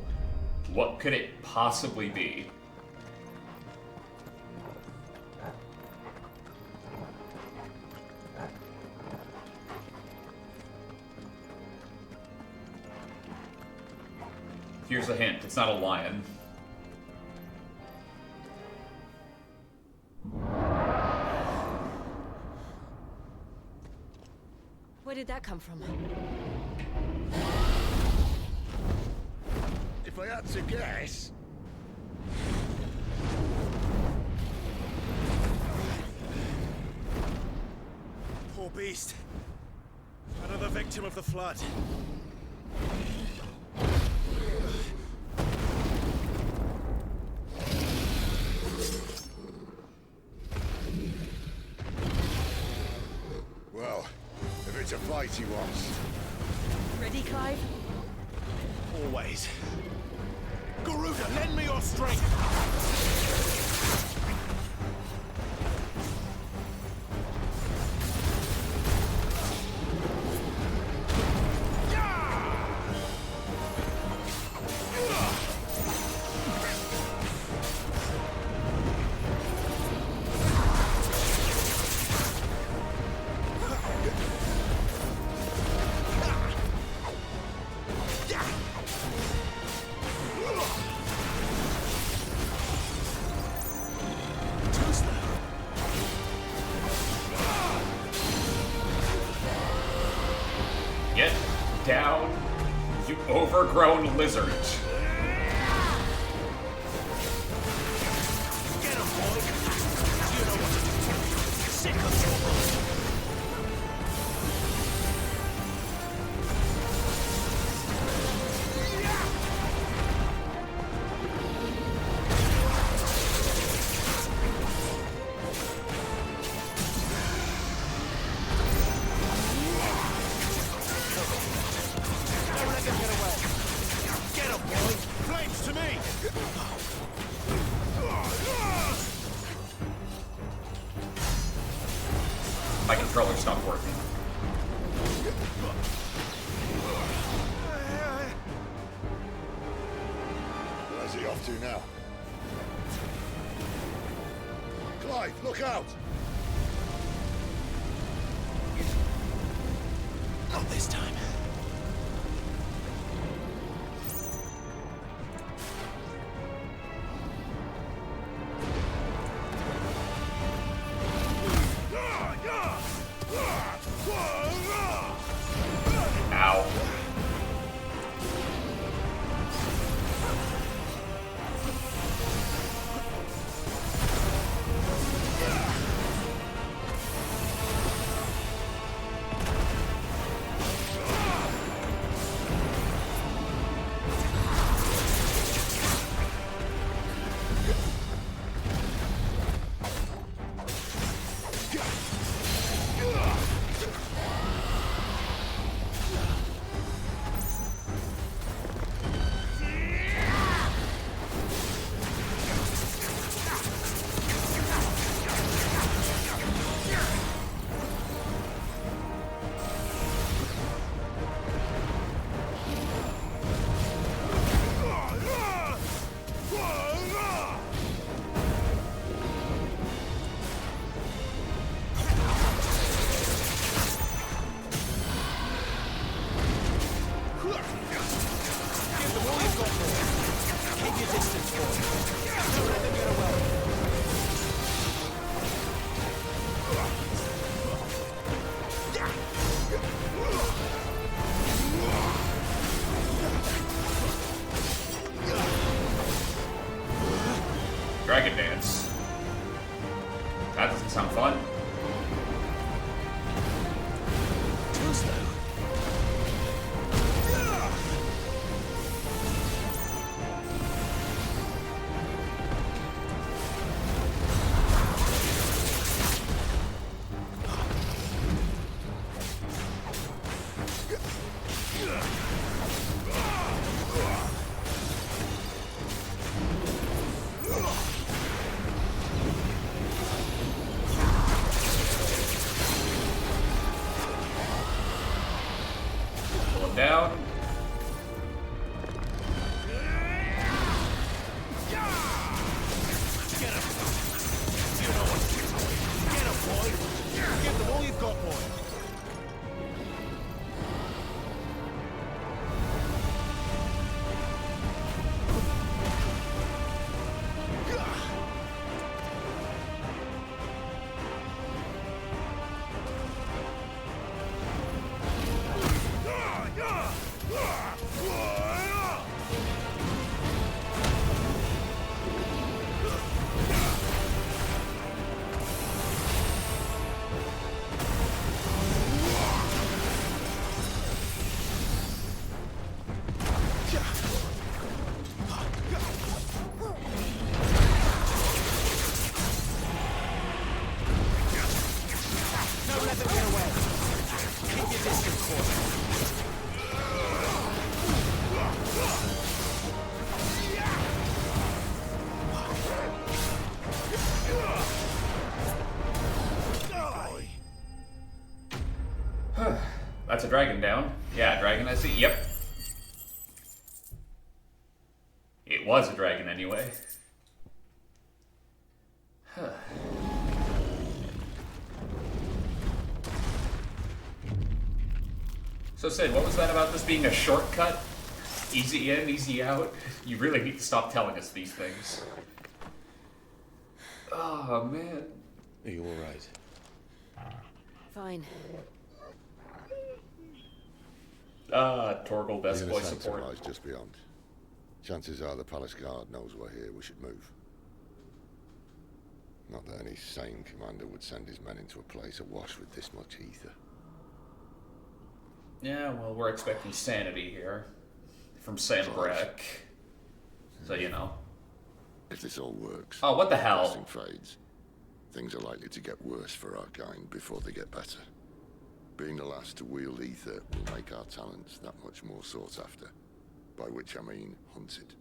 What could it possibly be? Here's a hint, it's not a lion. Where did that come from? If I had to guess... Poor beast. Another victim of the flood. Well, if it's a fight he wants. Ready, Clive? Always. Garuda, lend me your strength! Get down, you overgrown lizard. Get him, boy! You know what to do. Sick of trouble! My controller stopped working. Where's he off to now? Clive, look out! Not this time. Ow. Dragon dance. That doesn't sound fun. Down. That's a dragon down. Yeah, dragon I see. Yep. It was a dragon anyway. So Sid, what was that about this being a shortcut? Easy in, easy out? You really need to stop telling us these things. Oh, man. Are you alright? Fine. Torgal, best boy support. Lies just beyond. Chances are the palace guard knows we're here. We should move. Not that any sane commander would send his men into a place awash with this much ether. Yeah, well, we're expecting sanity here. From Sambrek. So, you know. If this all works... Oh, what the hell? Casting fades. Things are likely to get worse for our kind before they get better. Being the last to wield ether will make our talents that much more sought after. By which I mean hunted.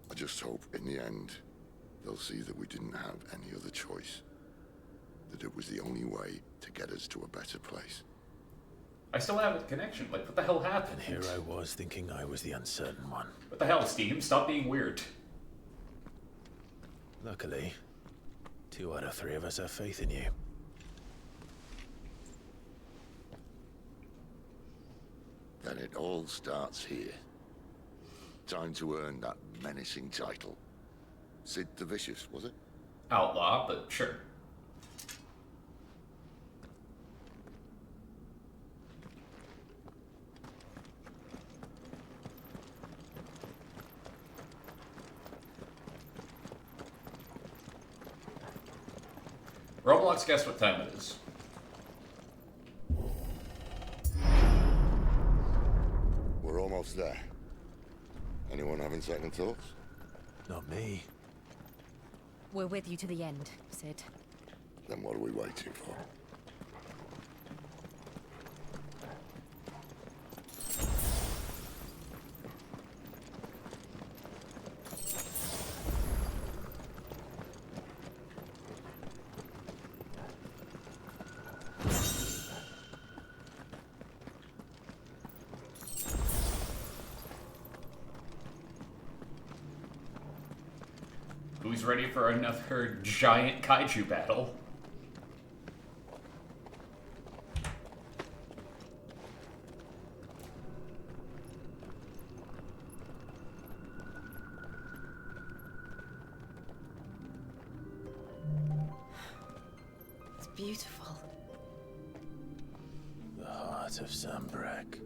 I just hope, in the end, they'll see that we didn't have any other choice. That it was the only way to get us to a better place. I still have a connection. Like, what the hell happened? And here I was thinking I was the uncertain one. What the hell, Steam? Stop being weird. Luckily, 2 out of 3 of us have faith in you. Then it all starts here. Time to earn that menacing title. Sid the Vicious, was it? Outlaw, but sure. Roblox, guess what time it is? We're almost there. Anyone having second thoughts? Not me. We're with you to the end, Sid. Then what are we waiting for? Who's ready for another giant kaiju battle? It's beautiful. The heart of Sambrek.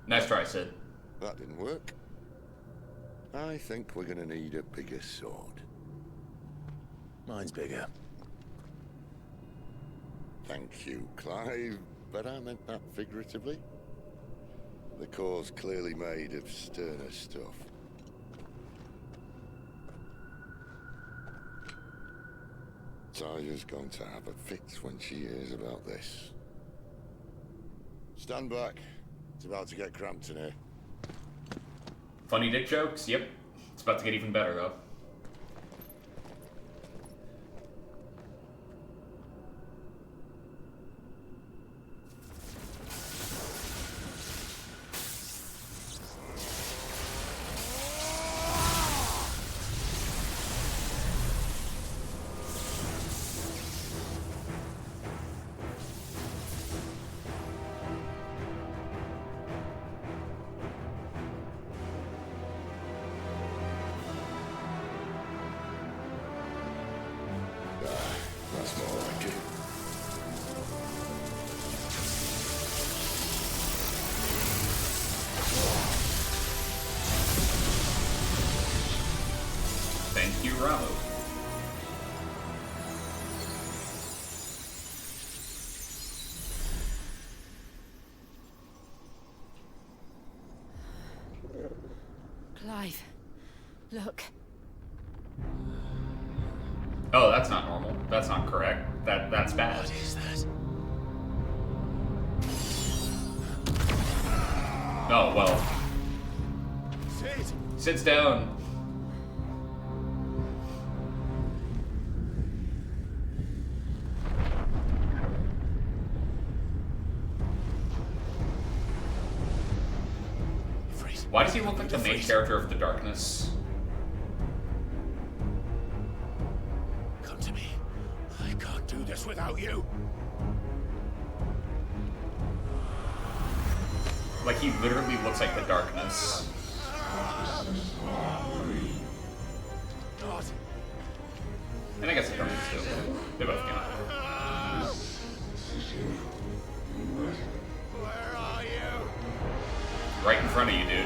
Nice try, Sid. That didn't work. I think we're gonna need a bigger sword. Mine's bigger. Thank you, Clive, but I meant that figuratively. The core's clearly made of sterner stuff. Taya's going to have a fit when she hears about this. Stand back. It's about to get cramped in here. Funny dick jokes? Yep. It's about to get even better, though. That's more like it. Thank you, Ramos. Clive, look. Oh, that's not normal. That's not correct. That's bad. What is that? Oh, well. Sid! Sits down. Why does he look like the main character of The Darkness? Come to me. I can't do this without you. Like, he literally looks like The Darkness. And I guess The Darkness too. They both count. Where are you? Right in front of you, dude.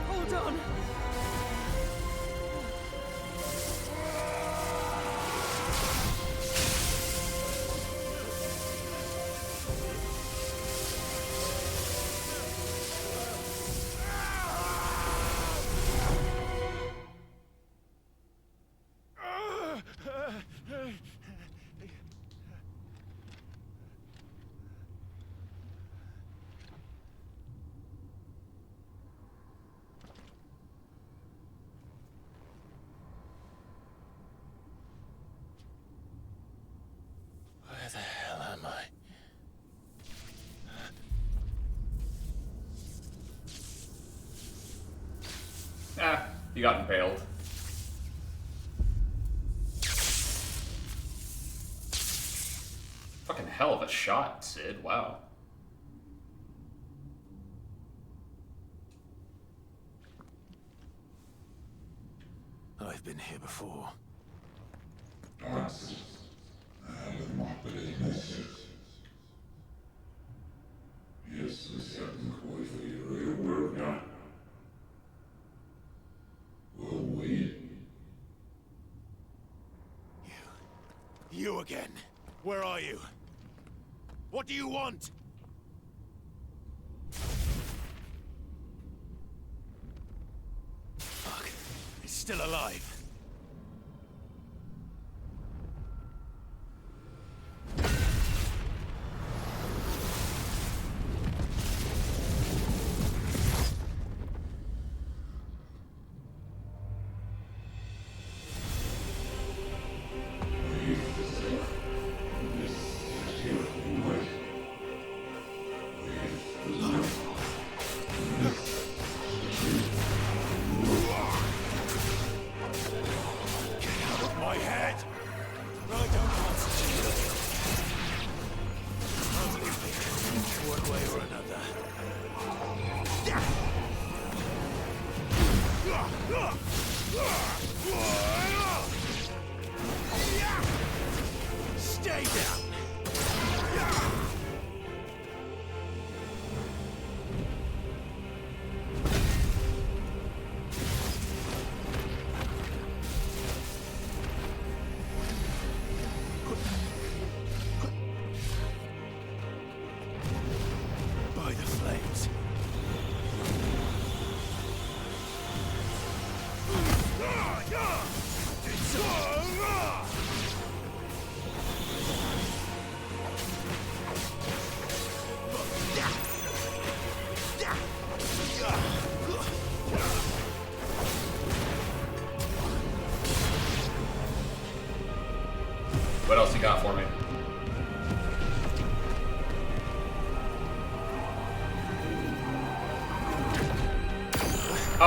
Hold on. Where the hell am I? Ah, you got impaled. Fucking hell of a shot, Sid. Wow. I've been here before. You again. Where are you? What do you want? Fuck. He's still alive.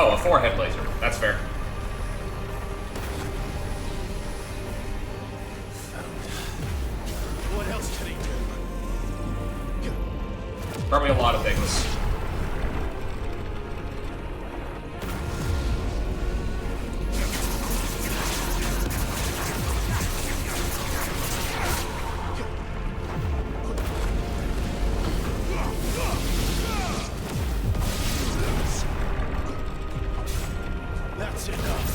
Oh, a forehead laser. That's fair. What else can he do? Probably a lot of things. That's enough.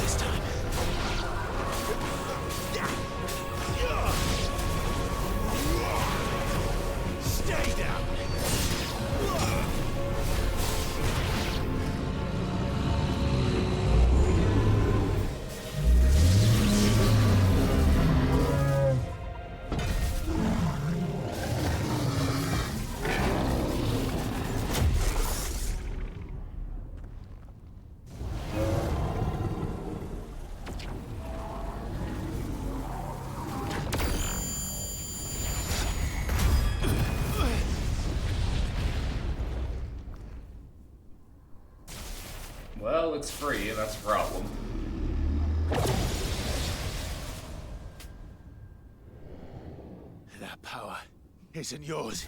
This time. Stay down. Well, it's free, that's a problem. That power isn't yours.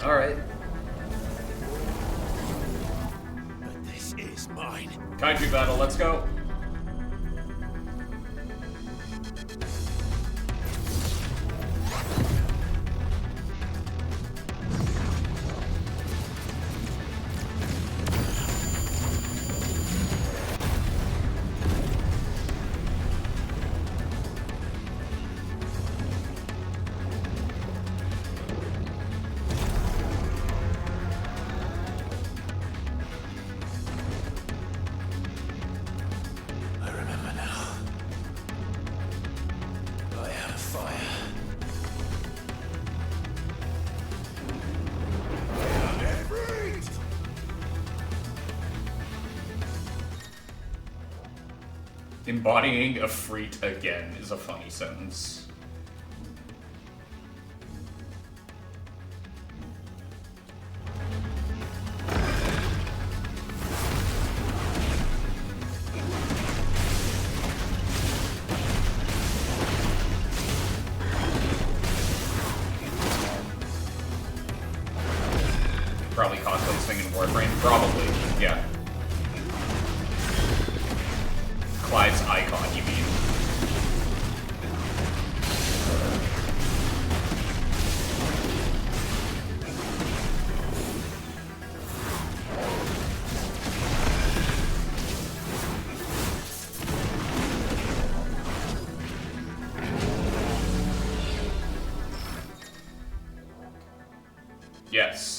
Alright. But this is mine. Kaiju battle, let's go. I remember now. I had a fire. Embodying a freak again is a funny sentence. Probably Cosplay's thing in Warframe. Probably, yeah. Clive's icon, you mean? Yes.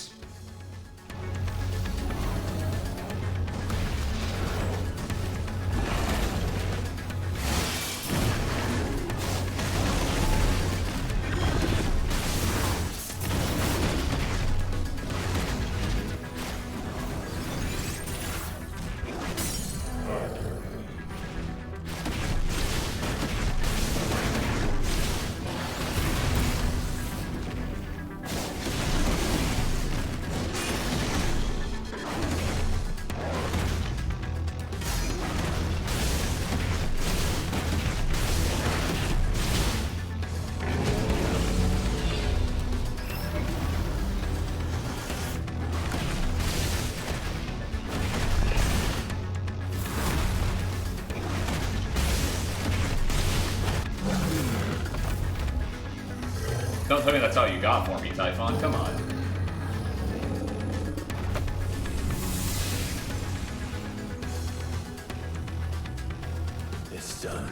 Don't tell me that's all you got for me, Typhon. Come on. It's done.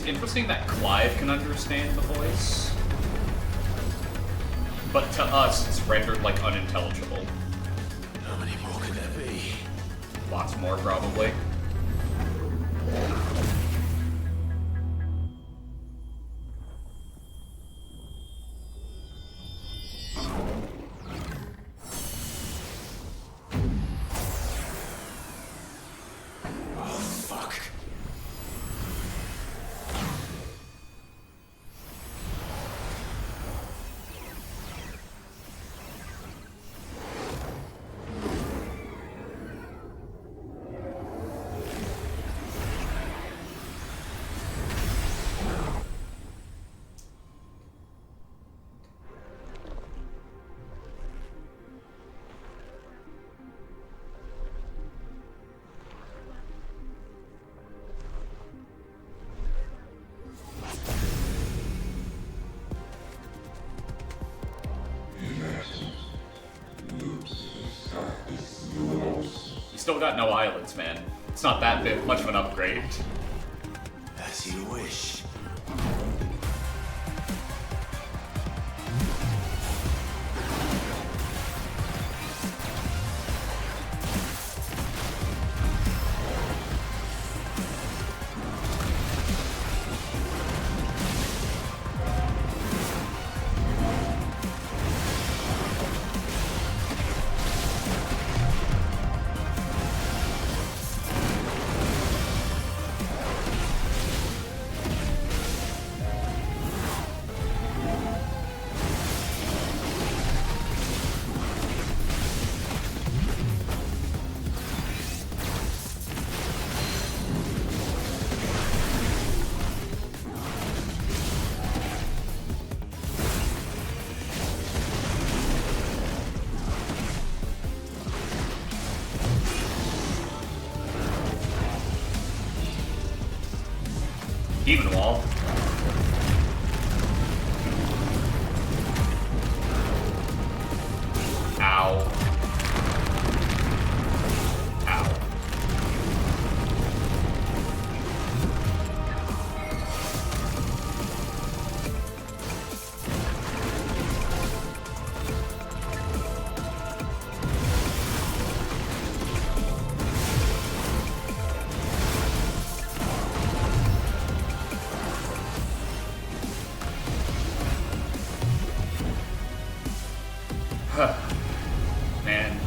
interesting that Clive can understand the voice, but to us it's rendered like unintelligible. How many more could there be? Lots more, probably. You still got no eyelids, man. It's not that big, much of an upgrade. As you wish. Even wall. Ow. Ow. Man.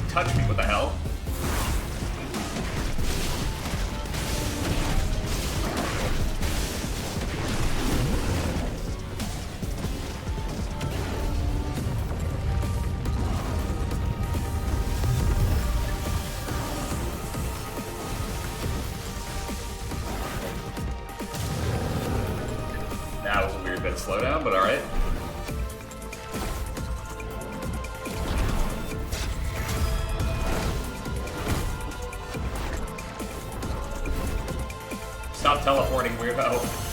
Touch me, what the hell? That was a weird bit of slowdown, but alright. Stop teleporting, weirdo.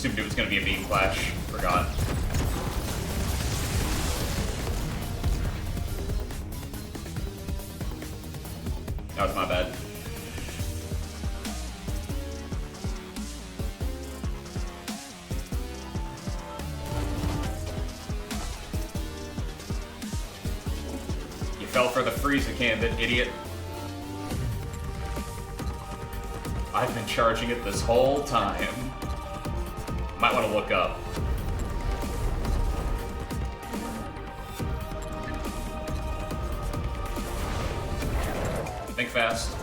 assumed it was going to be a beam flash. Forgot. That was my bad. You fell for the freezer gambit, idiot. I've been charging it this whole time. Might want to look up. Think fast.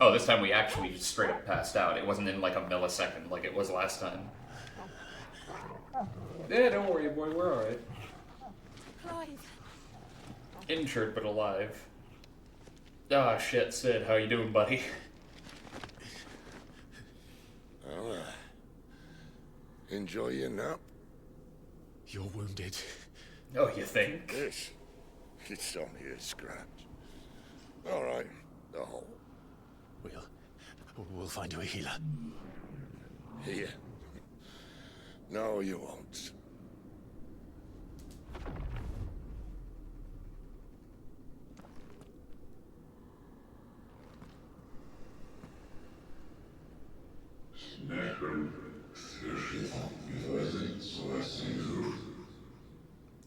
Oh, this time we actually just straight up passed out. It wasn't in like a millisecond like it was last time. Yeah, don't worry, boy, we're alright. Clive. Injured but alive. Ah, shit, Sid, how you doing, buddy? Well, enjoy your nap. You're wounded. Oh, you think? This? It's only a scratch. Alright, the hole. We'll find you a healer. Here. No, you won't.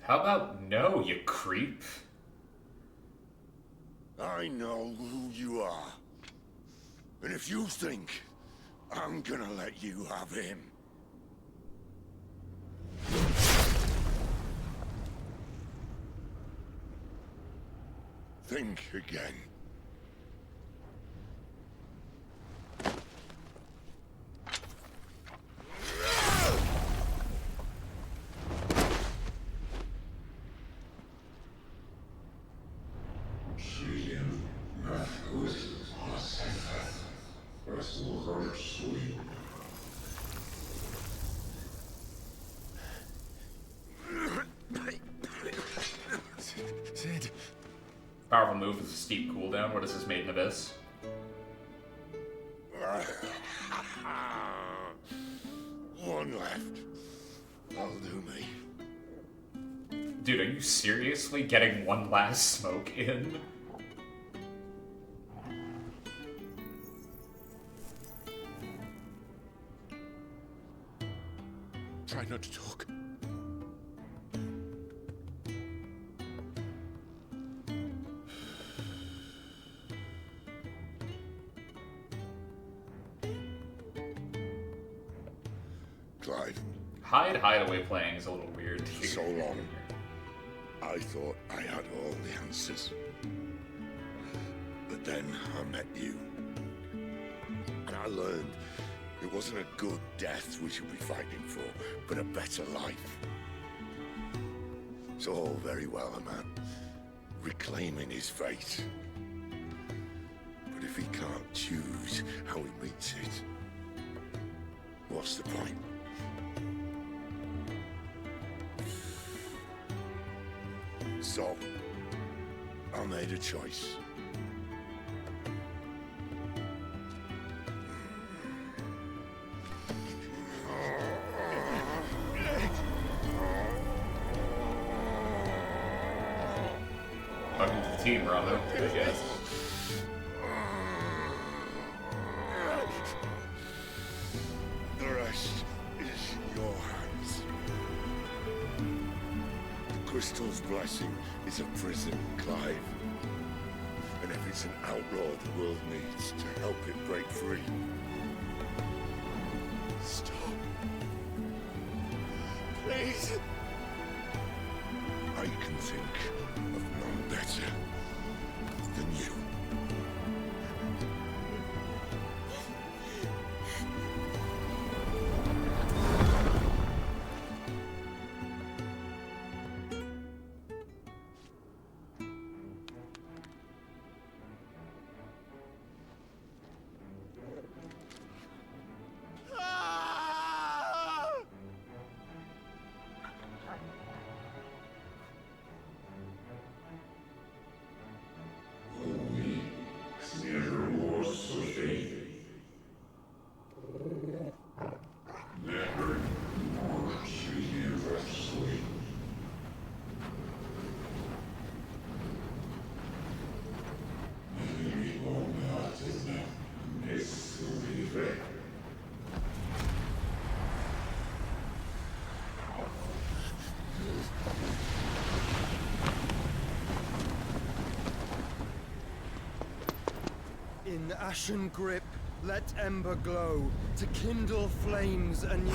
How about no, you creep? I know who you are. And if you think I'm gonna let you have him... think again. Sid. Powerful move with a steep cooldown. What is this, Made in Abyss? One left. That'll do me. Dude, are you seriously getting one last smoke in? Try not to talk. Clive. Hideaway playing is a little weird. So long. I thought I had all the answers. But then I met you. And I learned it wasn't a good death we should be fighting for, but a better life. It's all very well, a man reclaiming his fate. But if he can't choose how he meets it, what's the point? So, I made a choice. team, Robin. I guess. The rest is in your hands. The Crystal's blessing is a prison, Clive. And if it's an outlaw the world needs to help it break free, stop. Please. I can think of none better than you. In ashen grip, let ember glow, to kindle flames anew.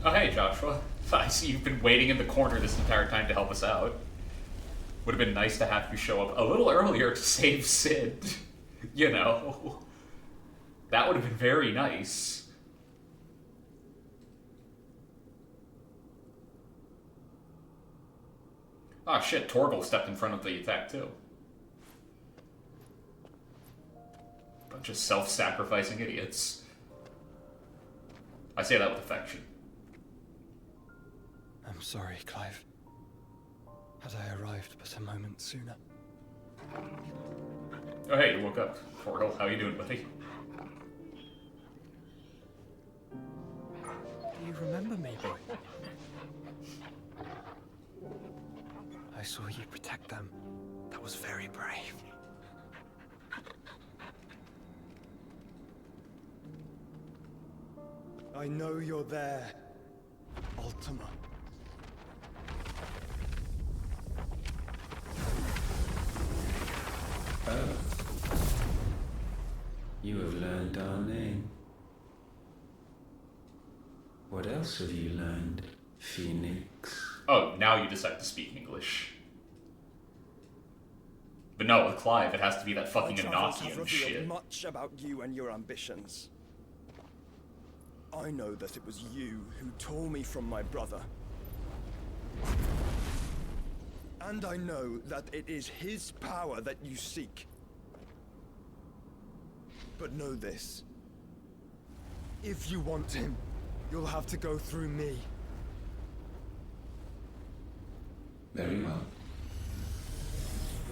Oh, hey, Joshua. I see you've been waiting in the corner this entire time to help us out. Would have been nice to have you show up a little earlier to save Sid. You know. That would have been very nice. Ah, shit, Torgal stepped in front of the attack, too. Bunch of self-sacrificing idiots. I say that with affection. I'm sorry, Clive. Had I arrived but a moment sooner. Oh, hey, you woke up. Torgal, how you doing, buddy? Do you remember me, boy? I saw you protect them. That was very brave. I know you're there, Ultima. Oh. You have learned our name. What else have you learned, Phoenix? Oh, now you decide to speak English. But no, with Clive, it has to be that fucking Enochian shit. Much about you and your ambitions. I know that it was you who tore me from my brother. And I know that it is his power that you seek. But know this. If you want him, you'll have to go through me. Very well.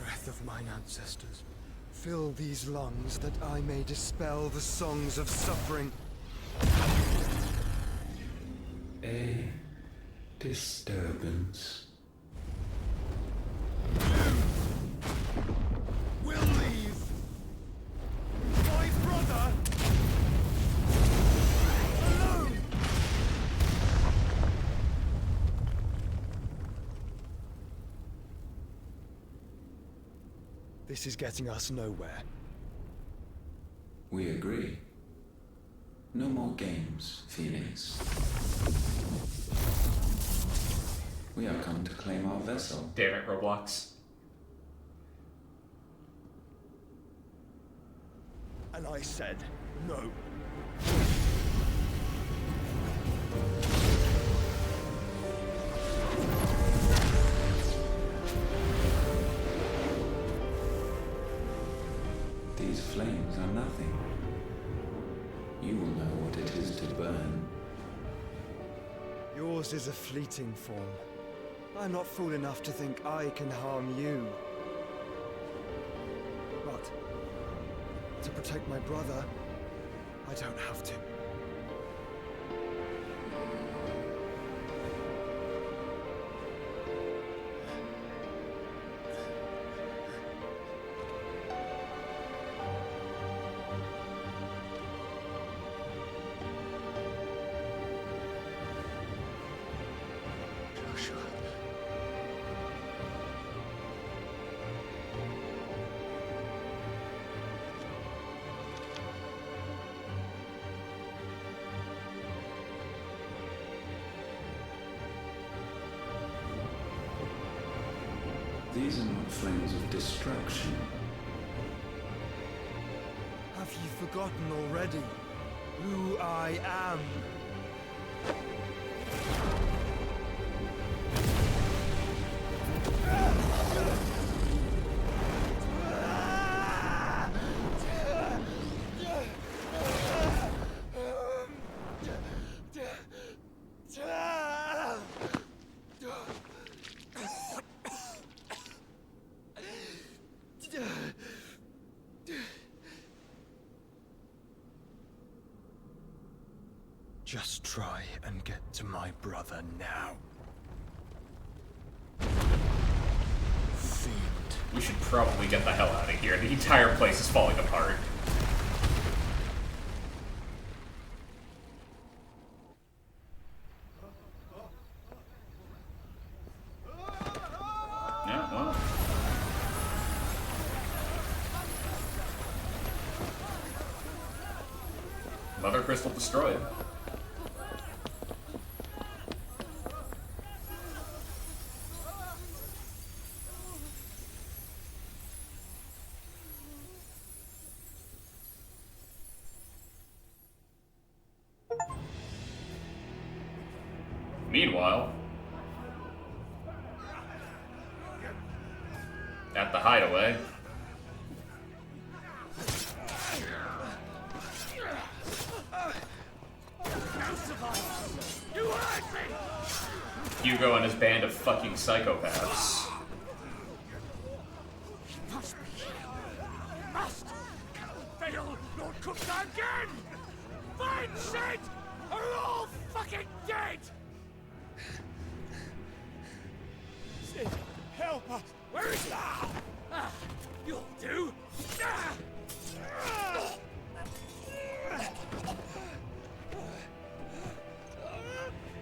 Breath of mine ancestors, fill these lungs that I may dispel the songs of suffering. A disturbance. We'll leave. My brother alone. This is getting us nowhere. We agree. No more games, Phoenix. We are come to claim our vessel. Damn it, Roblox. And I said no. These flames are nothing. You will know what it is to burn. Yours is a fleeting form. I'm not fool enough to think I can harm you. But to protect my brother, I don't have to. should. These are not flames of destruction. Have you forgotten already who I am? Just try and get to my brother now. Fiend. We should probably get the hell out of here. The entire place is falling apart. Yeah, well. Mother Crystal destroyed. Meanwhile, at the hideaway, Hugo and his band of fucking psychopaths. Must fail Lord Cooksa again! Find Sid, or we're all fucking dead! Sid, help us! Where is he? You'll do!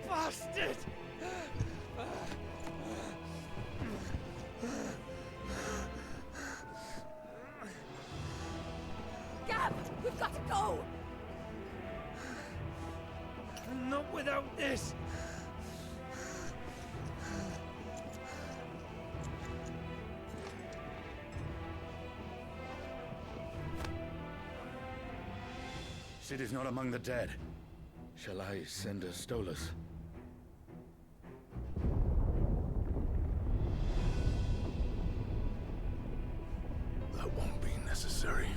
Bastard! Gab, we've got to go! Not without this! Sid is not among the dead. Shall I send a Stolas? That won't be necessary.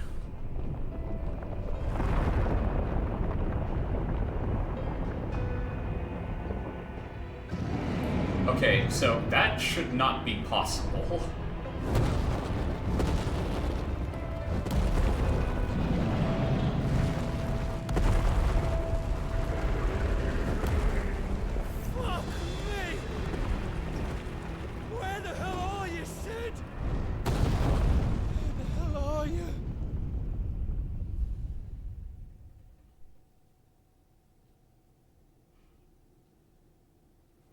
Okay, so that should not be possible. Fuck me! Where the hell are you, Sid? Where the hell are you?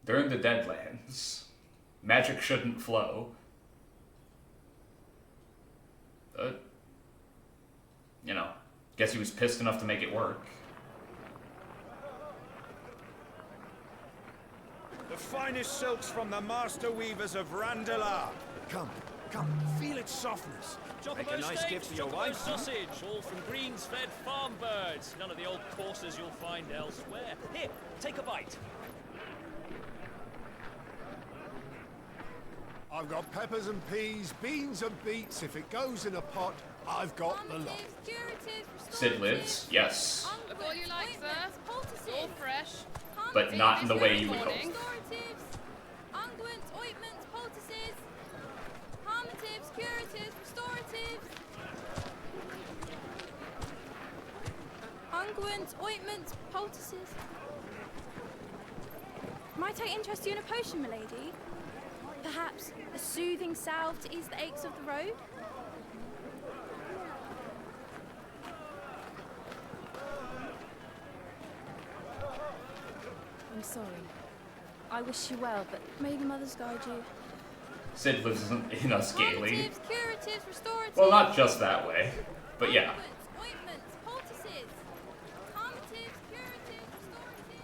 They're in the Deadlands. Magic shouldn't flow. But, you know, guess he was pissed enough to make it work. The finest silks from the master weavers of Randalar. Come, come, feel its softness. Make a nice gift for your wife. Sausage, all from greens-fed farm birds. None of the old courses you'll find elsewhere. Here, take a bite. I've got peppers and peas, beans and beets. If it goes in a pot, I've got the lot. Sid lives, yes. Look all you like, sir. All fresh. But not in the way you would hope. Unguents, ointments, poultices. Harmatives, curatives, restoratives. Unguents, ointments, poultices. Might I interest you in a potion, milady? Perhaps a soothing salve to ease the aches of the road? I'm sorry. I wish you well, but may the mothers guide you. Sid lives in us gaily. Palliatives, curatives, restoratives. Well, not just that way, but yeah. Ointments, poultices. Calmatives, curatives, restoratives.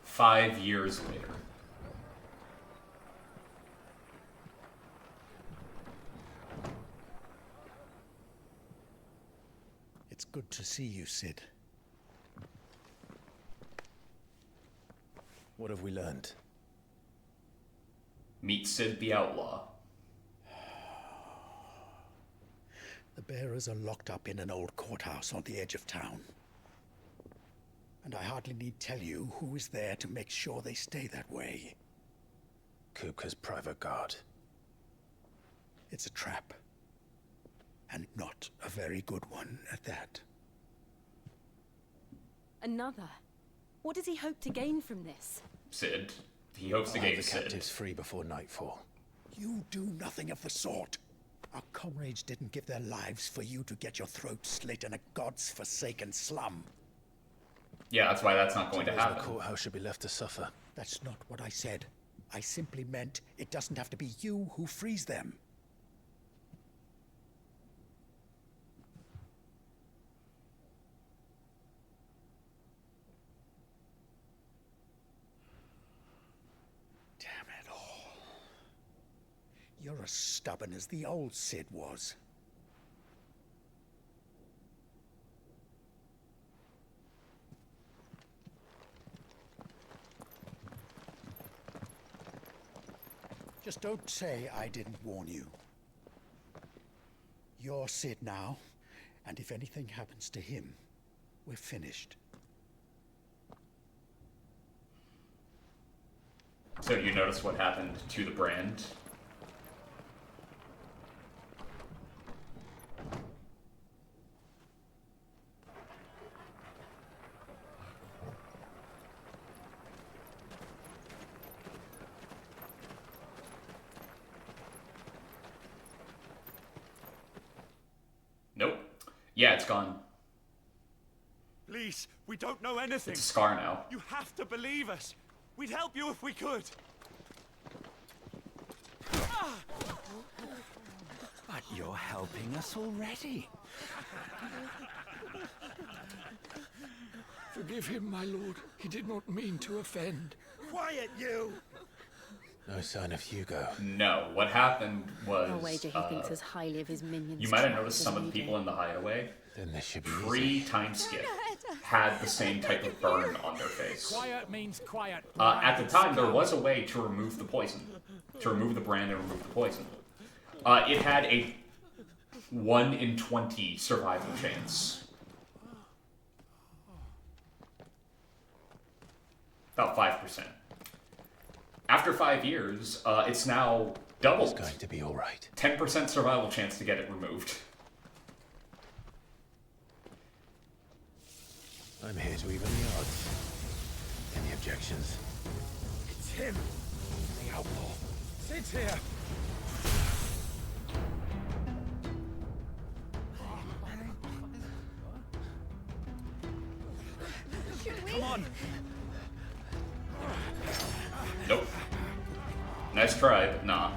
5 years later. It's good to see you, Sid. What have we learned? Meet Sid the Outlaw. The bearers are locked up in an old courthouse on the edge of town. And I hardly need tell you who is there to make sure they stay that way. Kupka's private guard. It's a trap. And not a very good one at that. Another? What does he hope to gain from this? Sid. He hopes to gain the Sid. captives free before nightfall. You do nothing of the sort. Our comrades didn't give their lives for you to get your throat slit in a god's forsaken slum. Yeah, that's why that's not going to happen. The courthouse should be left to suffer. That's not what I said. I simply meant it doesn't have to be you who frees them. Damn it all. You're as stubborn as the old Sid was. Just don't say I didn't warn you. You're Sid now, and if anything happens to him, we're finished. So you notice what happened to the brand? Nope. Yeah, it's gone. Please, we don't know anything. It's a scar now. You have to believe us. We'd help you if we could. But you're helping us already. Forgive him, my lord. He did not mean to offend. Quiet, you! No sign of Hugo. No, what happened was... I'll wager he thinks as highly of his minions. You might have noticed some of the people in the hideaway. Then this should be pre-time skip had the same type of burn on their face. Quiet means quiet. At the time, there was a way to remove the poison. To remove the brand and remove the poison. It had a 1 in 20 survival chance. About 5%. After 5 years, it's now doubled. It's going to be all right. 10% survival chance to get it removed. I'm here to even the odds. Any objections? It's him, the outlaw. Sid's here. Come on. Nope. Nice try, but nah.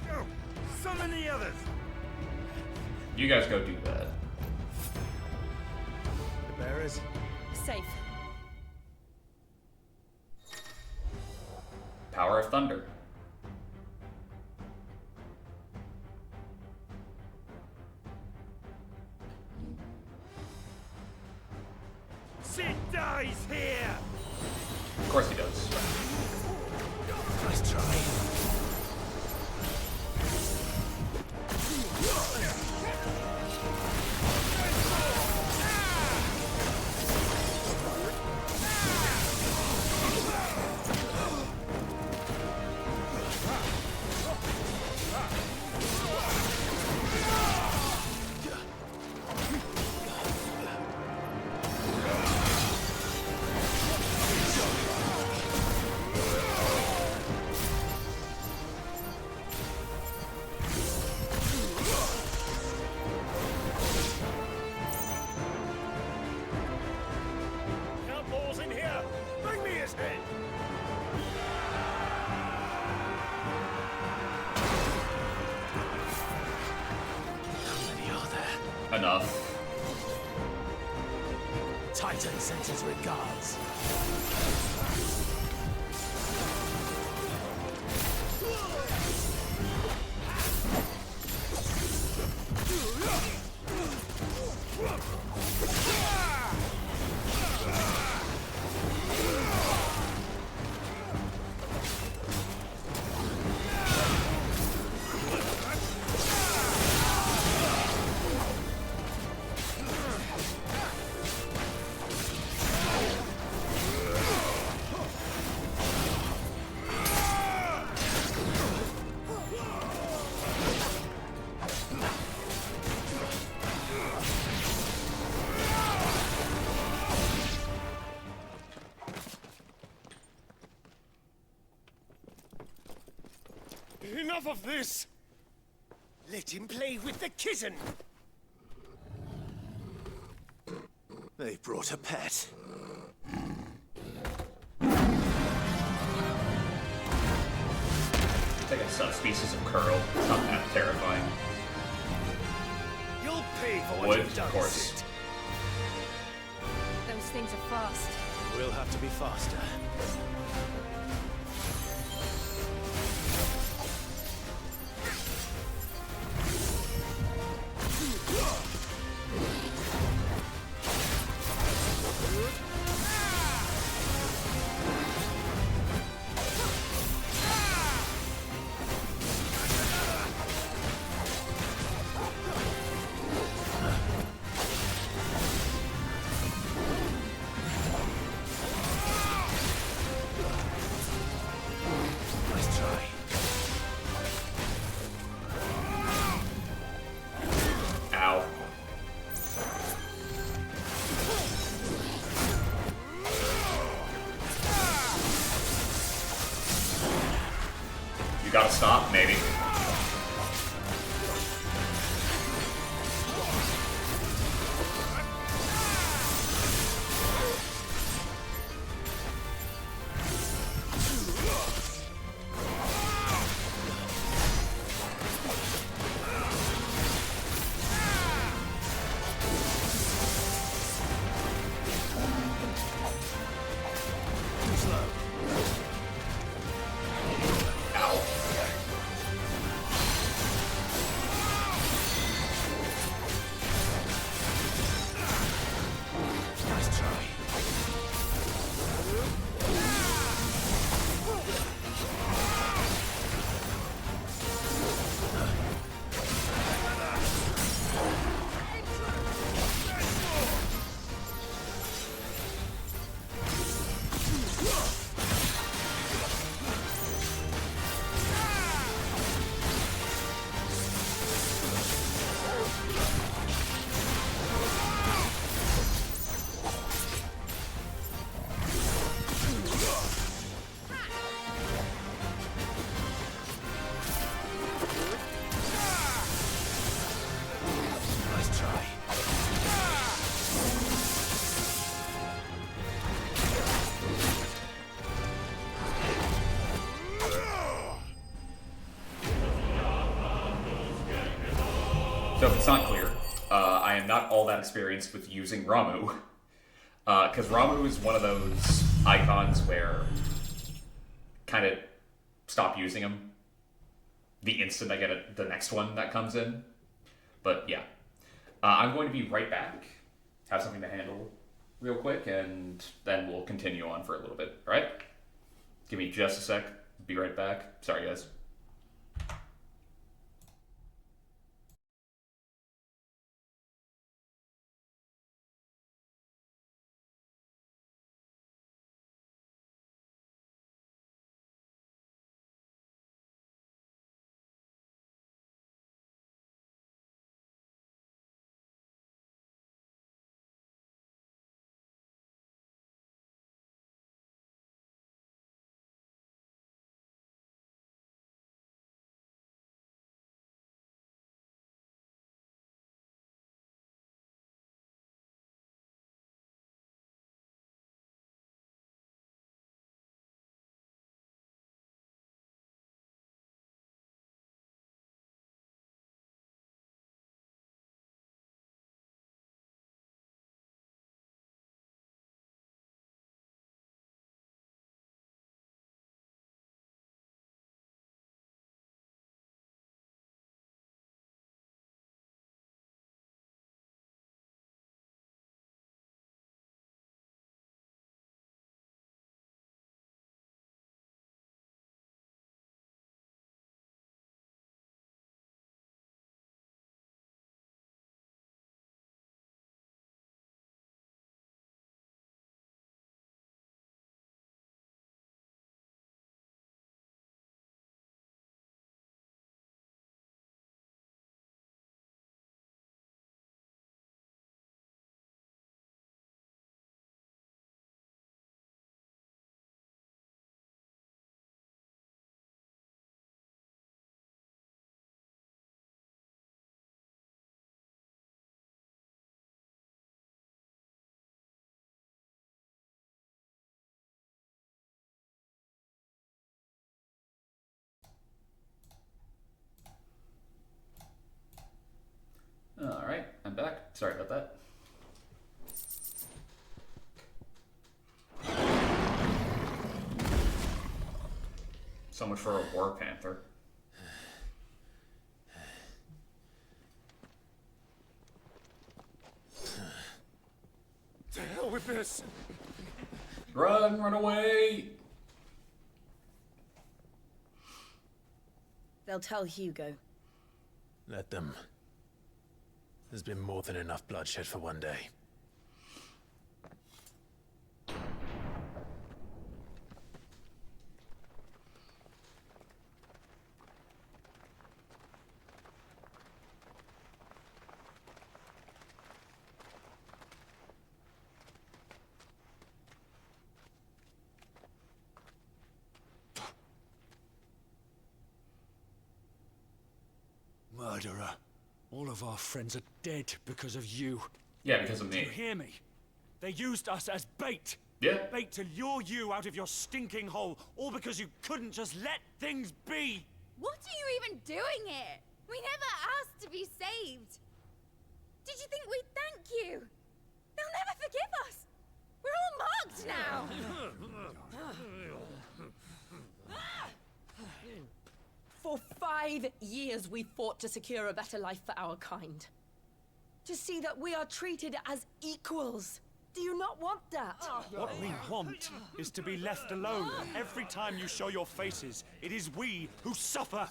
Go. Summon the others. You guys go do that. The bearers. Safe. Power of Thunder. Sid dies here. Of course he does. Nice try. enough. Titan sends his regards. Enough of this! Let him play with the kitten! They brought a pet. It's like a subspecies of curl. It's not that terrifying. You'll pay for what Wood, you've done, of course. Sid. Those things are fast. We'll have to be faster. Nice try. Ow. You gotta stop, maybe. Too slow. Ow. Nice try. Nice try. So if it's not clear, I am not all that experienced with using Ramu. Because Ramu is one of those icons where kind of stop using him the instant I get the next one that comes in. But yeah. I'm going to be right back. Have something to handle real quick, and then we'll continue on for a little bit. Alright? Give me just a sec. Be right back. Sorry, guys. Sorry about that. So much for a war panther. To hell with this! Run away! They'll tell Hugo. Let them. There's been more than enough bloodshed for one day. Murderer. All of our friends are dead because of you. Yeah, because of me. Do you hear me? They used us as bait. Yeah. Bait to lure you out of your stinking hole, all because you couldn't just let things be. What are you even doing here? We never asked to be saved. Did you think we'd thank you? They'll never forgive us. We're all marked now. For 5 years we fought to secure a better life for our kind. To see that we are treated as equals. Do you not want that? What we want is to be left alone. Every time you show your faces, it is we who suffer.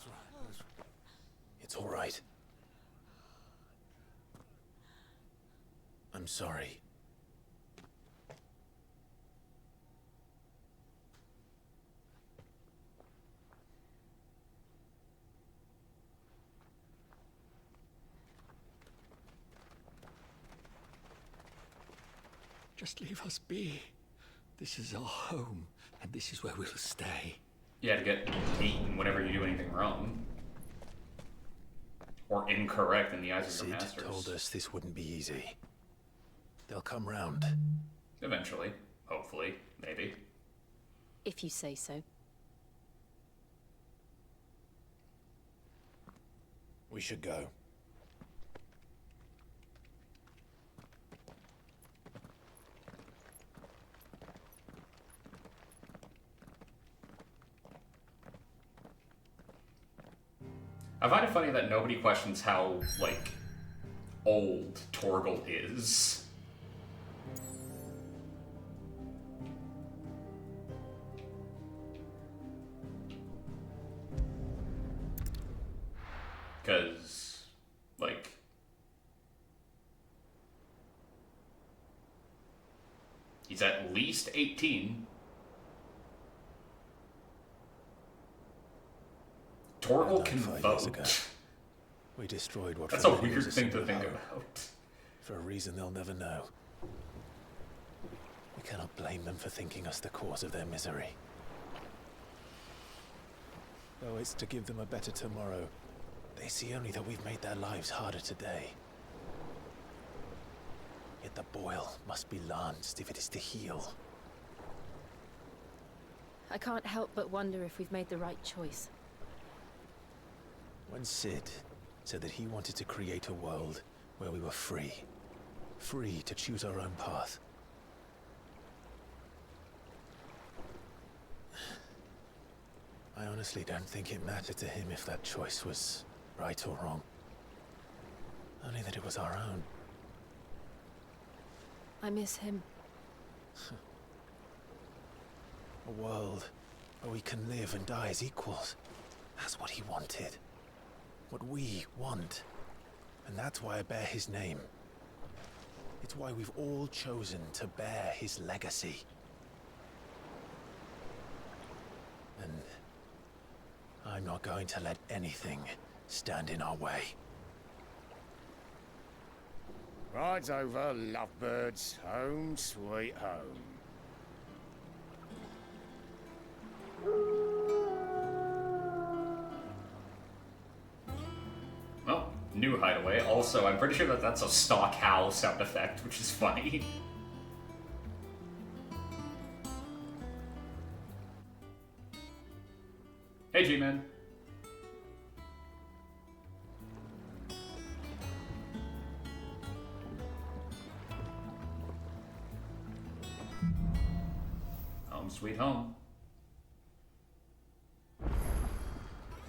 It's all right. I'm sorry. Just leave us be. This is our home, and this is where we'll stay. You had to get beaten whenever you do anything wrong. Or incorrect in the eyes of your Sid masters. told us this wouldn't be easy. They'll come round. Eventually. Hopefully. Maybe. If you say so. We should go. I find it funny that nobody questions how, like, old Torgal is. Because, like... he's at least 18. Torgal can vote. We destroyed what That's a formerly weird was thing to single think home. about. For a reason they'll never know. We cannot blame them for thinking us the cause of their misery. Though it's to give them a better tomorrow, they see only that we've made their lives harder today. Yet the boil must be lanced if it is to heal. I can't help but wonder if we've made the right choice. When Sid said that he wanted to create a world where we were free. Free to choose our own path. I honestly don't think it mattered to him if that choice was right or wrong. Only that it was our own. I miss him. A world where we can live and die as equals. That's what he wanted. What we want. And that's why I bear his name. It's why we've all chosen to bear his legacy. And I'm not going to let anything stand in our way. Rides over, lovebirds. Home, sweet home. Well, new hideaway. Also, I'm pretty sure that that's a stock howl sound effect, which is funny. Hey, G-Man. Home sweet home.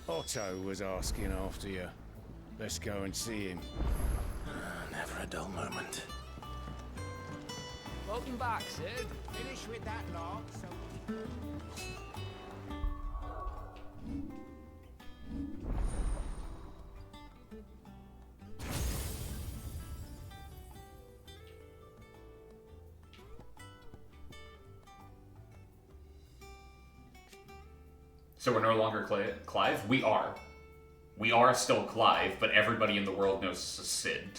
Otto was asking after you. Let's go and see him. Never a dull moment. Welcome back, Sid. Finish with that log, so... So we're no longer Clive? We are. We are still Clive, but everybody in the world knows us as Sid.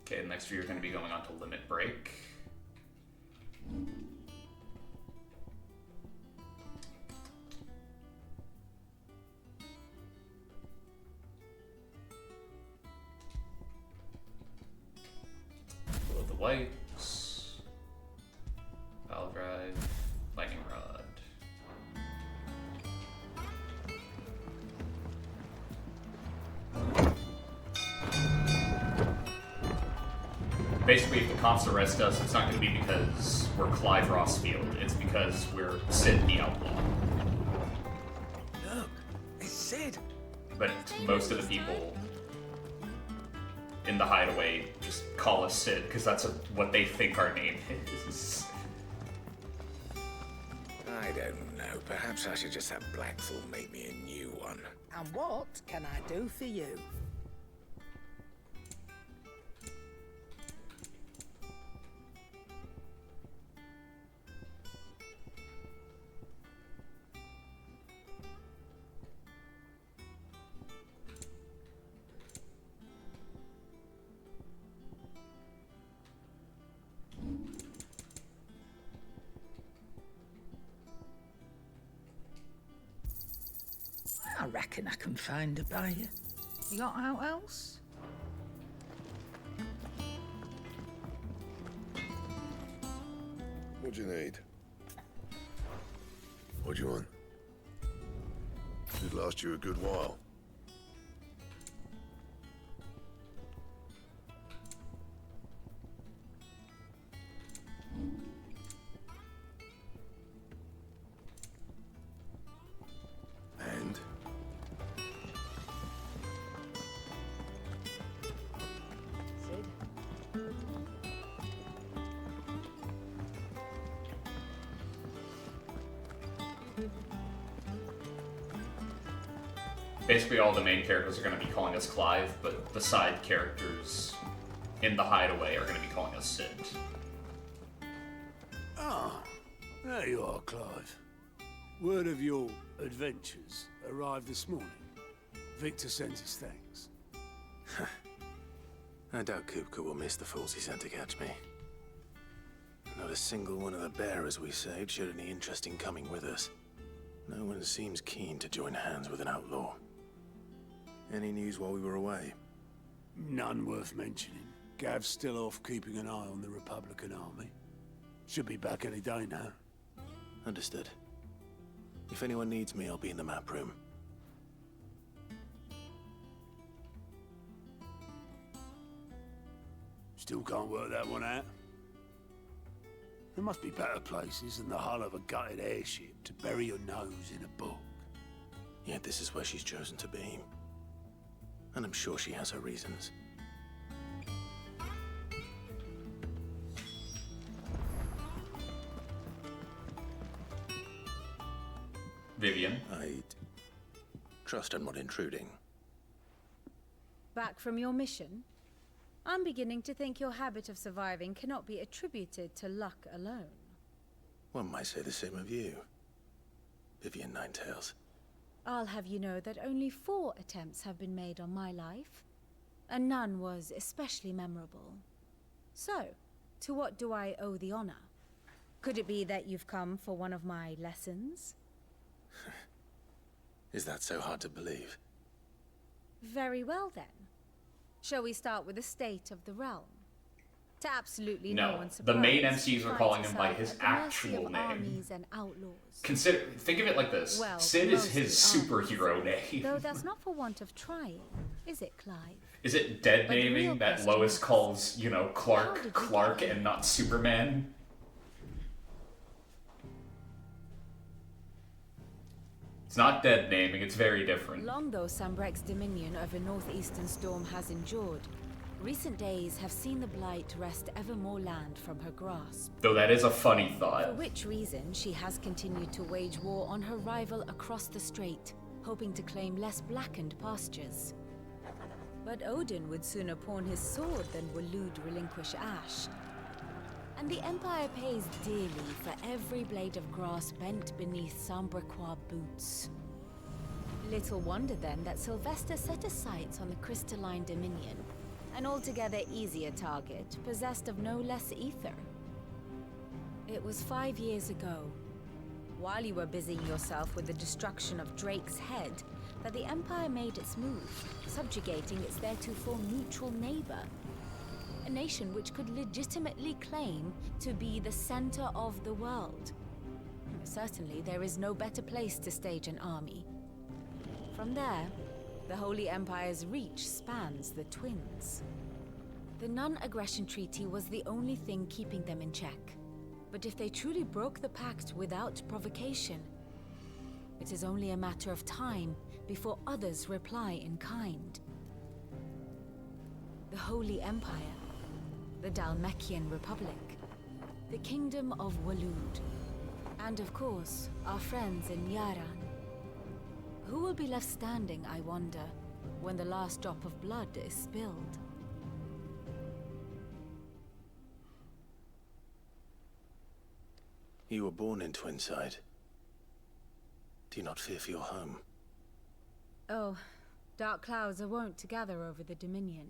Okay, next year you're going to be going on to Limit Break. Will of the Whites. Pile Drive. Lightning Rod. Basically, if the cops arrest us, it's not going to be because we're Clive Rossfield. It's because we're Sid the Outlaw. Look, it's Sid. But most of the people in the hideaway just call us Sid because that's what they think our name is. I don't know. Perhaps I should just have Blackthorn make me a new one. And what can I do for you? I reckon I can find a buyer. You got out else? What do you need? What do you want? Should last you a good while. And? Basically, all the main characters are going to be calling us Clive, but the side characters in the hideaway are going to be calling us Sid. Ah, there you are, Clive. Word of your adventures arrived this morning. Victor sends his thanks. I doubt Kupka will miss the fools he sent to catch me. Not a single one of the bearers we saved showed any interest in coming with us. No one seems keen to join hands with an outlaw. Any news while we were away? None worth mentioning. Gav's still off keeping an eye on the Republican army. Should be back any day now. Understood. If anyone needs me, I'll be in the map room. Still can't work that one out. There must be better places than the hull of a gutted airship to bury your nose in a book. Yet this is where she's chosen to be. And I'm sure she has her reasons. Vivian. I'd trust I'm not intruding. Back from your mission? I'm beginning to think your habit of surviving cannot be attributed to luck alone. One might say the same of you, Vivian Ninetails. I'll have you know that only 4 attempts have been made on my life, and none was especially memorable. So, to what do I owe the honor? Could it be that you've come for one of my lessons? Is that so hard to believe? Very well then. Shall we start with the state of the realm? To absolutely No, one's the main surprise, MCs are finds calling him by itself his at the mercy actual of name. armies and outlaws. Think of it like this. Well, Sid is his mostly superhero armies. name. Though that's not for want of trying, is it, Clive? Is it dead But the real naming that question Lois is, calls, you know, how Clark did you Clark get here? and not Superman? It's not dead naming, it's very different. Long though Sambrek's dominion over northeastern Storm has endured, recent days have seen the Blight wrest ever more land from her grasp. Though that is a funny For thought. which reason she has continued to wage war on her rival across the strait, hoping to claim less blackened pastures. But Odin would sooner pawn his sword than Waloed relinquish Ash. And the Empire pays dearly for every blade of grass bent beneath Sambrequois boots. Little wonder then that Sylvester set his sights on the crystalline dominion, an altogether easier target, possessed of no less ether. It was 5 years ago, while you were busying yourself with the destruction of Drake's head, that the Empire made its move, subjugating its theretofore neutral neighbor. A nation which could legitimately claim to be the center of the world. Certainly, there is no better place to stage an army. From there, the Holy Empire's reach spans the Twins. The non-aggression treaty was the only thing keeping them in check. But if they truly broke the pact without provocation, it is only a matter of time before others reply in kind. The Holy Empire, the Dhalmekian Republic, the Kingdom of Waloed, and of course, our friends in Yaran. Who will be left standing, I wonder, when the last drop of blood is spilled? You were born in Twinside. Do you not fear for your home? Oh, dark clouds are wont to gather over the Dominion.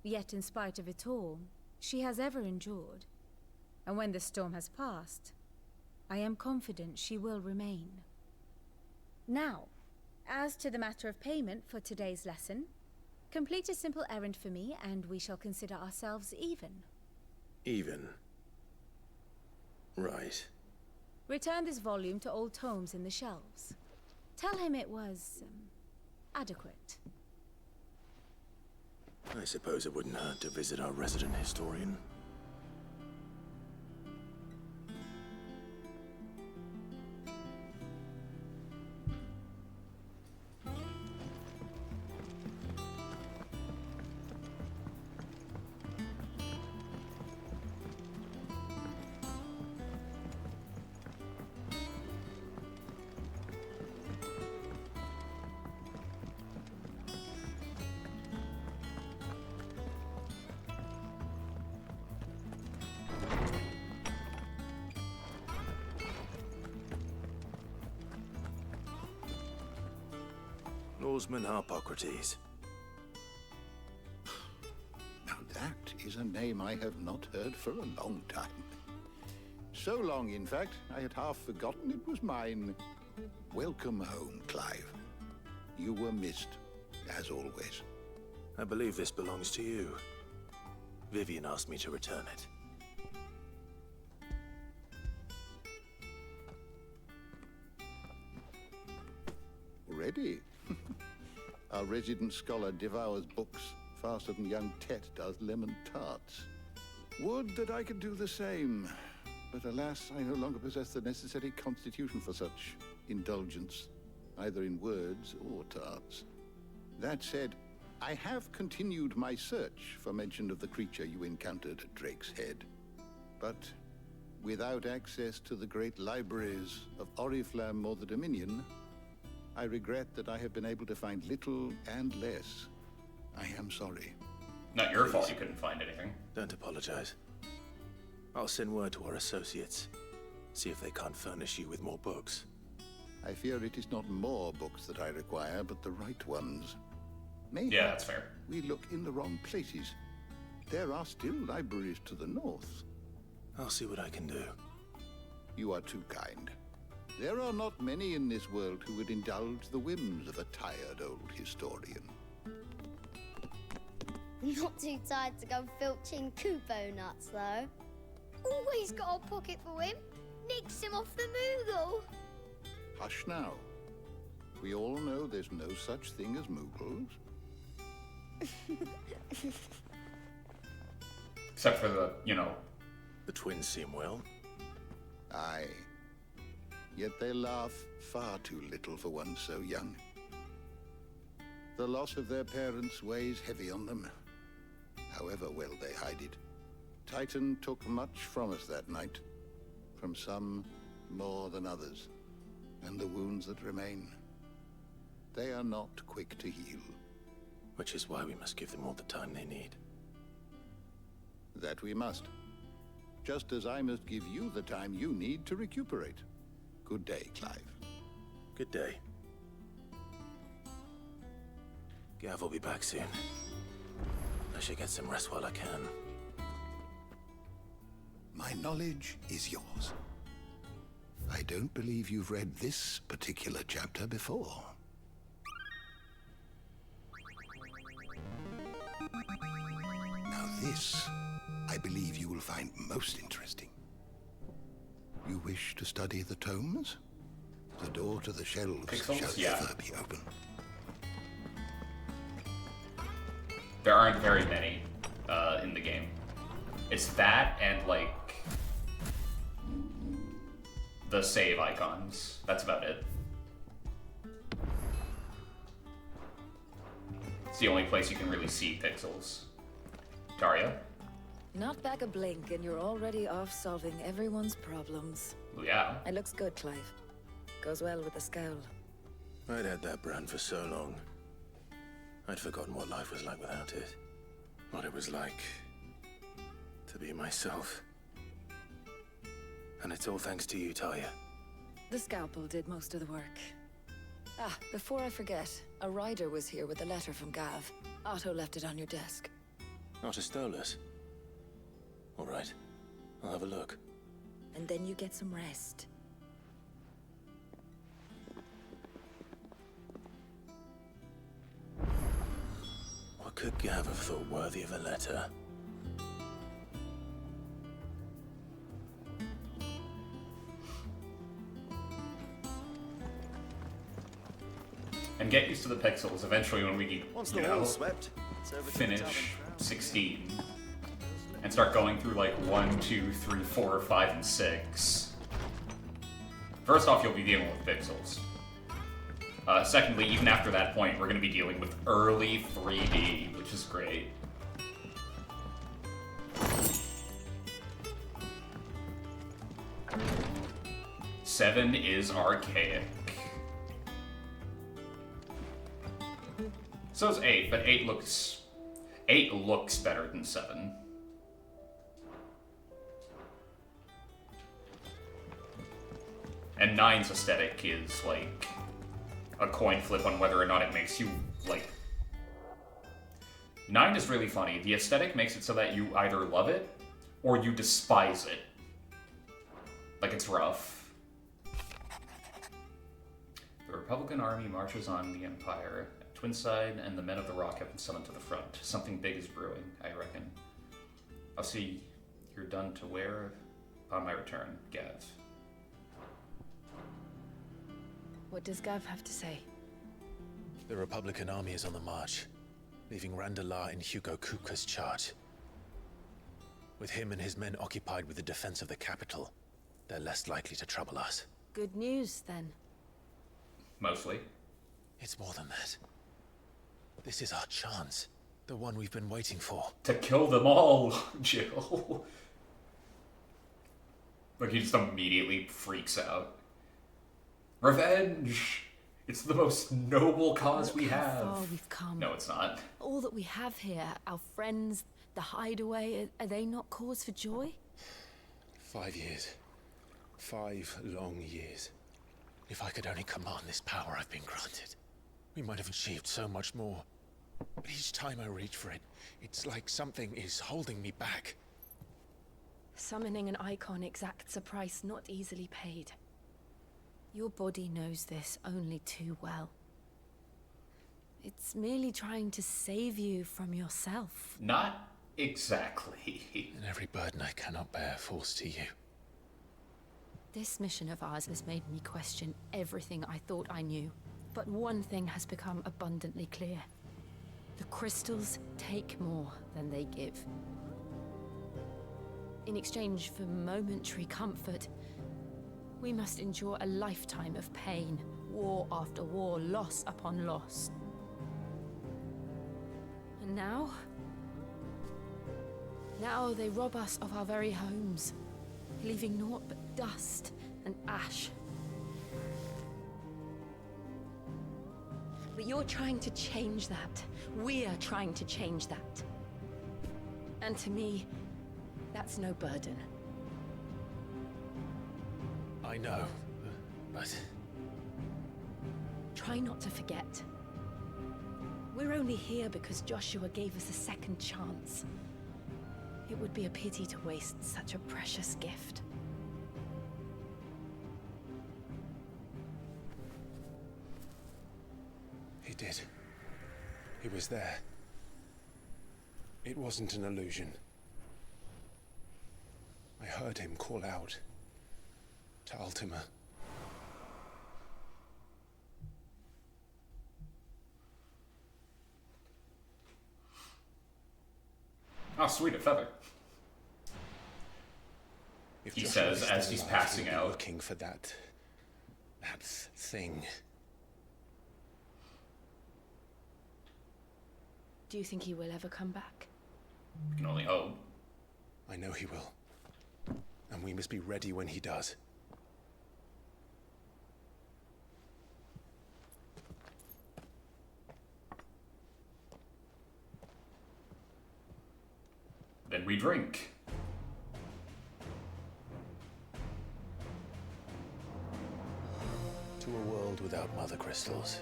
Yet in spite of it all, she has ever endured. And when the storm has passed, I am confident she will remain. Now, as to the matter of payment for today's lesson, complete a simple errand for me and we shall consider ourselves even. Even? Right. Return this volume to old tomes in the shelves. Tell him it was, adequate. I suppose it wouldn't hurt to visit our resident historian. Norseman Harpocrates. Now that is a name I have not heard for a long time. So long, in fact, I had half forgotten it was mine. Welcome home, Clive. You were missed, as always. I believe this belongs to you. Vivian asked me to return it. Ready? Our resident scholar devours books faster than young Tet does lemon tarts. Would that I could do the same. But alas, I no longer possess the necessary constitution for such indulgence, either in words or tarts. That said, I have continued my search for mention of the creature you encountered at Drake's Head. But without access to the great libraries of Oriflamme or the Dominion, I regret that I have been able to find little and less. I am sorry. Not your fault you couldn't find anything. Don't apologize. I'll send word to our associates. See if they can't furnish you with more books. I fear it is not more books that I require, but the right ones. Maybe Yeah, that's fair. we look in the wrong places. There are still libraries to the north. I'll see what I can do. You are too kind. There are not many in this world who would indulge the whims of a tired old historian. Not too tired to go filching Kupo nuts, though. Always got a pocket for him. Nicks him off the Moogle. Hush now. We all know there's no such thing as Moogles. Except for the, you know... The twins seem well. Aye. Yet they laugh far too little for one so young. The loss of their parents weighs heavy on them, however well they hide it. Titan took much from us that night, from some more than others, and the wounds that remain, they are not quick to heal. Which is why we must give them all the time they need. That we must. Just as I must give you the time you need to recuperate. Good day, Clive. Good day. Gav will be back soon. I should get some rest while I can. My knowledge is yours. I don't believe you've read this particular chapter before. Now this, I believe you will find most interesting. You wish to study the tomes? The door to the shelves Pixels? shall never be open. There aren't very many in the game. It's that and, like, the save icons. That's about it. It's the only place you can really see pixels. Daria? Not back a blink and you're already off solving everyone's problems. Yeah. It looks good, Clive. Goes well with the scowl. I'd had that brand for so long. I'd forgotten what life was like without it. What it was like to be myself. And it's all thanks to you, Talia. The scalpel did most of the work. Ah, before I forget, a rider was here with a letter from Gav. Otto left it on your desk. Not a Stolas. All right, I'll have a look. And then you get some rest. What could Gav have thought worthy of a letter? And get used to the pixels. Eventually, when we, Once you the know, wall's swept, it's over to the finish tavern. 16 and start going through like 1, 2, 3, 4, 5, and 6. First off, you'll be dealing with pixels. Secondly, even after that point, we're going to be dealing with early 3D, which is great. Seven is archaic. So is 8, but 8 looks better than 7. And 9's aesthetic is like a coin flip on whether or not it makes you like. 9 is really funny. The aesthetic makes it so that you either love it or you despise it. Like it's rough. The Republican Army marches on the Empire. Twinside and the men of the Rock have been summoned to the front. Something big is brewing, I reckon. I'll see you're done to wear upon my return, Gav. What does Gav have to say? The Republican army is on the march, leaving Randalar in Hugo Kupka's charge. With him and his men occupied with the defense of the capital, they're less likely to trouble us. Good news, then. Mostly. It's more than that. This is our chance. The one we've been waiting for. To kill them all, Jill. Like, he just immediately freaks out. Revenge! It's the most noble cause we have. How far we've come. No, it's not. All that we have here, our friends, the hideaway, are they not cause for joy? 5 years. 5 long years. If I could only command this power I've been granted, we might have achieved so much more. But each time I reach for it, it's like something is holding me back. Summoning an icon exacts a price not easily paid. Your body knows this only too well. It's merely trying to save you from yourself. Not exactly. And every burden I cannot bear falls to you. This mission of ours has made me question everything I thought I knew. But one thing has become abundantly clear. The crystals take more than they give. In exchange for momentary comfort, we must endure a lifetime of pain, war after war, loss upon loss. And now they rob us of our very homes, leaving naught but dust and ash. But you're trying to change that. We're trying to change that. And to me, that's no burden. I know, but... Try not to forget. We're only here because Joshua gave us a second chance. It would be a pity to waste such a precious gift. He did. He was there. It wasn't an illusion. I heard him call out to Ultima. Oh, sweet, a feather. If He Joshua says is as still he's alive, passing he'll be out. looking for that thing. Do you think he will ever come back? We can only hope. I know he will. And we must be ready when he does. Then we drink. To a world without mother crystals.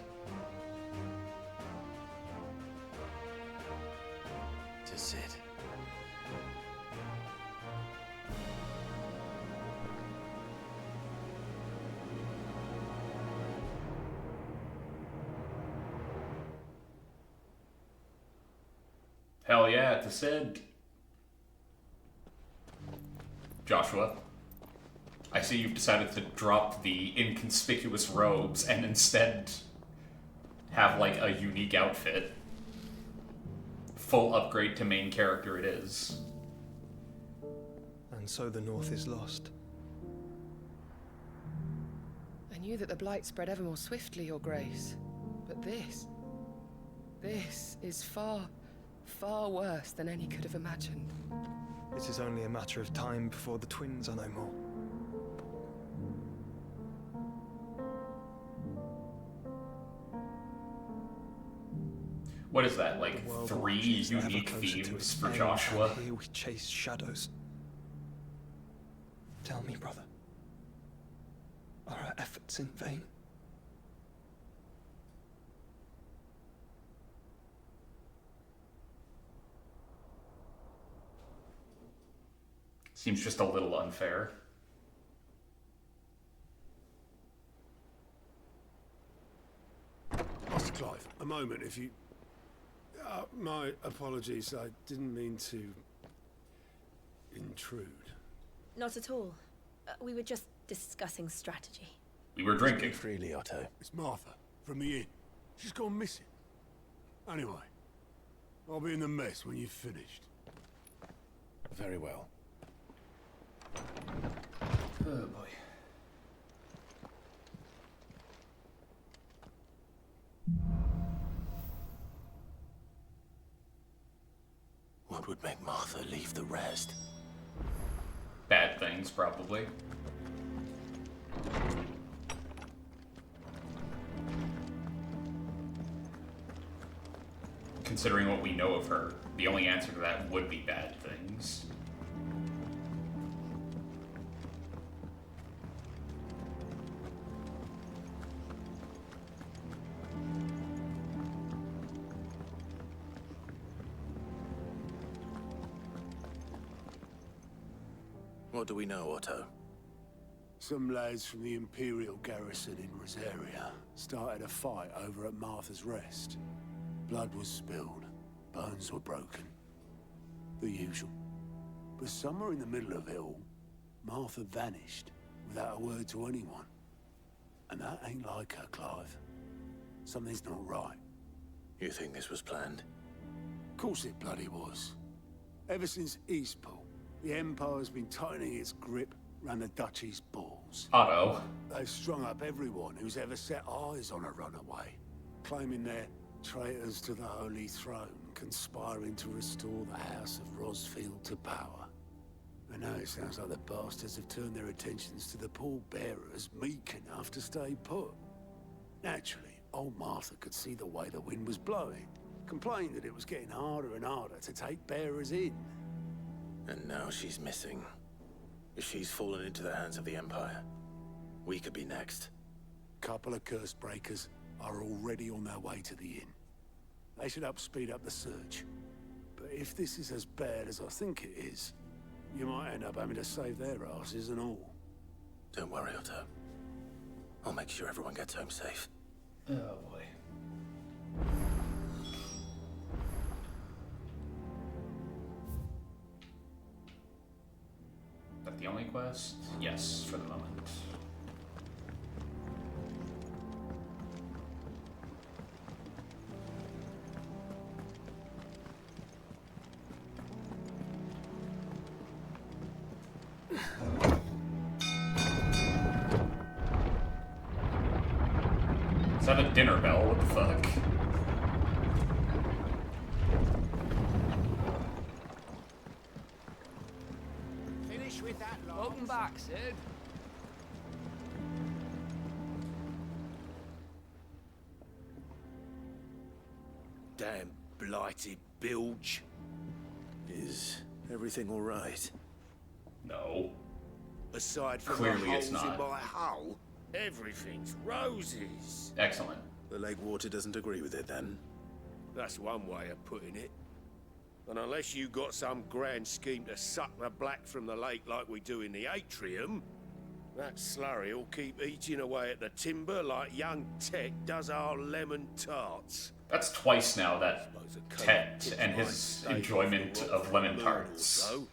To Sid. Hell yeah, to Sid. Joshua, I see you've decided to drop the inconspicuous robes and instead have like a unique outfit. Full upgrade to main character it is. And so the North is lost. I knew that the Blight spread ever more swiftly, Your Grace. But this is far, far worse than any could have imagined. It is only a matter of time before the twins are no more. What is that, like The world 3 watches ever unique closer to themes its for end, Joshua? and here we chase shadows. Tell me, brother, are our efforts in vain? Seems just a little unfair. Master Clive, a moment, if you... my apologies, I didn't mean to... intrude. Not at all. We were just discussing strategy. We were drinking. Freely, Otto. It's Martha, from the inn. She's gone missing. Anyway, I'll be in the mess when you've finished. Very well. Oh boy. What would make Martha leave the rest? Bad things, probably. Considering what we know of her, the only answer to that would be bad things. What do we know, Otto? Some lads from the Imperial garrison in Rosaria started a fight over at Martha's Rest. Blood was spilled, bones were broken. The usual. But somewhere in the middle of it all, Martha vanished without a word to anyone. And that ain't like her, Clive. Something's not right. You think this was planned? Of course it bloody was. Ever since Eastpool, the Empire's been tightening its grip round the Duchy's balls. Otto. They've strung up everyone who's ever set eyes on a runaway, claiming they're traitors to the Holy Throne, conspiring to restore the House of Rosfield to power. And now it sounds like the bastards have turned their attentions to the pallbearers meek enough to stay put. Naturally, old Martha could see the way the wind was blowing, complained that it was getting harder and harder to take bearers in. And now she's missing. If she's fallen into the hands of the Empire, we could be next. Couple of curse breakers are already on their way to the inn. They should speed up the search. But if this is as bad as I think it is, you might end up having to save their asses and all. Don't worry, Otto. I'll make sure everyone gets home safe. Oh boy. Is that the only quest? Yes, for the moment. Is that a dinner bell? What the fuck? Finish with that, welcome back, Sid. Damn blighted bilge. Is everything all right? No. Aside from Clearly the it's holes in not. my hull, everything's roses. Excellent. The lake water doesn't agree with it, then? That's one way of putting it. And unless you got some grand scheme to suck the black from the lake like we do in the atrium, that slurry will keep eating away at the timber like young Tet does our lemon tarts. That's twice now that Tet and his enjoyment of lemon tarts So,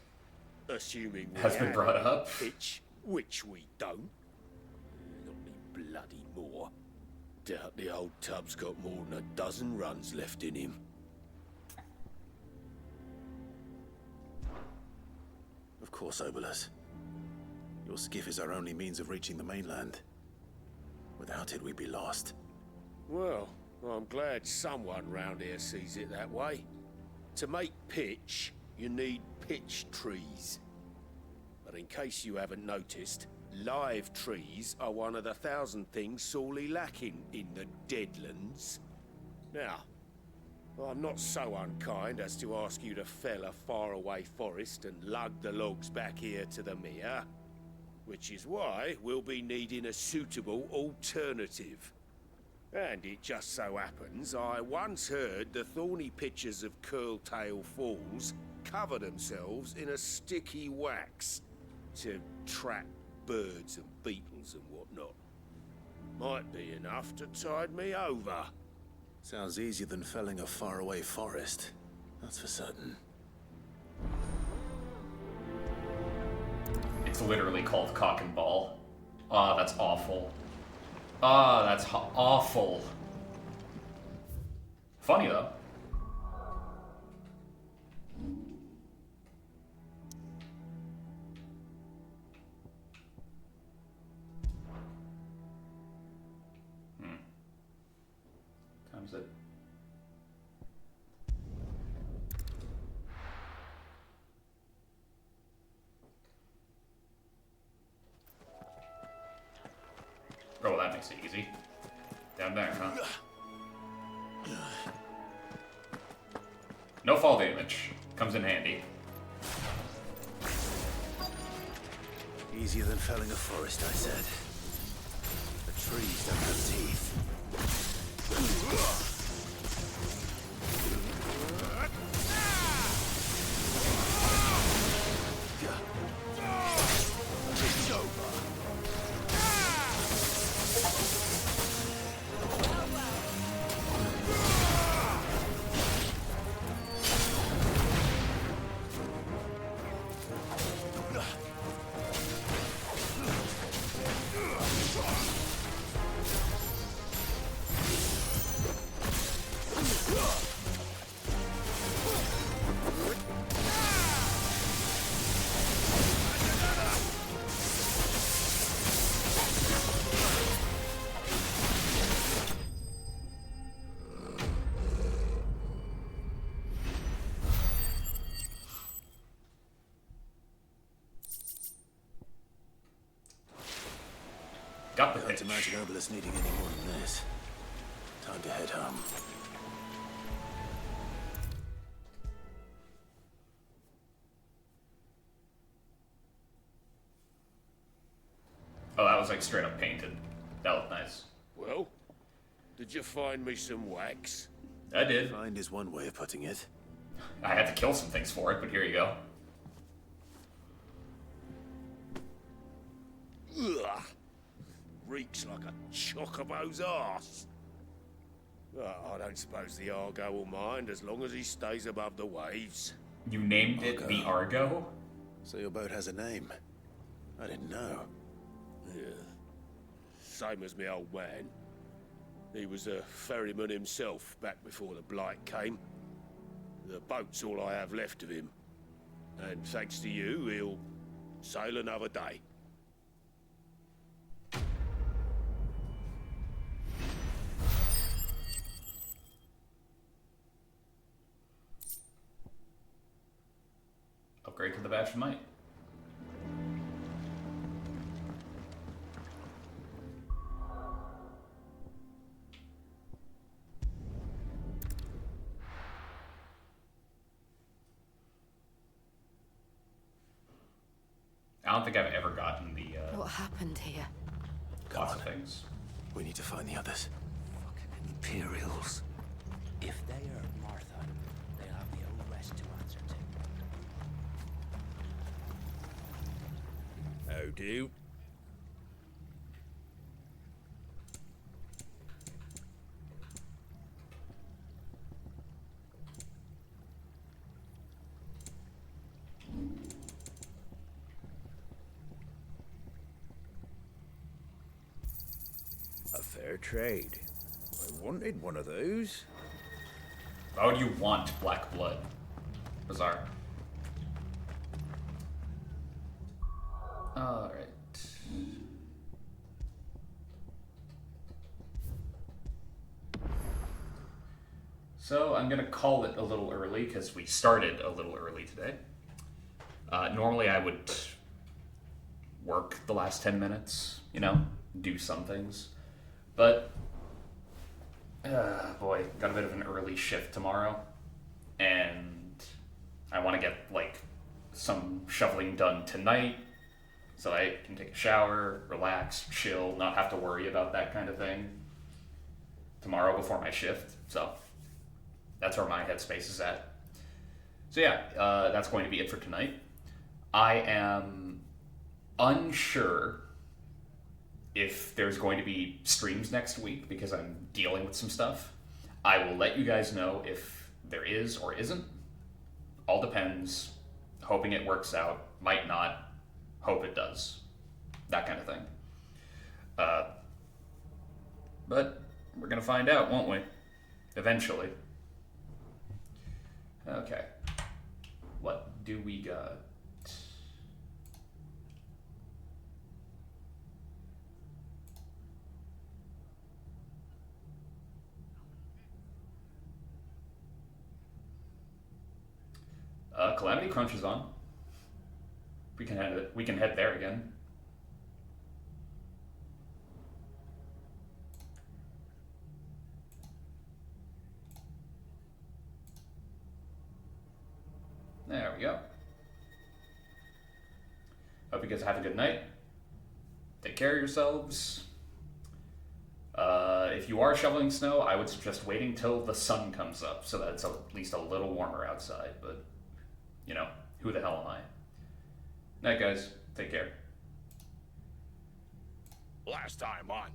assuming we has been have brought up. pitch, which we don't. Not any bloody more. Doubt the old tub's got more than a dozen runs left in him. Of course, Obolus. Your skiff is our only means of reaching the mainland. Without it, we'd be lost. Well, I'm glad someone round here sees it that way. To make pitch, you need pitch trees. But in case you haven't noticed, live trees are one of the 1,000 things sorely lacking in the Deadlands. Now, I'm not so unkind as to ask you to fell a faraway forest and lug the logs back here to the mere, which is why we'll be needing a suitable alternative. And it just so happens I once heard the thorny pitchers of Curltail Falls cover themselves in a sticky wax to trap birds and beetles and whatnot. Might be enough to tide me over. Sounds easier than felling a faraway forest. That's for certain. It's literally called cock and ball. Ah, that's awful. Ah, that's awful. Funny though. Time's it. Oh, that makes it easy. Down there, huh? No fall damage. Comes in handy. Easier than felling a forest, I said. The trees don't have teeth. It's over. Got the Can't pitch. imagine Obelisk needing any more than this. Time to head home. Oh, that was like straight up painted. That looked nice. Well, did you find me some wax? I did. Find is one way of putting it. I had to kill some things for it, but here you go. Ugh. Reeks like a chocobo's arse. I don't suppose the Argo will mind as long as he stays above the waves. You named it the Argo? So your boat has a name. I didn't know. Yeah. Same as me old man. He was a ferryman himself back before the Blight came. The boat's all I have left of him. And thanks to you, he'll sail another day. Upgrade to the Badge of Might. I don't think I've ever gotten the, What happened here? lots of things. We need to find the others. Imperials. If they hurt Martha, they'll have the whole rest to answer to. How do? A fair trade. I wanted one of those. Why would you want black blood? Bizarre. Alright. So I'm gonna call it a little early because we started a little early today. Normally I would work the last 10 minutes, you know, do some things. But, boy, got a bit of an early shift tomorrow. And I want to get, like, some shoveling done tonight so I can take a shower, relax, chill, not have to worry about that kind of thing tomorrow before my shift. So that's where my headspace is at. So yeah, that's going to be it for tonight. I am unsure if there's going to be streams next week because I'm dealing with some stuff. I will let you guys know if there is or isn't. All depends. Hoping it works out. Might not. Hope it does. That kind of thing. But we're going to find out, won't we? Eventually. Okay. What do we got? Calamity Crunch is on. We can head there again. There we go. Hope you guys have a good night. Take care of yourselves. If you are shoveling snow, I would suggest waiting till the sun comes up so that it's at least a little warmer outside, but you know, who the hell am I? Night, guys. Take care. Last time on